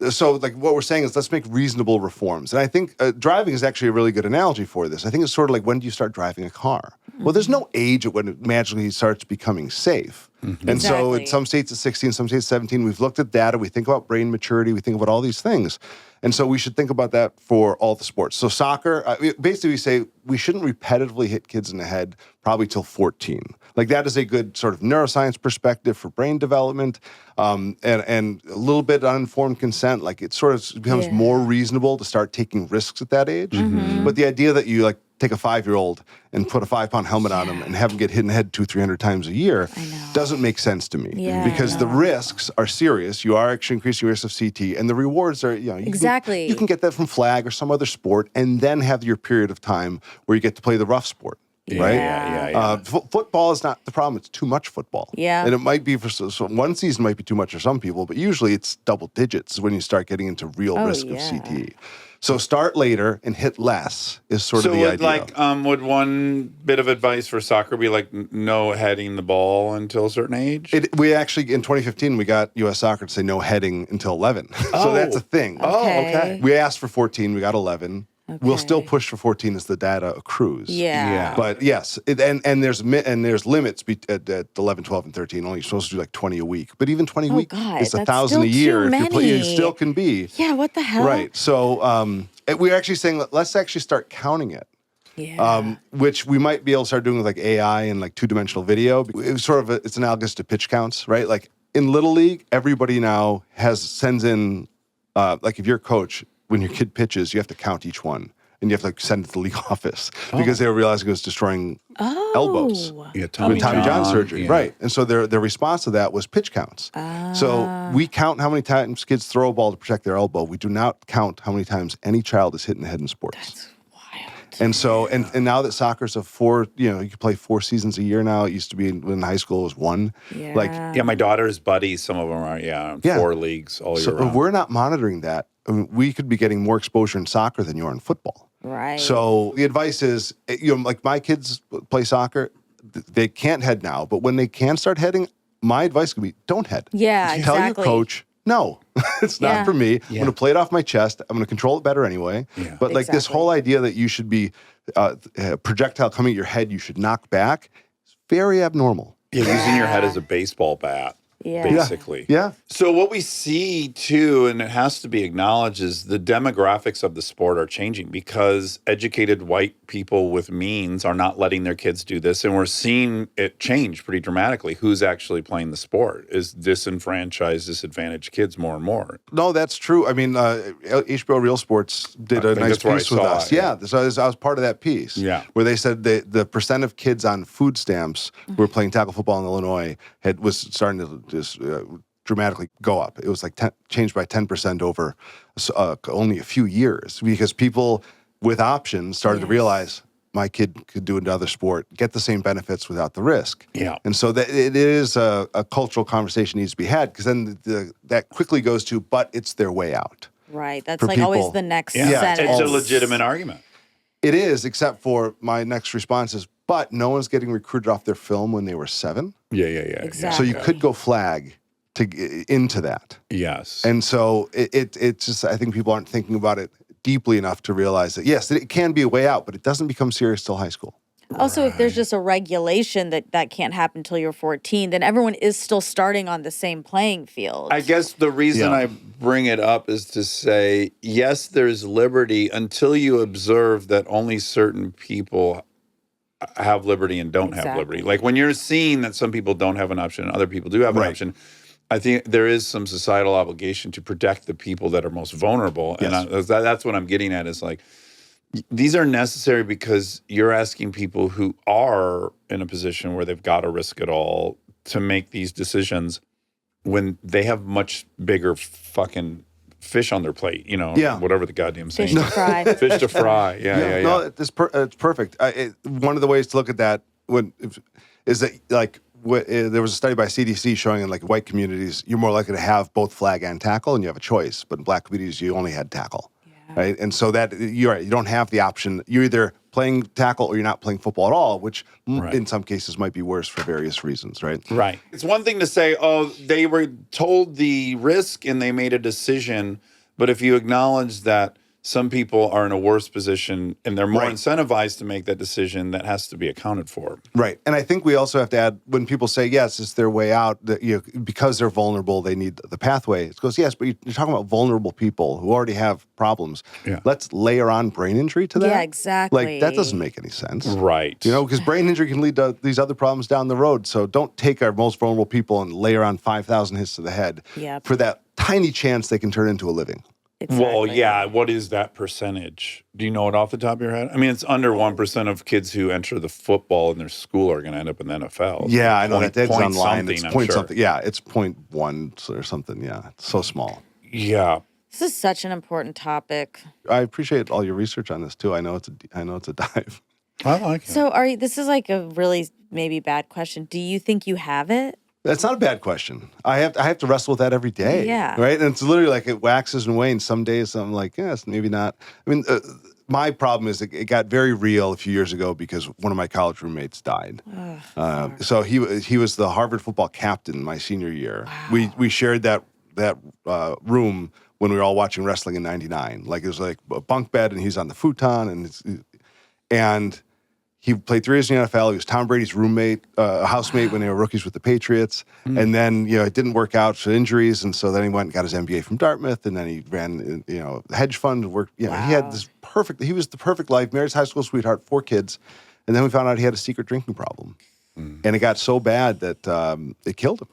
what we're saying is let's make reasonable reforms. And I think driving is actually a really good analogy for this. I think it's sort of like, when do you start driving a car? Well, there's no age at when it magically starts becoming safe. And so in Exactly. some states it's 16, some states 17. We've looked at data. We think about brain maturity. We think about all these things. And so we should think about that for all the sports. So soccer, basically we say we shouldn't repetitively hit kids in the head probably till 14. Like that is a good sort of neuroscience perspective for brain development, and a little bit uninformed consent. Like it sort of becomes more reasonable to start taking risks at that age. But the idea that you take a 5-year-old and put a 5-pound helmet on him and have him get hit in the head 200-300 times a year doesn't make sense to me. Yeah, Because the risks are serious. You are actually increasing your risk of CTE, and the rewards are, Exactly. you can get that from flag or some other sport, and then have your period of time where you get to play the rough sport. Right? Yeah. Football is not the problem. It's too much football. Yeah. And it might be so one season might be too much for some people, but usually it's double digits when you start getting into real risk of CTE. So start later and hit less is sort of the idea. Would one bit of advice for soccer be like no heading the ball until a certain age? We actually, in 2015, we got U.S. Soccer to say no heading until 11. So that's a thing. Oh, okay. We asked for 14. We got 11. We'll still Okay. push for 14 as the data accrues. Yeah. But yes, and there's limits at 11, 12, and 13. Only you're supposed to do like 20 a week. But even 20 a week God, is that's 1,000 a still year. too If you're playing, it many. still can be. Yeah, what the hell? Right. So we're actually saying let's actually start counting it. Yeah. Which we might be able to start doing with like AI and like 2-dimensional video. It's sort of it's analogous to pitch counts, right? Like in Little League, everybody now sends in like if you're a coach, when your kid pitches, you have to count each one. And you have to send it to the league office because they were realizing it was destroying elbows. Yeah, With Tommy John surgery, right? And so their response to that was pitch counts. So we count how many times kids throw a ball to protect their elbow. We do not count how many times any child is hit in the head in sports. That's wild. And so, and now that soccer's a you can play 4 seasons a year now. It used to be in high school it was 1. Yeah. Like, Yeah, my daughter's buddies, some of them are, Yeah. 4 leagues all year so round. if we're not monitoring that, I mean, we could be getting more exposure in soccer than you are in football. Right. So the advice is, like my kids play soccer, they can't head now, but when they can start heading, my advice could be, don't head. Yeah, Tell your exactly. coach, no, it's not Yeah. for me. Yeah. I'm going to play it off my chest. I'm going to control it better anyway. Yeah. But like this Exactly. whole idea that you should be projectile coming at your head, you should knock back, is very abnormal. Yeah, using your head as a baseball bat, Yeah. basically. Yeah. So what we see too, and it has to be acknowledged, is the demographics of the sport are changing because educated white people with means are not letting their kids do this. And we're seeing it change pretty dramatically. Who's actually playing the sport is disenfranchised, disadvantaged kids more and more. No, that's true. I mean, HBO Real Sports did a think nice that's where I piece with saw us. it, Yeah, so I was part of that piece. Yeah. Where they said the percent of kids on food stamps who were playing tackle football in Illinois was starting to just dramatically go up. It was like changed by 10% over only a few years because people with options started to realize my kid could do another sport, get the same benefits without the risk. Yeah. And so that it is a cultural conversation needs to be had because then that quickly goes to, but it's their way out. Right. That's For like always people. the next Yeah, sentence. it's a legitimate argument. It is, except for my next response is, but no one's getting recruited off their film when they were 7. Yeah. Exactly. So you could go flag into that. Yes. And so it's just, I think people aren't thinking about it deeply enough to realize that, yes, it can be a way out, but it doesn't become serious till high school. Also, if there's just a regulation that can't happen until you're 14, then everyone is still starting on the same playing field. I guess the reason Yeah. I bring it up is to say, yes, there's liberty until you observe that only certain people have liberty and don't have liberty. Exactly. Like when you're seeing that some people don't have an option and other people do have an Right. option, I think there is some societal obligation to protect the people that are most vulnerable. Yes. And that's what I'm getting at is like, these are necessary because you're asking people who are in a position where they've got to risk it all to make these decisions when they have much bigger fucking fish on their plate, Yeah. whatever the goddamn saying Fish to is. fry. Fish to fry. Yeah. No, it's perfect. One of the ways to look at that is that like there was a study by CDC showing in like white communities, you're more likely to have both flag and tackle, and you have a choice. But in black communities, you only had tackle, right? And so that you're right, you don't have the option. You're either playing tackle or you're not playing football at all, which Right. in some cases might be worse for various reasons, right? Right. It's one thing to say, oh, they were told the risk and they made a decision. But if you acknowledge that some people are in a worse position and they're more Right. incentivized to make that decision, that has to be accounted for. Right. And I think we also have to add, when people say, yes, it's their way out, that because they're vulnerable, they need the pathway. It goes, yes, but you're talking about vulnerable people who already have problems. Yeah. Let's layer on brain injury to that. Yeah, exactly. Like, that doesn't make any sense. Right. Because brain injury can lead to these other problems down the road. So don't take our most vulnerable people and layer on 5,000 hits to the head Yep. for that tiny chance they can turn into a living. Well, Exactly. yeah. What is that percentage? Do you know it off the top of your head? I mean, it's under 1% of kids who enter the football in their school are going to end up in the NFL. Yeah, I know Point- that's point online. something, It's I'm point sure. something. Yeah, it's 0.1 or something. Yeah, it's so small. Yeah. This is such an important topic. I appreciate all your research on this too. I know it's a dive. I like it. So this is like a really maybe bad question. Do you think you have it? That's not a bad question. I have to wrestle with that every day. Yeah. Right. And it's literally like it waxes and wanes. Some days I'm like, yes, maybe not. I mean, my problem is it got very real a few years ago because one of my college roommates died. So he was the Harvard football captain my senior year. Wow. We shared that room when we were all watching wrestling in '99. Like it was like a bunk bed, and he's on the futon, and he played 3 years in the NFL. He was Tom Brady's roommate, housemate when they were rookies with the Patriots. And then, it didn't work out for injuries. And so then he went and got his MBA from Dartmouth. And then he ran, the hedge fund, worked. He had this he was the perfect life, married his high school sweetheart, 4 kids. And then we found out he had a secret drinking problem. And it got so bad that it killed him.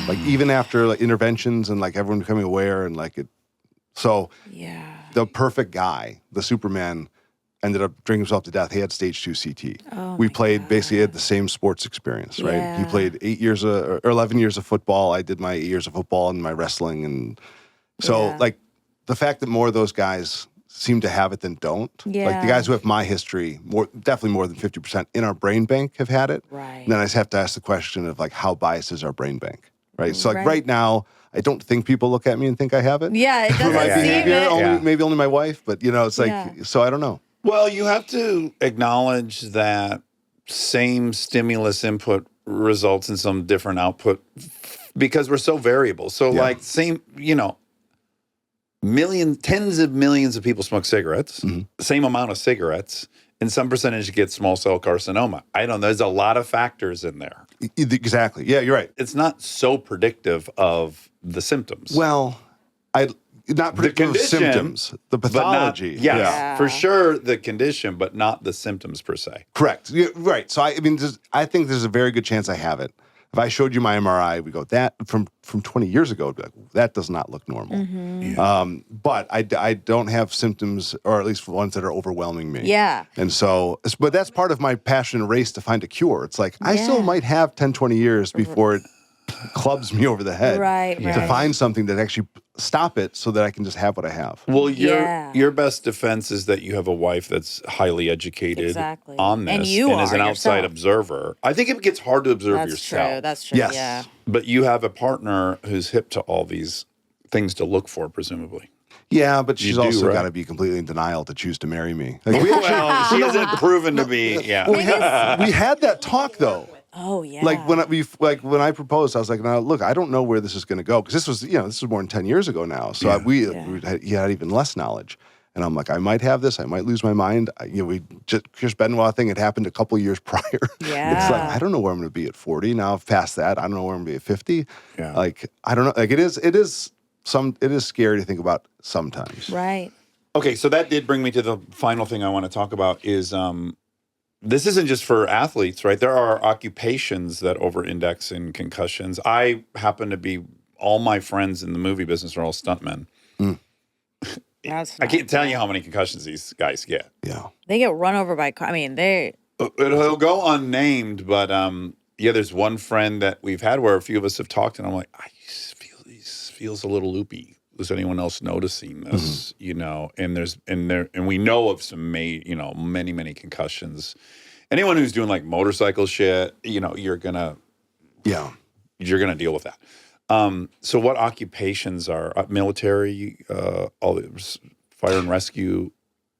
Like even after like interventions and like everyone becoming aware and like it. So Yeah. the perfect guy, the Superman, ended up drinking himself to death. He had stage 2 CT. We played basically had the same sports experience, right? He Yeah. played 8 years or 11 years of football. I did my 8 years of football and my wrestling. And so Yeah. like the fact that more of those guys seem to have it than don't. Like the Yeah. guys who have my history, definitely more than 50% in our brain bank have had it. Right. And then I just have to ask the question of like, how biased is our brain bank, right? So like Right. right now, I don't think people look at me and think I have it. Yeah, it For my doesn't seem behavior, it. Yeah. maybe only my wife, but it's like, Yeah. so I don't know. Well, you have to acknowledge that same stimulus input results in some different output because we're so variable. So Yeah. like same, tens of millions of people smoke cigarettes, same amount of cigarettes, and some percentage get small cell carcinoma. I don't know. There's a lot of factors in there. Exactly. Yeah, you're right. It's not so predictive of the symptoms. Well, not predictive of condition, symptoms, the but not, pathology. yes, Yeah. for sure the condition, but not the symptoms per se. Correct. Yeah, right. So I think there's a very good chance I have it. If I showed you my MRI, we go that from 20 years ago, it'd be like, that does not look normal. But I don't have symptoms, or at least ones that are overwhelming me. Yeah. And so, but that's part of my passion and race to find a cure. It's like, I still Yeah. might have 10, 20 years before it clubs me over the head. Right, To right. find something that actually stop it so that I can just have what I have. Well, Yeah. your best defense is that you have a wife that's highly educated Exactly. on this And you is an are outside yourself. observer. I think it gets hard to observe That's yourself. true. That's true. Yes. Yeah. But you have a partner who's hip to all these things to look for, presumably. Yeah, but she's do, also right? got to be completely in denial to choose to marry me. Like, Well, she hasn't proven to be. Yeah. we had that talk though. Oh yeah. Like when I proposed, I was like, "Now look, I don't know where this is going to go because this was more than 10 years ago now. So he had even less knowledge, and I'm like, I might have this, I might lose my mind. Chris Benoit thing had happened a couple of years prior. It's Yeah. like I don't know where I'm going to be at 40. Now I've passed that. I don't know where I'm going to be at 50. Yeah. Like I don't know. Like it is scary to think about sometimes. Right. Okay, so that did bring me to the final thing I want to talk about is this isn't just for athletes, right? There are occupations that over-index in concussions. I happen to be, all my friends in the movie business are all stuntmen. That's I not can't tell good. you how many concussions these guys get. Yeah. They get run over by car. I mean, they. It'll go unnamed, but there's one friend that we've had where a few of us have talked, and I'm like, I just feel he feels a little loopy. Is anyone else noticing this? And we know of some many concussions. Anyone who's doing like motorcycle shit, you're gonna deal with that. So what occupations are military, all fire and rescue?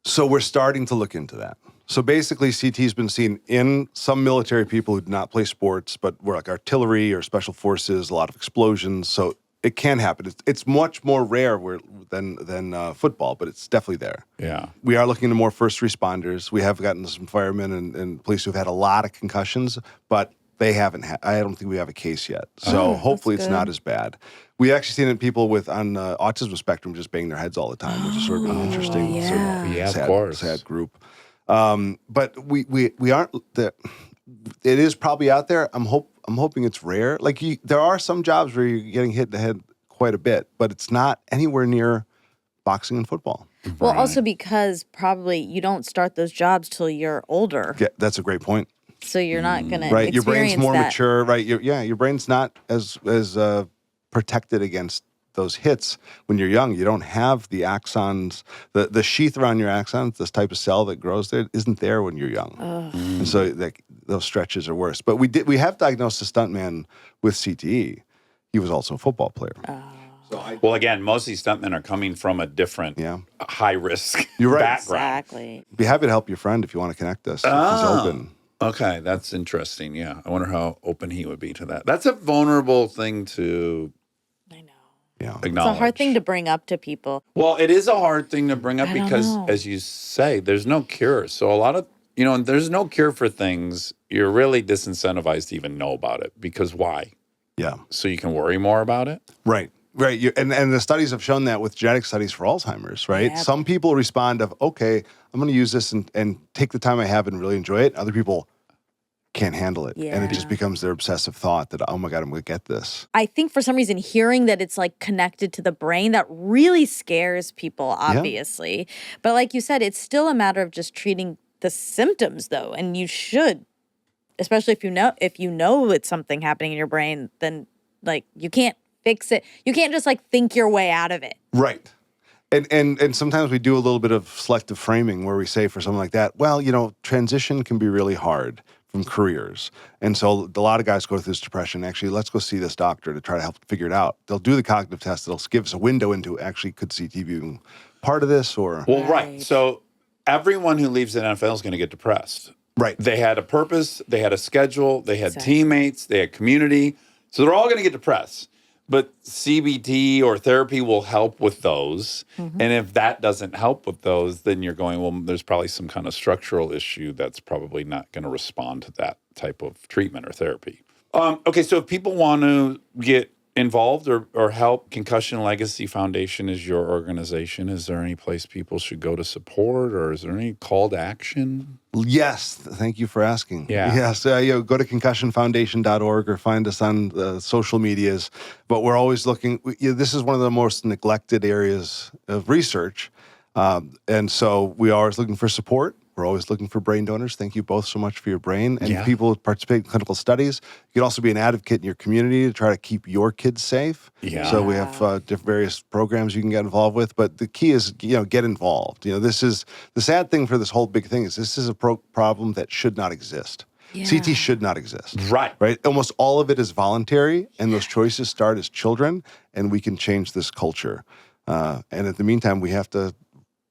So we're starting to look into that. So basically, CT has been seen in some military people who do not play sports, but we're like artillery or special forces, a lot of explosions. So it can happen. It's much more rare than football, but it's definitely there. Yeah. We are looking into more first responders. We have gotten some firemen and police who've had a lot of concussions, but they haven't. I don't think we have a case yet. So hopefully it's not as bad. We actually seen it in people on the autism spectrum just banging their heads all the time, which is sort of an interesting, sort of Yeah, of sad, course. sad group. But we aren't. It is probably out there. I'm hoping it's rare. Like there are some jobs where you're getting hit in the head quite a bit, but it's not anywhere near boxing and football. Well, also because probably you don't start those jobs till you're older, Yeah, that's a great point. so you're not gonna Right, your brain's experience more that. mature. Right, your brain's not as protected against those hits when you're young. You don't have the axons, the sheath around your axons, this type of cell that grows there isn't there when you're young, and so those stretches are worse. But we have diagnosed a stuntman with CTE. He was also a football player. Well, again, most of these stuntmen are coming from a different high risk You're right. background. Exactly. Be happy to help your friend if you want to connect us. If Oh. he's open. Okay, that's interesting. Yeah, I wonder how open he would be to that. That's a vulnerable thing to I know. Yeah. acknowledge. It's a hard thing to bring up to people. Well, it is a hard thing to bring up I don't because, know. as you say, there's no cure. So a lot of, there's no cure for things. You're really disincentivized to even know about it because why? Yeah. So you can worry more about it? Right. Right. And the studies have shown that with genetic studies for Alzheimer's, right? Yep. Some people respond of, okay, I'm going to use this and take the time I have and really enjoy it. Other people can't handle it. And it just Yeah. becomes their obsessive thought that, oh my God, I'm going to get this. I think for some reason, hearing that it's like connected to the brain, that really scares people, obviously. But like you said, it's still a matter of just treating the symptoms, though. And you should, especially if you know it's something happening in your brain, then like you can't fix it. You can't just like think your way out of it. Right. And sometimes we do a little bit of selective framing where we say for something like that, well, transition can be really hard from careers. And so a lot of guys go through this depression. Actually, let's go see this doctor to try to help figure it out. They'll do the cognitive test. They'll give us a window into actually could CTE be part of this or... Well, right. Right. So everyone who leaves the NFL is going to get depressed. Right. They had a purpose, they had a schedule, they had Exactly. teammates, they had community. So they're all going to get depressed. But CBT or therapy will help with those. Mm-hmm. And if that doesn't help with those, then you're going, well, there's probably some kind of structural issue that's probably not going to respond to that type of treatment or therapy. Okay, so if people want to get involved or help, Concussion Legacy Foundation is your organization. Is there any place people should go to support, or is there any call to action? Yes, thank you for asking. Yeah. Yes, go to concussionfoundation.org or find us on the social medias. But we're always looking. This is one of the most neglected areas of research, and so we are always looking for support. We're always looking for brain donors. Thank you both so much for your brain. And Yeah. people who participate in clinical studies. You can also be an advocate in your community to try to keep your kids safe. Yeah. So we have different various programs you can get involved with. But the key is, get involved. This is the sad thing for this whole big thing is this is a problem that should not exist. Yeah. CT should not exist. Right. Right? Almost all of it is voluntary, and those choices start as children, and we can change this culture. And at the meantime, we have to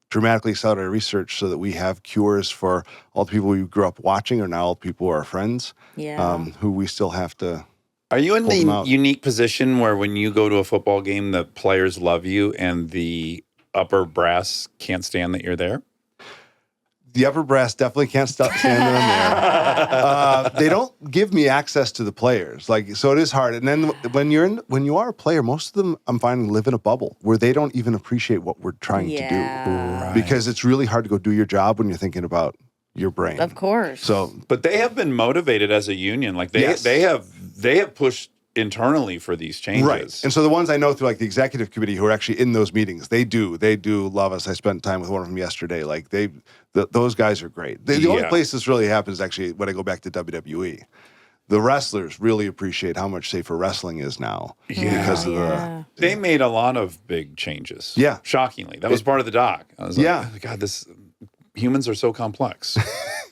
dramatically accelerate our research so that we have cures for all the people we grew up watching or now all the people who are our friends, Yeah. who we still have to. Are you in Pull them the out. unique position where when you go to a football game, the players love you and the upper brass can't stand that you're there? The upper brass definitely can't stand that I'm there. They don't give me access to the players, so it is hard. And then when you are a player, most of them I'm finding live in a bubble where they don't even appreciate what we're trying to Yeah. do, because it's really hard to go do your job when you're thinking about your brain. Of course. So But they have been motivated as a union. Like Yes. they have pushed internally for these changes. right, and so the ones I know through the executive committee who are actually in those meetings, they do love us. I spent time with one of them yesterday. Those guys are great. The only Yeah. place this really happens is actually when I go back to WWE. The wrestlers really appreciate how much safer wrestling is now because of Yeah. They made a lot of big changes. Yeah. Shockingly. That was part of the doc. I was like, Yeah. God, humans are so complex.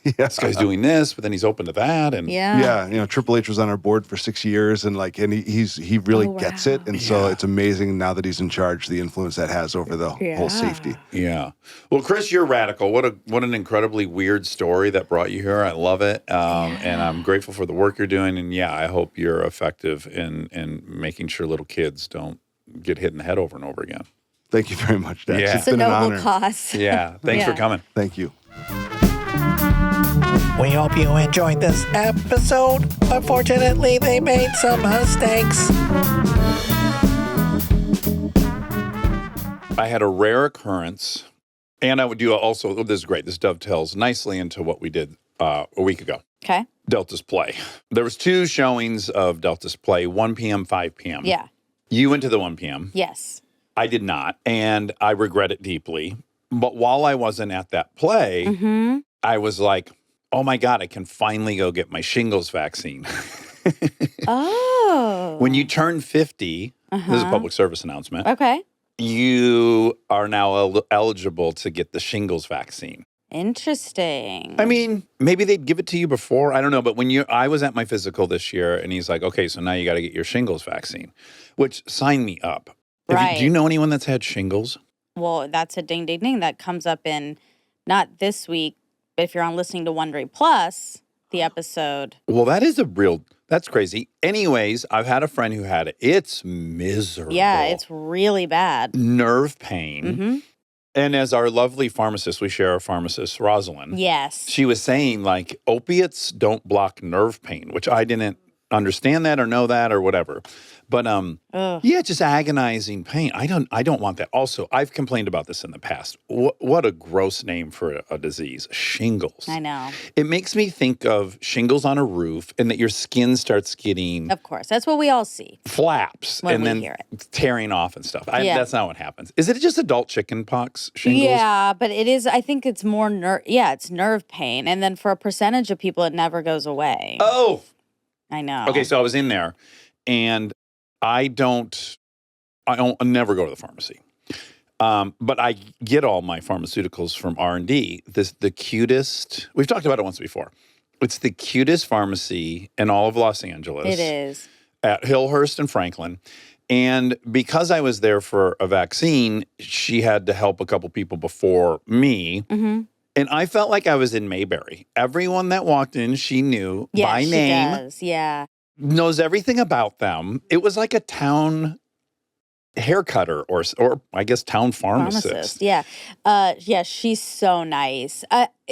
yeah. This guy's doing this, but then he's open to that. And Yeah. Yeah, Triple H was on our board for 6 years, and he really Oh, gets wow. it, and so Yeah. it's amazing now that he's in charge, the influence that has over the whole safety. Yeah. Well, Chris, you're radical. What an incredibly weird story that brought you here. I love it. And I'm grateful for the work you're doing. And yeah, I hope you're effective in making sure little kids don't get hit in the head over and over again. Thank you very much, Dax. Yeah. It's It's a been an noble honor. cause. Yeah. Thanks for Yeah. coming. Thank you. We hope you enjoyed this episode. Unfortunately, they made some mistakes. I had a rare occurrence, and I would do also, this is great. This dovetails nicely into what we did a week ago. Okay. Delta's Play. There was 2 showings of Delta's Play, 1 p.m., 5 p.m. Yeah. You went to the 1 p.m. Yes. I did not, and I regret it deeply. But while I wasn't at that play, Mm-hmm. I was like, oh my God, I can finally go get my shingles vaccine. Oh. When you turn 50, this is a public service announcement, Okay. you are now eligible to get the shingles vaccine. Interesting. I mean, maybe they'd give it to you before. I don't know. But I was at my physical this year, and he's like, okay, so now you got to get your shingles vaccine, which sign me up. Right. Do you know anyone that's had shingles? Well, that's a ding, ding, ding. That comes up in not this week, but if you're on listening to Wondery Plus, the episode. Well, that's crazy. Anyways, I've had a friend who had it. It's miserable. Yeah, it's really bad. nerve pain. Mm-hmm. And as our lovely pharmacist, we share a pharmacist, Rosalind. Yes. She was saying opiates don't block nerve pain, which I didn't understand that or know that or whatever. But yeah, just agonizing pain. I don't want that. Also, I've complained about this in the past. What a gross name for a disease. Shingles. I know. It makes me think of shingles on a roof and that your skin starts getting Of course. That's what we all see. flaps When and we then hear tearing off and stuff. Yeah. That's not what happens. Is it just adult chicken pox shingles? Yeah, but it is, I think it's more it's nerve pain. And then for a percentage of people, it never goes away. Oh, I know. okay. So I was in there, and I never go to the pharmacy. But I get all my pharmaceuticals from R&D. The cutest, we've talked about it once before. It's the cutest pharmacy in all of Los Angeles. It is. At Hillhurst and Franklin. And because I was there for a vaccine, she had to help a couple people before me. Mm-hmm. And I felt like I was in Mayberry. Everyone that walked in, she knew by name, Does. Yeah. knows everything about them. It was like a town hair cutter or I guess town pharmacist. Yeah. Yeah, she's so nice.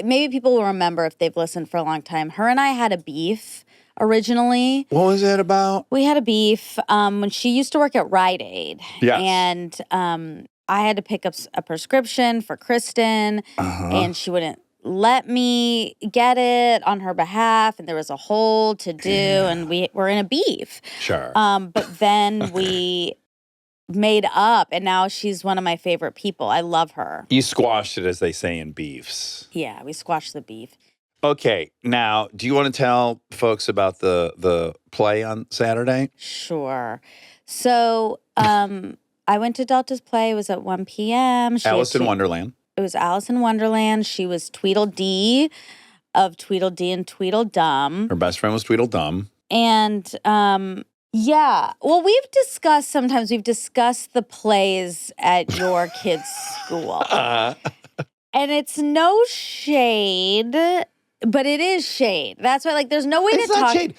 Maybe people will remember if they've listened for a long time. Her and I had a beef originally. What was it about? We had a beef when she used to work at Rite Aid. Yes. And I had to pick up a prescription for Kristen, and she wouldn't let me get it on her behalf, and there was a whole to-do, and we were in a beef. Sure. But then we made up, and now she's one of my favorite people. I love her. You squashed it, as they say in beefs. Yeah, we squashed the beef. Okay, now, do you want to tell folks about the play on Saturday? Sure. So I went to Delta's play. It was at 1 p.m. Alice in Wonderland. It was Alice in Wonderland. She was Tweedledee of Tweedledee and Tweedledum. Her best friend was Tweedledum. And yeah, well, we've discussed the plays at your kids' school. And it's no shade, but it is shade. That's why, like, there's no way It's to not talk. shade.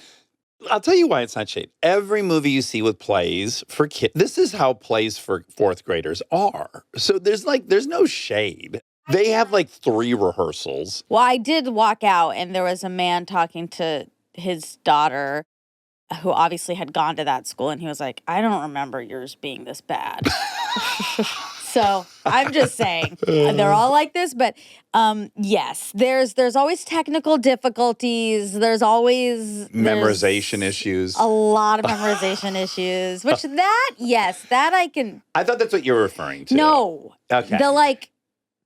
I'll tell you why it's not shade. Every movie you see with plays for kids, this is how plays for fourth graders are. So there's no shade. They have like 3 rehearsals. Well, I did walk out, and there was a man talking to his daughter who obviously had gone to that school, and he was like, I don't remember yours being this bad. So I'm just saying, they're all like this, but yes, there's always technical difficulties. There's always Memorization issues. a lot of memorization issues, which that I can. I thought that's what you were referring to. No. Okay.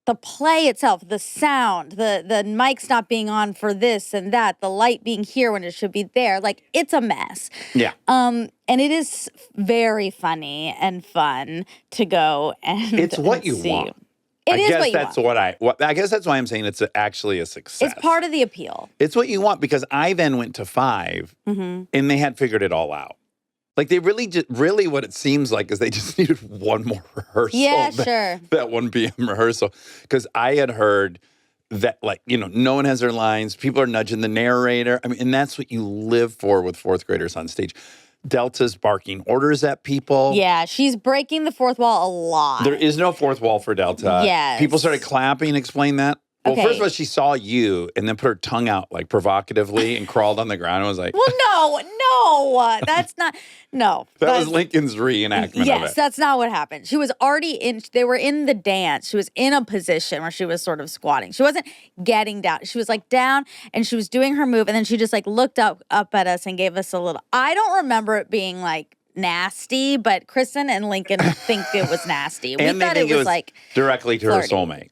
The play itself, the sound, the mic's not being on for this and that, the light being here when it should be there. Like, it's a mess. Yeah. And it is very funny and fun to go and It's what you see. want. It is I guess what you that's want. I guess that's why I'm saying it's actually a success. It's part of the appeal. It's what you want, because I then went to 5 and they had figured it all out. Like, they really what it seems like is they just needed one more rehearsal. Yeah, sure. That 1 p.m. rehearsal. Because I had heard that, like, no one has their lines. People are nudging the narrator. I mean, and that's what you live for with fourth graders on stage. Delta's barking orders at people. Yeah, she's breaking the fourth wall a lot. There is no fourth wall for Delta. Yes. People started clapping. Explain that. Well, Okay. first of all, she saw you and then put her tongue out like provocatively and crawled on the ground and was like, Well, no, that's not. No, that was Lincoln's reenactment of Yes, it. that's not what happened. She was already they were in the dance. She was in a position where she was sort of squatting. She wasn't getting down. She was like down and she was doing her move. And then she just like looked up at us and gave us a little, I don't remember it being like nasty, but Kristen and Lincoln think it was nasty. We And they thought think it was like directly to flirty. her soulmate.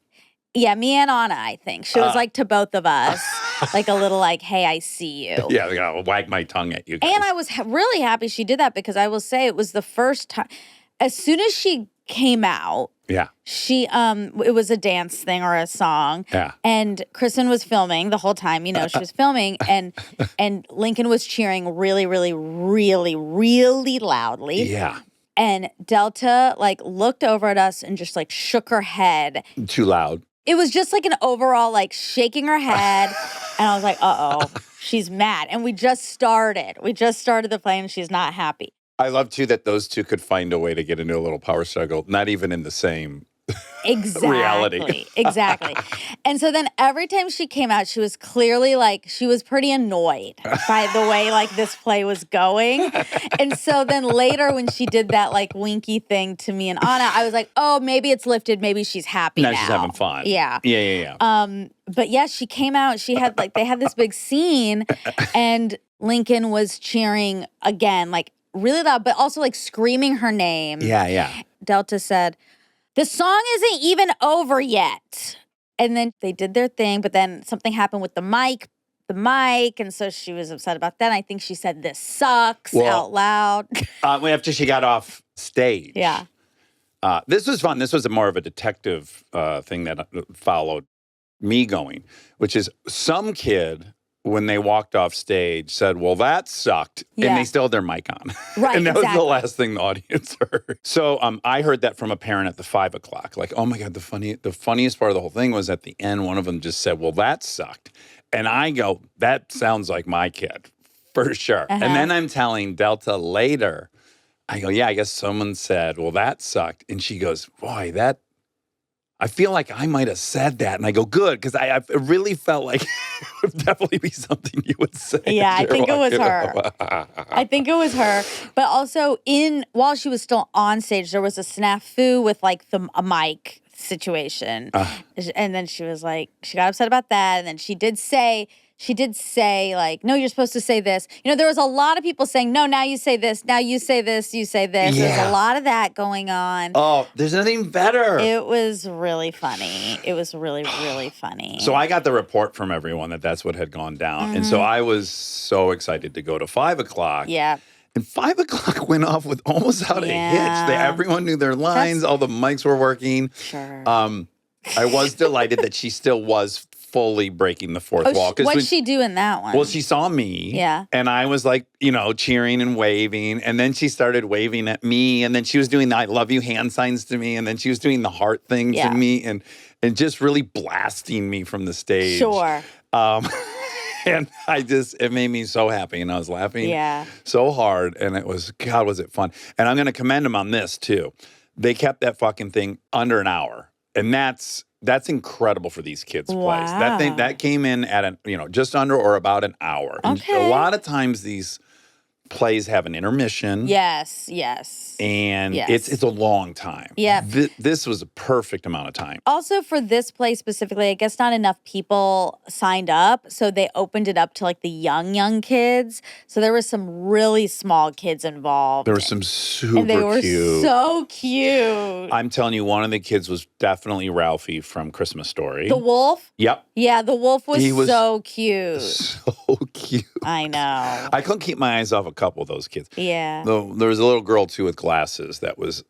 Yeah, me and Anna, I think. She was like to both of us, like a little like, hey, I see you. Yeah, they gotta wag my tongue at you guys. And I was really happy she did that because I will say it was the first time. As soon as she came out, Yeah. she it was a dance thing or a song. Yeah. And Kristen was filming the whole time. You know, she was filming, and Lincoln was cheering really, really, really, really loudly. Yeah. And Delta like looked over at us and just like shook her head. Too loud. It was just like an overall like shaking her head. And I was like, uh-oh, she's mad. And we just started the play and she's not happy. I love too that those two could find a way to get into a little power struggle, not even in the same reality. Exactly. And so then every time she came out, she was clearly like, she was pretty annoyed by the way like this play was going. And so then later when she did that like winky thing to me and Anna, I was like, oh, maybe it's lifted. Maybe she's happy now. Now she's having fun. Yeah. Yeah. But yeah, she came out, she had like, they had this big scene and Lincoln was cheering again, like really loud, but also like screaming her name. Yeah. Delta said, the song isn't even over yet. And then they did their thing, but then something happened with the mic, and so she was upset about that. I think she said, this sucks out loud. After she got off stage. Yeah. This was fun. This was more of a detective thing that followed me going, which is some kid, when they walked off stage, said, well, that sucked. Yeah. And they still had their mic on. Right, And that was exactly. the last thing the audience heard. So I heard that from a parent at the 5 o'clock. Like, oh my God, the funniest part of the whole thing was at the end, one of them just said, well, that sucked. And I go, that sounds like my kid, for sure. Uh-huh. And then I'm telling Delta later, I go, yeah, I guess someone said, well, that sucked. And she goes, boy, I feel like I might have said that. And I go, good, because I really felt like it would definitely be something you would say. Yeah, I think it was her. her. I think it was her. But also, while she was still on stage, there was a snafu with like a mic situation. And then she was like, she got upset about that. And then she did say like, no, you're supposed to say this. You know, there was a lot of people saying, no, now you say this. Now you say this. You say this. Yeah. There's a lot of that going on. Oh, there's nothing better. It was really funny. It was really, really funny. So I got the report from everyone that that's what had gone down. And so I was so excited to go to 5 o'clock. Yeah. And 5 o'clock went off with almost out a hitch. Everyone knew their lines. All the mics were working. Sure. I was delighted that she still was fully breaking the fourth wall. What'd she do in that one? Well, she saw me. Yeah. And I was like, cheering and waving. And then she started waving at me. And then she was doing the I love you hand signs to me. And then she was doing the heart thing to me and just really blasting me from the stage. Sure. And it made me so happy. And I was laughing so hard. And it was, God, was it fun. And I'm going to commend them on this too. They kept that fucking thing under an hour. And that's incredible for these kids' plays. That came in at just under or about an hour. And a lot of times these plays have an intermission. Yes. And it's a long time. Yeah. This was a perfect amount of time. Also for this play specifically, I guess not enough people signed up, so they opened it up to like the young kids. So there were some really small kids involved. There were some super and they were cute. so cute. I'm telling you, one of the kids was definitely Ralphie from Christmas Story. The wolf? Yep. Yeah, the wolf was so cute. So cute. I know. I couldn't keep my eyes off a couple of those kids. Yeah. There was a little girl too with glasses that was,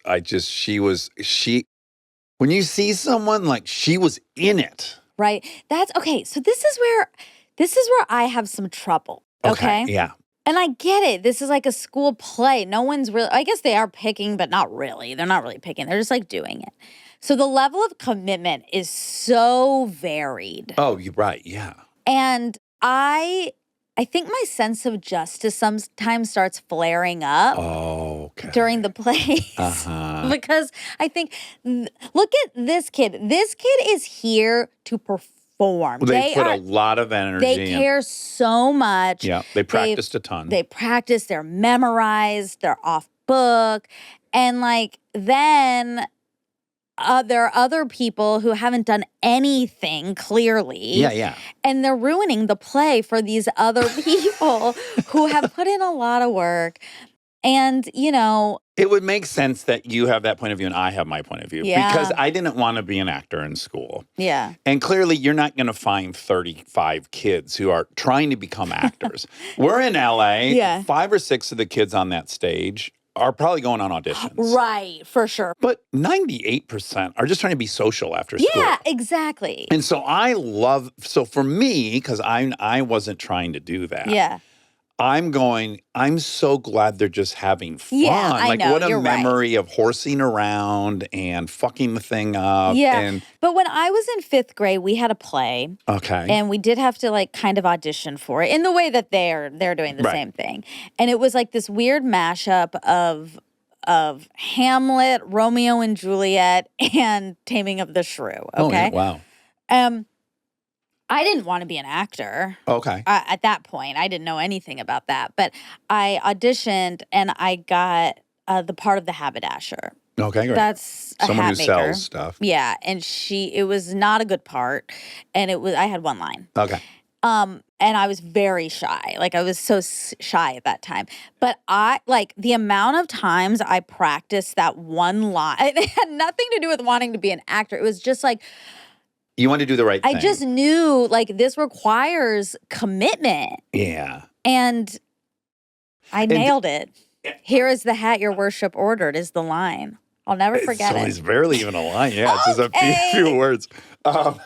when you see someone like she was in it. Right. That's okay. So this is where I have some trouble. Okay. Yeah. And I get it. This is like a school play. No one's really, I guess they are picking, but not really. They're not really picking. They're just like doing it. So the level of commitment is so varied. Oh, you're right. Yeah. And I think my sense of justice sometimes starts flaring up during the plays. Because I think, look at this kid. This kid is here to perform. Well, they put a lot of energy They care so much. Yeah, they practiced a ton. They practice, they're memorized, they're off book. And like then there are other people who haven't done anything clearly. Yeah. And they're ruining the play for these other people who have put in a lot of work. And, it would make sense that you have that point of view and I have my point of view. Yeah. Because I didn't want to be an actor in school. Yeah. And clearly you're not going to find 35 kids who are trying to become actors. We're in LA. Yeah. 5 or 6 of the kids on that stage are probably going on auditions. Right, for sure. But 98% are just trying to be social after school. Yeah, exactly. And so so for me, because I wasn't trying to do that. Yeah. I'm so glad they're just having fun. Yeah, I know, what a you're memory of horsing around and fucking the thing up. Yeah. But when I was in 5th grade, we had a play. Okay. And we did have to like kind of audition for it in the way that they're doing the same thing. And it was like this weird mashup of Hamlet, Romeo and Juliet, and Taming of the Shrew. Okay. Oh, yeah, wow. I didn't want to be an actor. Okay. At that point, I didn't know anything about that. But I auditioned and I got the part of the haberdasher. Okay, great. That's a someone hat who maker. sells stuff. Yeah, and it was not a good part, and I had one line. Okay. And I was very shy. Like I was so shy at that time. But the amount of times I practiced that one line, it had nothing to do with wanting to be an actor. It was just like, you want to do the right thing. I just knew like this requires commitment. Yeah. And I nailed it. Here is the hat your worship ordered is the line. I'll never forget It's it. barely even a line. Yeah, it's just a Okay. few words. I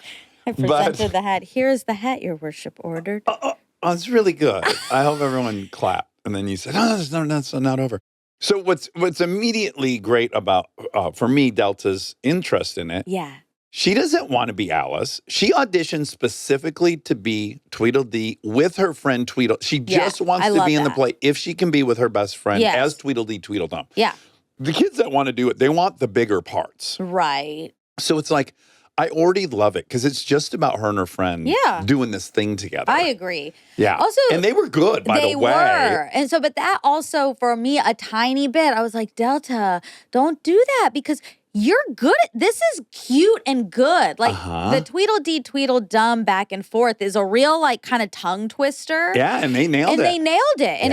presented the hat. Here is the hat your worship ordered. Oh, it's really good. I hope everyone clapped. And then you said, "Oh, that's not over." So what's immediately great about for me Delta's interest in it? Yeah. She doesn't want to be Alice. She auditioned specifically to be Tweedledee with her friend Tweedle. She just wants I to love be in the that. play if she can be with her best friend Yes. as Tweedledee Tweedledum. Yeah. The kids that want to do it, they want the bigger parts. Right. So it's like, I already love it because it's just about her and her friend doing this thing together. I agree. Yeah. Also, and they were good, by the way. They were. And so, but that also, for me, a tiny bit, I was like, Delta, don't do that because you're good. This is cute and good. Like the Tweedledee Tweedledum back and forth is a real like kind of tongue twister. Yeah, and they nailed it. And they nailed it. And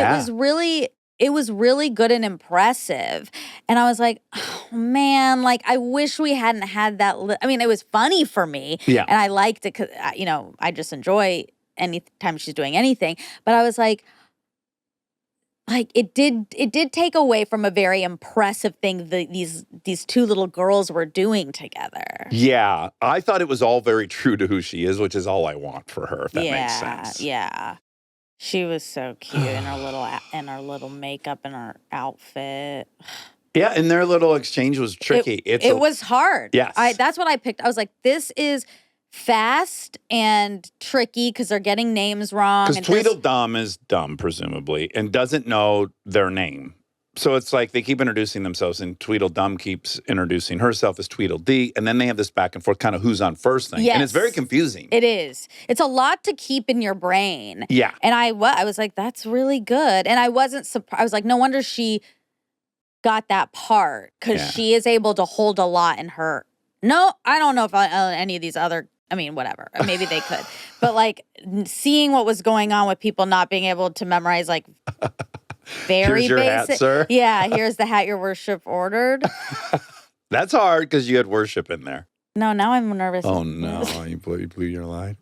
it was really good and impressive. And I was like, oh man, like I wish we hadn't had that. I mean, it was funny for me. Yeah. And I liked it because, I just enjoy anytime she's doing anything. But I was like it did take away from a very impressive thing these two little girls were doing together. Yeah. I thought it was all very true to who she is, which is all I want for her, if that makes sense. Yeah. She was so cute in her little makeup and her outfit. Yeah, and their little exchange was tricky. It was hard. Yes. That's what I picked. I was like, this is fast and tricky because they're getting names wrong. Because Tweedledum is dumb, presumably, and doesn't know their name. So it's like they keep introducing themselves, and Tweedledum keeps introducing herself as Tweedledee, and then they have this back and forth kind of who's on first thing. Yes. And it's very confusing. It is. It's a lot to keep in your brain. Yeah. And I was like, that's really good. And I wasn't surprised. I was like, no wonder she got that part because she is able to hold a lot in her. No, I don't know if any of these other, whatever. Maybe they could. But like seeing what was going on with people not being able to memorize like very Here's your basic. hat, sir. Yeah, here's the hat your worship ordered. That's hard because you had worship in there. No, now I'm nervous. Oh, no. You blew your line.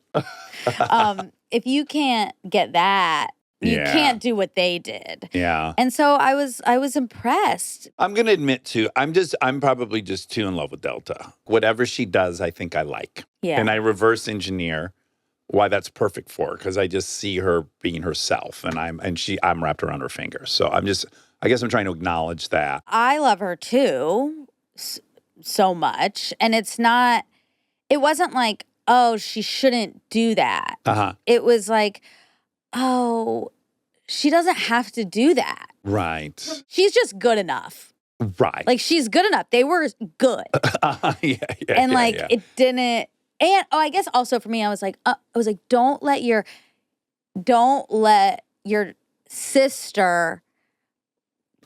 If you can't get that, you can't do what they did. Yeah. And so I was impressed. I'm going to admit, too, I'm probably just too in love with Delta. Whatever she does, I think I like. Yeah. And I reverse engineer why that's perfect for her because I just see her being herself and I'm wrapped around her finger. So I guess I'm trying to acknowledge that. I love her too so much. And it wasn't like, oh, she shouldn't do that. Uh-huh. It was like, oh, she doesn't have to do that. Right. She's just good enough. Right. Like she's good enough. They were good. It didn't. And I guess also for me, I was like, don't let your sister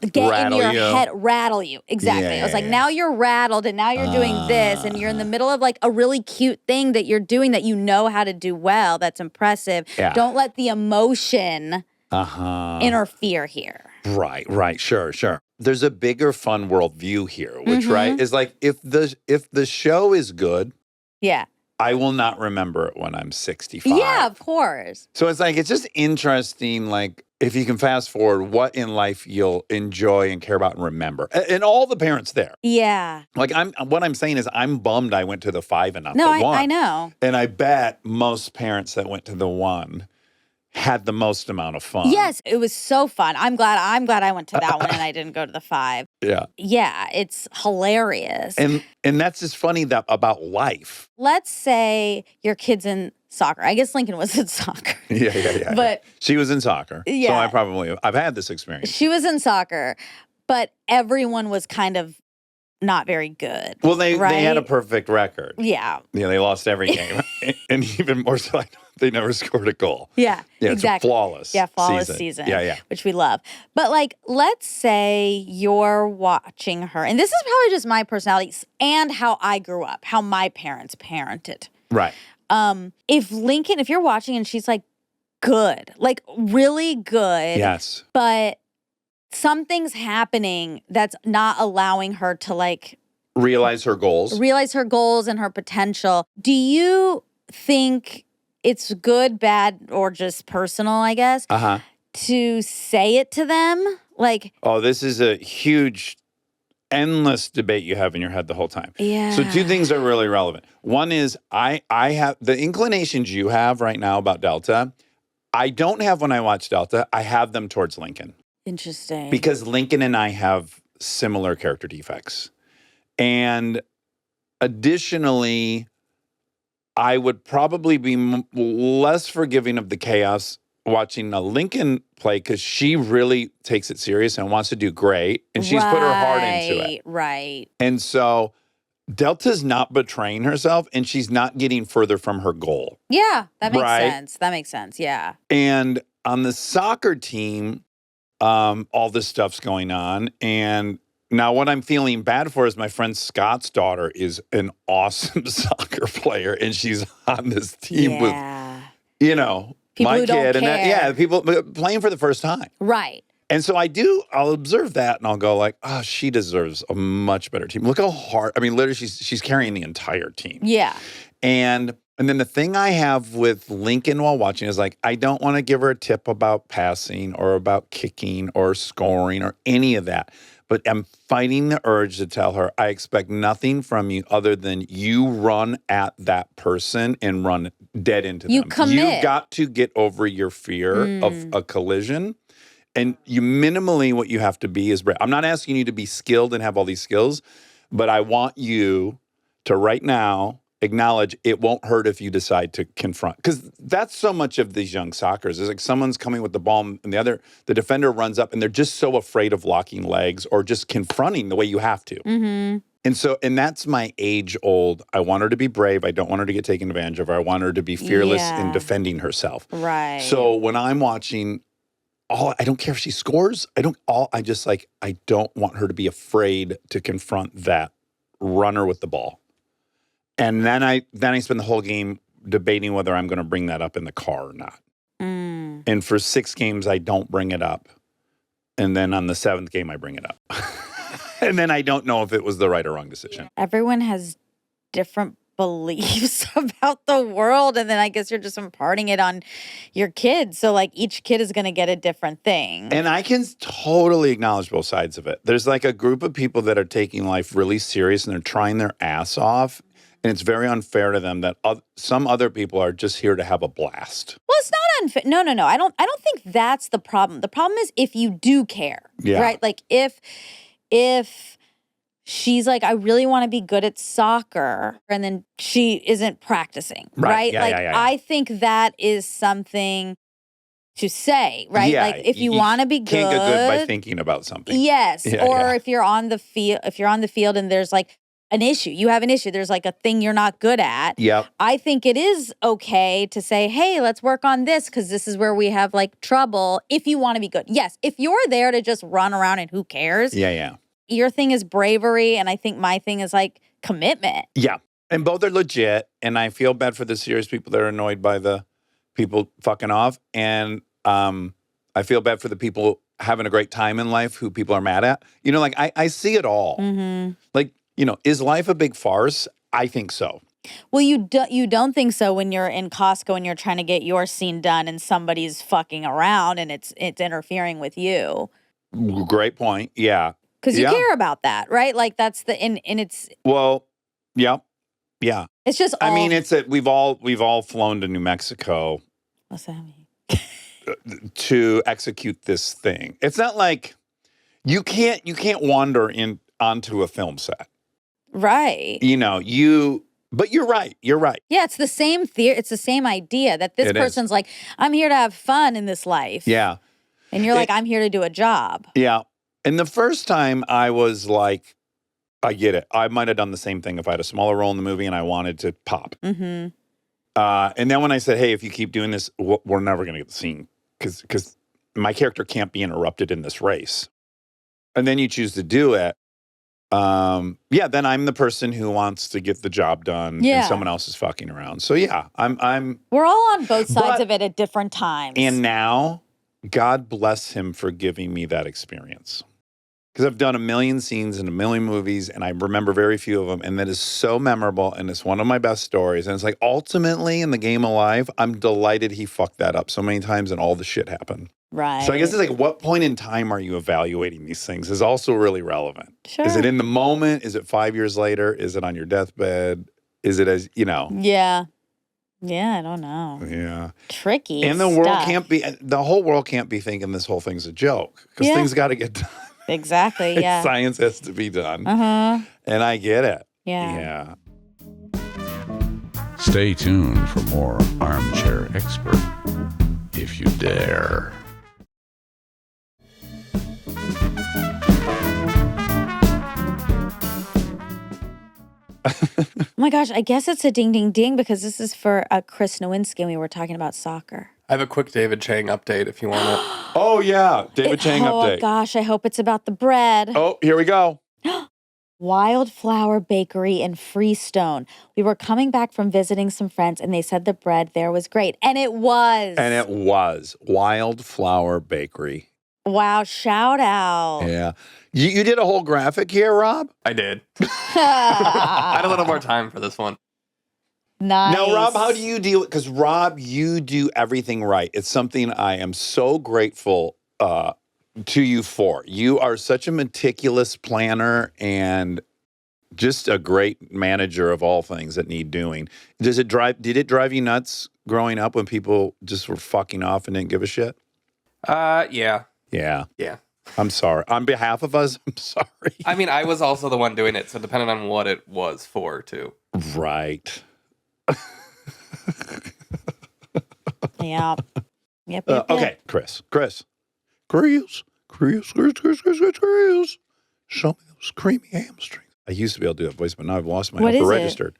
get in your head, rattle you. Exactly. I was like, now you're rattled and now you're doing this and you're in the middle of like a really cute thing that you're doing that you know how to do well. That's impressive. Yeah. Don't let the emotion interfere here. Right. Sure. There's a bigger fun worldview here, which right is like if the show is good, yeah, I will not remember it when I'm 65. Yeah, of course. So it's like, it's just interesting, like, if you can fast forward, what in life you'll enjoy and care about and remember. And all the parents there. Yeah. Like, what I'm saying is I'm bummed I went to the 5 and not the 1. I know. And I bet most parents that went to the 1 had the most amount of fun. Yes, it was so fun. I'm glad I went to that one and I didn't go to the 5. Yeah. Yeah, it's hilarious. And that's just funny about life. Let's say your kid's in soccer. I guess Lincoln was in soccer. Yeah. But she was in soccer. Yeah. So I've had this experience. She was in soccer, but everyone was kind of not very good. Well, they had a perfect record. Yeah. Yeah, they lost every game. And even more so, they never scored a goal. Yeah, exactly. It's a flawless season. Yeah. Which we love. But like, let's say you're watching her, and this is probably just my personality and how I grew up, how my parents parented. Right. If you're watching and she's like good, like really good. Yes. But something's happening that's not allowing her to like realize her goals and her potential. Do you think it's good, bad, or just personal, I guess, to say it to them? Like, oh, this is a huge endless debate you have in your head the whole time. Yeah. So two things are really relevant. One is I have the inclinations you have right now about Delta. I don't have when I watch Delta. I have them towards Lincoln Interesting. because Lincoln and I have similar character defects. And additionally, I would probably be less forgiving of the chaos watching a Lincoln play because she really takes it serious and wants to do great. And she's put her heart into it. Right. And so Delta's not betraying herself and she's not getting further from her goal. Yeah, that makes Right. sense. That makes sense. Yeah. And on the soccer team, all this stuff's going on. And now what I'm feeling bad for is my friend Scott's daughter is an awesome soccer player. And she's on this team with, People my who don't kid. And care. people playing for the first time. Right. And so I'll observe that and I'll go like, oh, she deserves a much better team. Look how hard, I mean, literally she's carrying the entire team. Yeah. And then the thing I have with Lincoln while watching is like, I don't want to give her a tip about passing or about kicking or scoring or any of that. But I'm fighting the urge to tell her, I expect nothing from you other than you run at that person and run dead into You them. commit. You've got to get over your fear of a collision. And you minimally what you have to be is brave. I'm not asking you to be skilled and have all these skills, but I want you to right now acknowledge it won't hurt if you decide to confront. Because that's so much of these young soccers. It's like someone's coming with the ball and the defender runs up and they're just so afraid of locking legs or just confronting the way you have to. Mm-hmm. And that's my age old. I want her to be brave. I don't want her to get taken advantage of. I want her to be fearless in defending herself. Right. So when I'm watching, I don't care if she scores. I don't want her to be afraid to confront that runner with the ball. And then I spend the whole game debating whether I'm going to bring that up in the car or not. And for 6 games, I don't bring it up. And then on the 7th game, I bring it up. And then I don't know if it was the right or wrong decision. Everyone has different beliefs about the world. And then I guess you're just imparting it on your kids. So like each kid is going to get a different thing. And I can totally acknowledge both sides of it. There's like a group of people that are taking life really serious and they're trying their ass off. And it's very unfair to them that some other people are just here to have a blast. Well, it's not unfair. No. I don't think that's the problem. The problem is if you do care, right? Like if she's like, I really want to be good at soccer, and then she isn't practicing, right? Yeah. I think that is something to say, right? Yeah, like if you want to be good, can't get good by thinking about something. yes. Yeah. If you're on the field and there's like an issue, you have an issue, there's like a thing you're not good at. Yep. I think it is okay to say, hey, let's work on this because this is where we have like trouble if you want to be good. Yes. If you're there to just run around and who cares? Yeah. Your thing is bravery, and I think my thing is like commitment. Yeah. And both are legit. And I feel bad for the serious people that are annoyed by the people fucking off. And I feel bad for the people having a great time in life who people are mad at. You know, like I see it all. Mm-hmm. Like, you know, is life a big farce? I think so. Well, you don't think so when you're in Costco and you're trying to get your scene done and somebody's fucking around and it's interfering with you. Great point. Yeah. Because you care about that, right? Like that's and it's. Well, yeah. It's just. I mean, it's that we've all flown to New Mexico. What's that mean? To execute this thing. It's not like you can't wander onto a film set. Right. You know, but you're right. Yeah, it's the same it's the same idea that this person's like, I'm here to have fun in this life. Yeah. And you're like, I'm here to do a job. Yeah. And the first time I was like, I get it. I might have done the same thing if I had a smaller role in the movie and I wanted to pop. Mm-hmm. And then when I said, hey, if you keep doing this, we're never going to get the scene because my character can't be interrupted in this race. And then you choose to do it. Then I'm the person who wants to get the job done and someone else is fucking around. So yeah, I'm We're all on both sides of it at different times. And now, God bless him for giving me that experience. because I've done a million scenes in a million movies, and I remember very few of them, and that is so memorable, and it's one of my best stories. And it's like, ultimately, in the game of life, I'm delighted he fucked that up so many times, and all the shit happened. Right. So I guess it's like, what point in time are you evaluating these things is also really relevant. Sure. Is it in the moment? Is it 5 years later? Is it on your deathbed? Is it as, Yeah. Yeah, I don't know. Yeah. Tricky. And the whole world can't be thinking this whole thing's a joke because things got to get done. Exactly, yeah. Science has to be done. Uh-huh. And I get it. Yeah. Stay tuned for more Armchair Expert, if you dare. Oh my gosh, I guess it's a ding, ding, ding because this is for Chris Nowinski and we were talking about soccer. I have a quick David Chang update if you want it. Oh, yeah. David Chang update. Oh, gosh. I hope it's about the bread. Oh, here we go. Wildflower Bakery in Freestone. We were coming back from visiting some friends, and they said the bread there was great. And it was. And it was. Wildflower Bakery. Wow. Shout out. Yeah. You did a whole graphic here, Rob? I did. I had a little more time for this one. Nice. Now, Rob, how do you deal with, because Rob, you do everything right. It's something I am so grateful to you for. You are such a meticulous planner and just a great manager of all things that need doing. Did it drive you nuts growing up when people just were fucking off and didn't give a shit? Yeah. Yeah. Yeah. I'm sorry. On behalf of us, I'm sorry. I mean, I was also the one doing it, so depending on what it was for, too. Right. Yeah. Yep. Okay, Chris. Show me those creamy hamstrings. I used to be able to do that voice, but now I've lost my What is it? registered.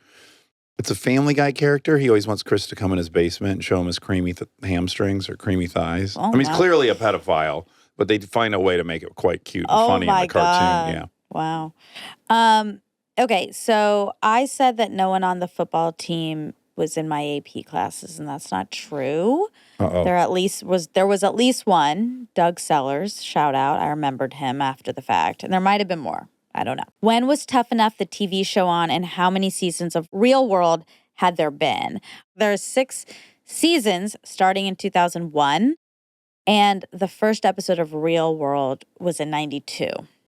It's a Family Guy character. He always wants Chris to come in his basement and show him his creamy hamstrings or creamy thighs. Oh, I mean, he's wow. clearly a pedophile, but they find a way to make it quite cute and Oh funny in my the cartoon. God. Wow. Okay, so I said that no one on the football team was in my AP classes, and that's not true. Uh-oh. There was at least one, Doug Sellers, shout out. I remembered him after the fact, and there might have been more. I don't know. When was Tough Enough the TV show on, and how many seasons of Real World had there been? There's 6 seasons starting in 2001, and the first episode of Real World was in 92.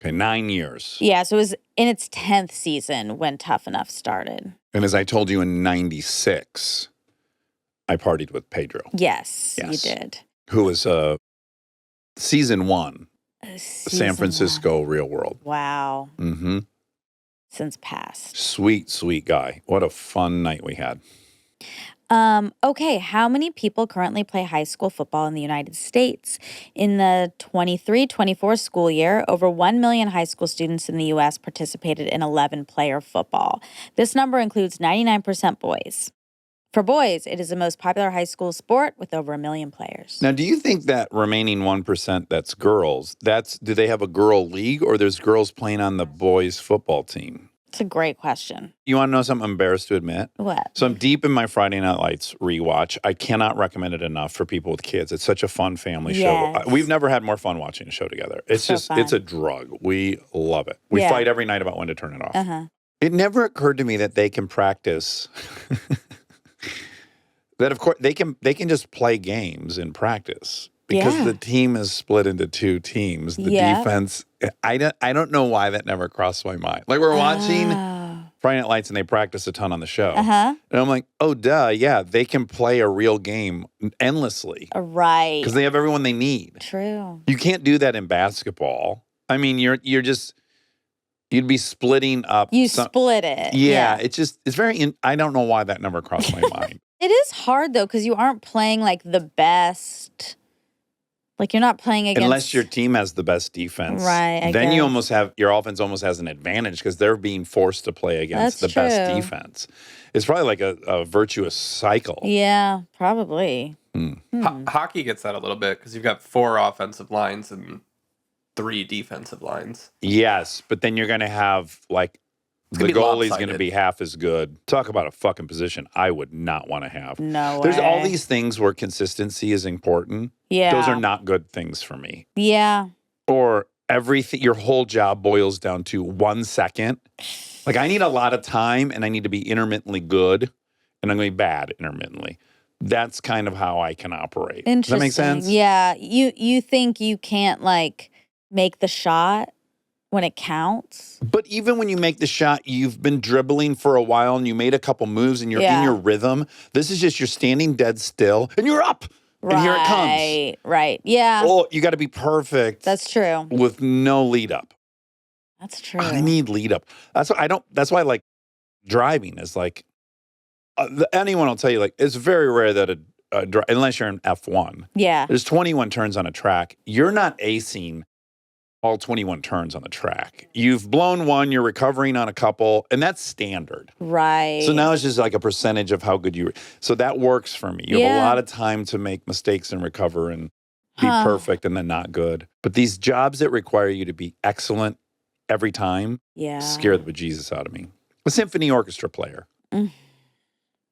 Okay, 9 years. Yeah, so it was in its 10th season when Tough Enough started. And as I told you in 96, I partied with Pedro. Yes, you Yes. did. Who was season 1, San Season Francisco Real World. 1. Wow. Mm-hmm. Since past. Sweet, sweet guy. What a fun night we had. Okay, how many people currently play high school football in the United States? In the 23-24 school year, over 1 million high school students in the U.S. participated in 11-player football. This number includes 99% boys. For boys, it is the most popular high school sport with over 1 million players. Now, do you think that remaining 1% that's girls, do they have a girl league or there's girls playing on the boys football team? It's a great question. You want to know something I'm embarrassed to admit? What? So I'm deep in my Friday Night Lights rewatch. I cannot recommend it enough for people with kids. It's such a fun family Yes. show. We've never had more fun watching a show together. It's So just, fun. it's a drug. We love it. We Yeah. fight every night about when to turn it off. Uh-huh. It never occurred to me that they can practice. That of course they can just play games in practice because Yeah. the team is split into 2 teams. The Yeah. defense. I don't know why that never crossed my mind. Like we're watching Friday Night Lights and they practice a ton on the show. Uh-huh. And I'm like, oh, duh, yeah, they can play a real game endlessly Right. because they have everyone they need. True. You can't do that in basketball. I mean, you'd be splitting up. You split it. Yeah, it's very, I don't know why that never crossed my mind. It is hard, though, because you aren't playing, like, the best. Like, you're not playing against. Unless your team has the best defense. Right, I Then you guess. almost have, your offense almost has an advantage because they're being forced to play against That's the best true. defense. It's probably like a virtuous cycle. Yeah, probably. Hockey gets that a little bit because you've got 4 offensive lines and 3 defensive lines. Yes, but then you're going to have like the gonna be goalie's going to lopsided. be half as good. Talk about a fucking position I would not want to have. No There's all way. these things where consistency is important. Yeah. Those are not good things for me. Yeah. Or everything, your whole job boils down to 1 second. Like I need a lot of time and I need to be intermittently good and I'm going to be bad intermittently. That's kind of how I can operate. Does that make sense? Yeah. You think you can't like make the shot when it counts? But even when you make the shot, you've been dribbling for a while and you made a couple moves and you're in your rhythm. This is just you're standing dead still and you're up. And here it comes. Right. Yeah. Oh, you got to be perfect. That's true. With no lead up. That's true. I need lead up. That's why that's why I like driving is like, anyone will tell you, like, it's very rare that unless you're in F1. Yeah. There's 21 turns on a track. You're not acing all 21 turns on the track. You've blown one, you're recovering on a couple, and that's standard. Right. So now it's just like a percentage of how good you so that works for me. You have a lot of time to make mistakes and recover and be perfect and then not good. But these jobs that require you to be excellent every time scare the bejesus out of me. A symphony orchestra player.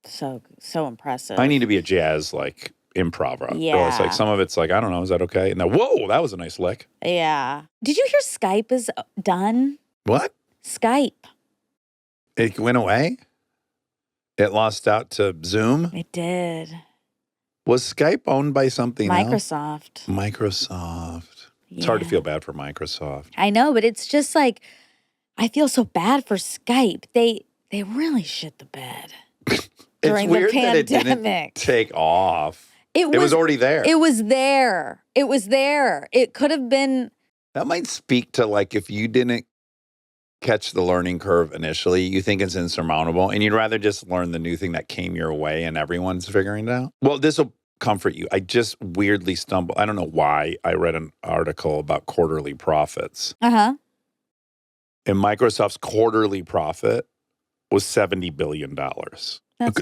So impressive. I need to be a jazz like improv. Yeah. It's like some of it's like, I don't know, is that okay? And then, whoa, that was a nice lick. Yeah. Did you hear Skype is done? What? Skype. It went away? It lost out to Zoom? It did. Was Skype owned by something else? Microsoft. It's hard to feel bad for Microsoft. I know, but it's just like, I feel so bad for Skype. They really shit the bed during the pandemic. That it didn't take off. It was already there. It was there. It could have been. That might speak to like if you didn't catch the learning curve initially, you think it's insurmountable and you'd rather just learn the new thing that came your way and everyone's figuring it out. Well, this will comfort you. I just weirdly stumbled. I don't know why. I read an article about quarterly profits. Uh-huh. And Microsoft's quarterly profit was $70 billion.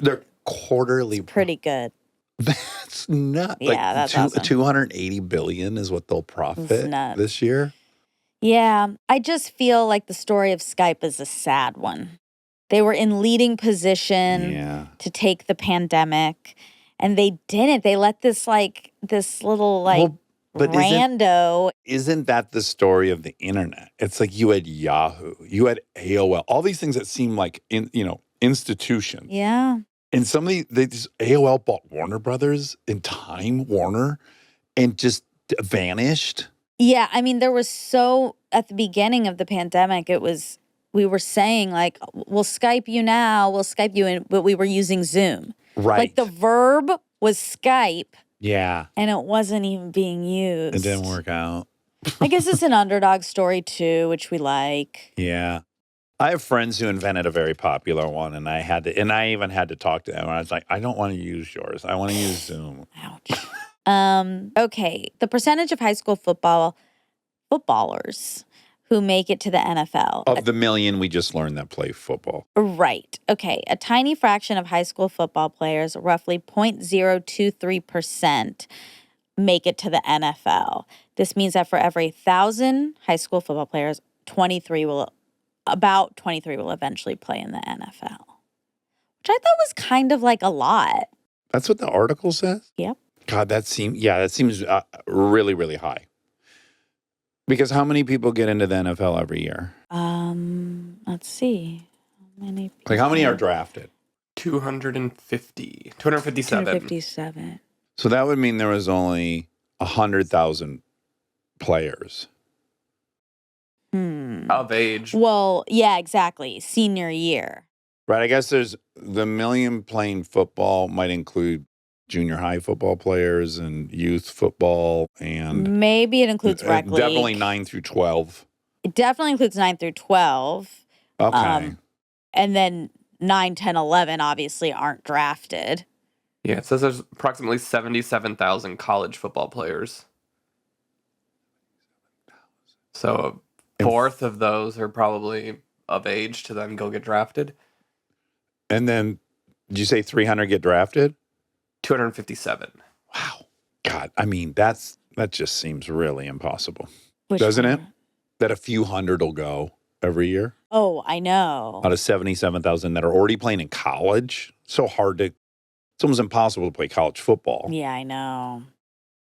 Their quarterly pretty good. That's nuts. Yeah, that's awesome. 280 billion is what they'll profit this year. Yeah, I just feel like the story of Skype is a sad one. They were in leading position to take the pandemic, and they didn't. They let this little rando. Isn't that the story of the internet? It's like you had Yahoo, you had AOL, all these things that seem like institutions. Yeah. And some of these AOL bought Warner Brothers and Time Warner and just vanished. Yeah, I mean, there was at the beginning of the pandemic, we were saying like, we'll Skype you now, we'll Skype you in, but we were using Zoom. Right. Like the verb was Skype. Yeah. And it wasn't even being used. It didn't work out. I guess it's an underdog story too, which we like. Yeah. I have friends who invented a very popular one, and I even had to talk to them. I was like, I don't want to use yours. I want to use Zoom. Ouch. Okay. The percentage of high school footballers who make it to the NFL. Of the million we just learned that play football. Right. Okay. A tiny fraction of high school football players, roughly 0.023%, make it to the NFL. This means that for every 1,000 high school football players, 23 will eventually play in the NFL, which I thought was kind of like a lot. That's what the article says? Yep. God, that seems really, really high. Because how many people get into the NFL every year? Let's see. How many are drafted? 257. 257. So that would mean there was only 100,000 players. Of age. Well, yeah, exactly. Senior year. Right. I guess there's the million playing football might include junior high football players and youth football and maybe it includes rec league. Definitely 9 through 12. It definitely includes 9 through 12. Okay. And then 9, 10, 11 obviously aren't drafted. Yeah, it says there's approximately 77,000 college football players. So a fourth of those are probably of age to then go get drafted. And then, did you say 300 get drafted? 257. Wow. God, I mean, that just seems really impossible. Doesn't it? That a few hundred will go every year? Oh, I know. Out of 77,000 that are already playing in college. It's almost impossible to play college football. Yeah, I know.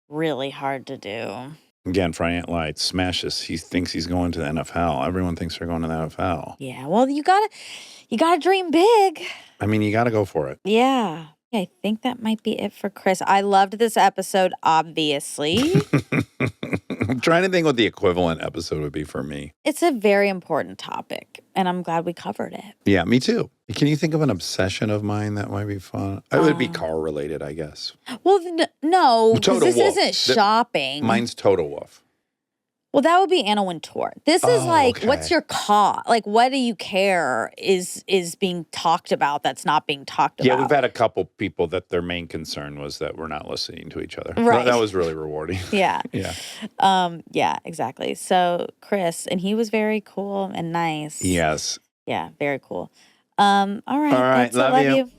Really hard to do. Again, Friday Night Lights, smashes. He thinks he's going to the NFL. Everyone thinks they're going to the NFL. Yeah. Well, you gotta dream big. I mean, you got to go for it. Yeah. I think that might be it for Chris. I loved this episode, obviously. I'm trying to think what the equivalent episode would be for me. It's a very important topic, and I'm glad we covered it. Yeah, me too. Can you think of an obsession of mine that might be fun? It would be car related, I guess. Well, no, 'cause Total this Wolf. isn't shopping. Mine's Total Wolf. Well, that would be Anna Wintour. This is like, okay. what's your cause? Like, what do you care is being talked about that's not being talked about? Yeah, we've had a couple people that their main concern was that we're not listening to each other. Right. That was really rewarding. Yeah. Yeah. Yeah, exactly. So Chris, and he was very cool and nice. Yes. Yeah, very cool. All right. All right. That's it. Love you.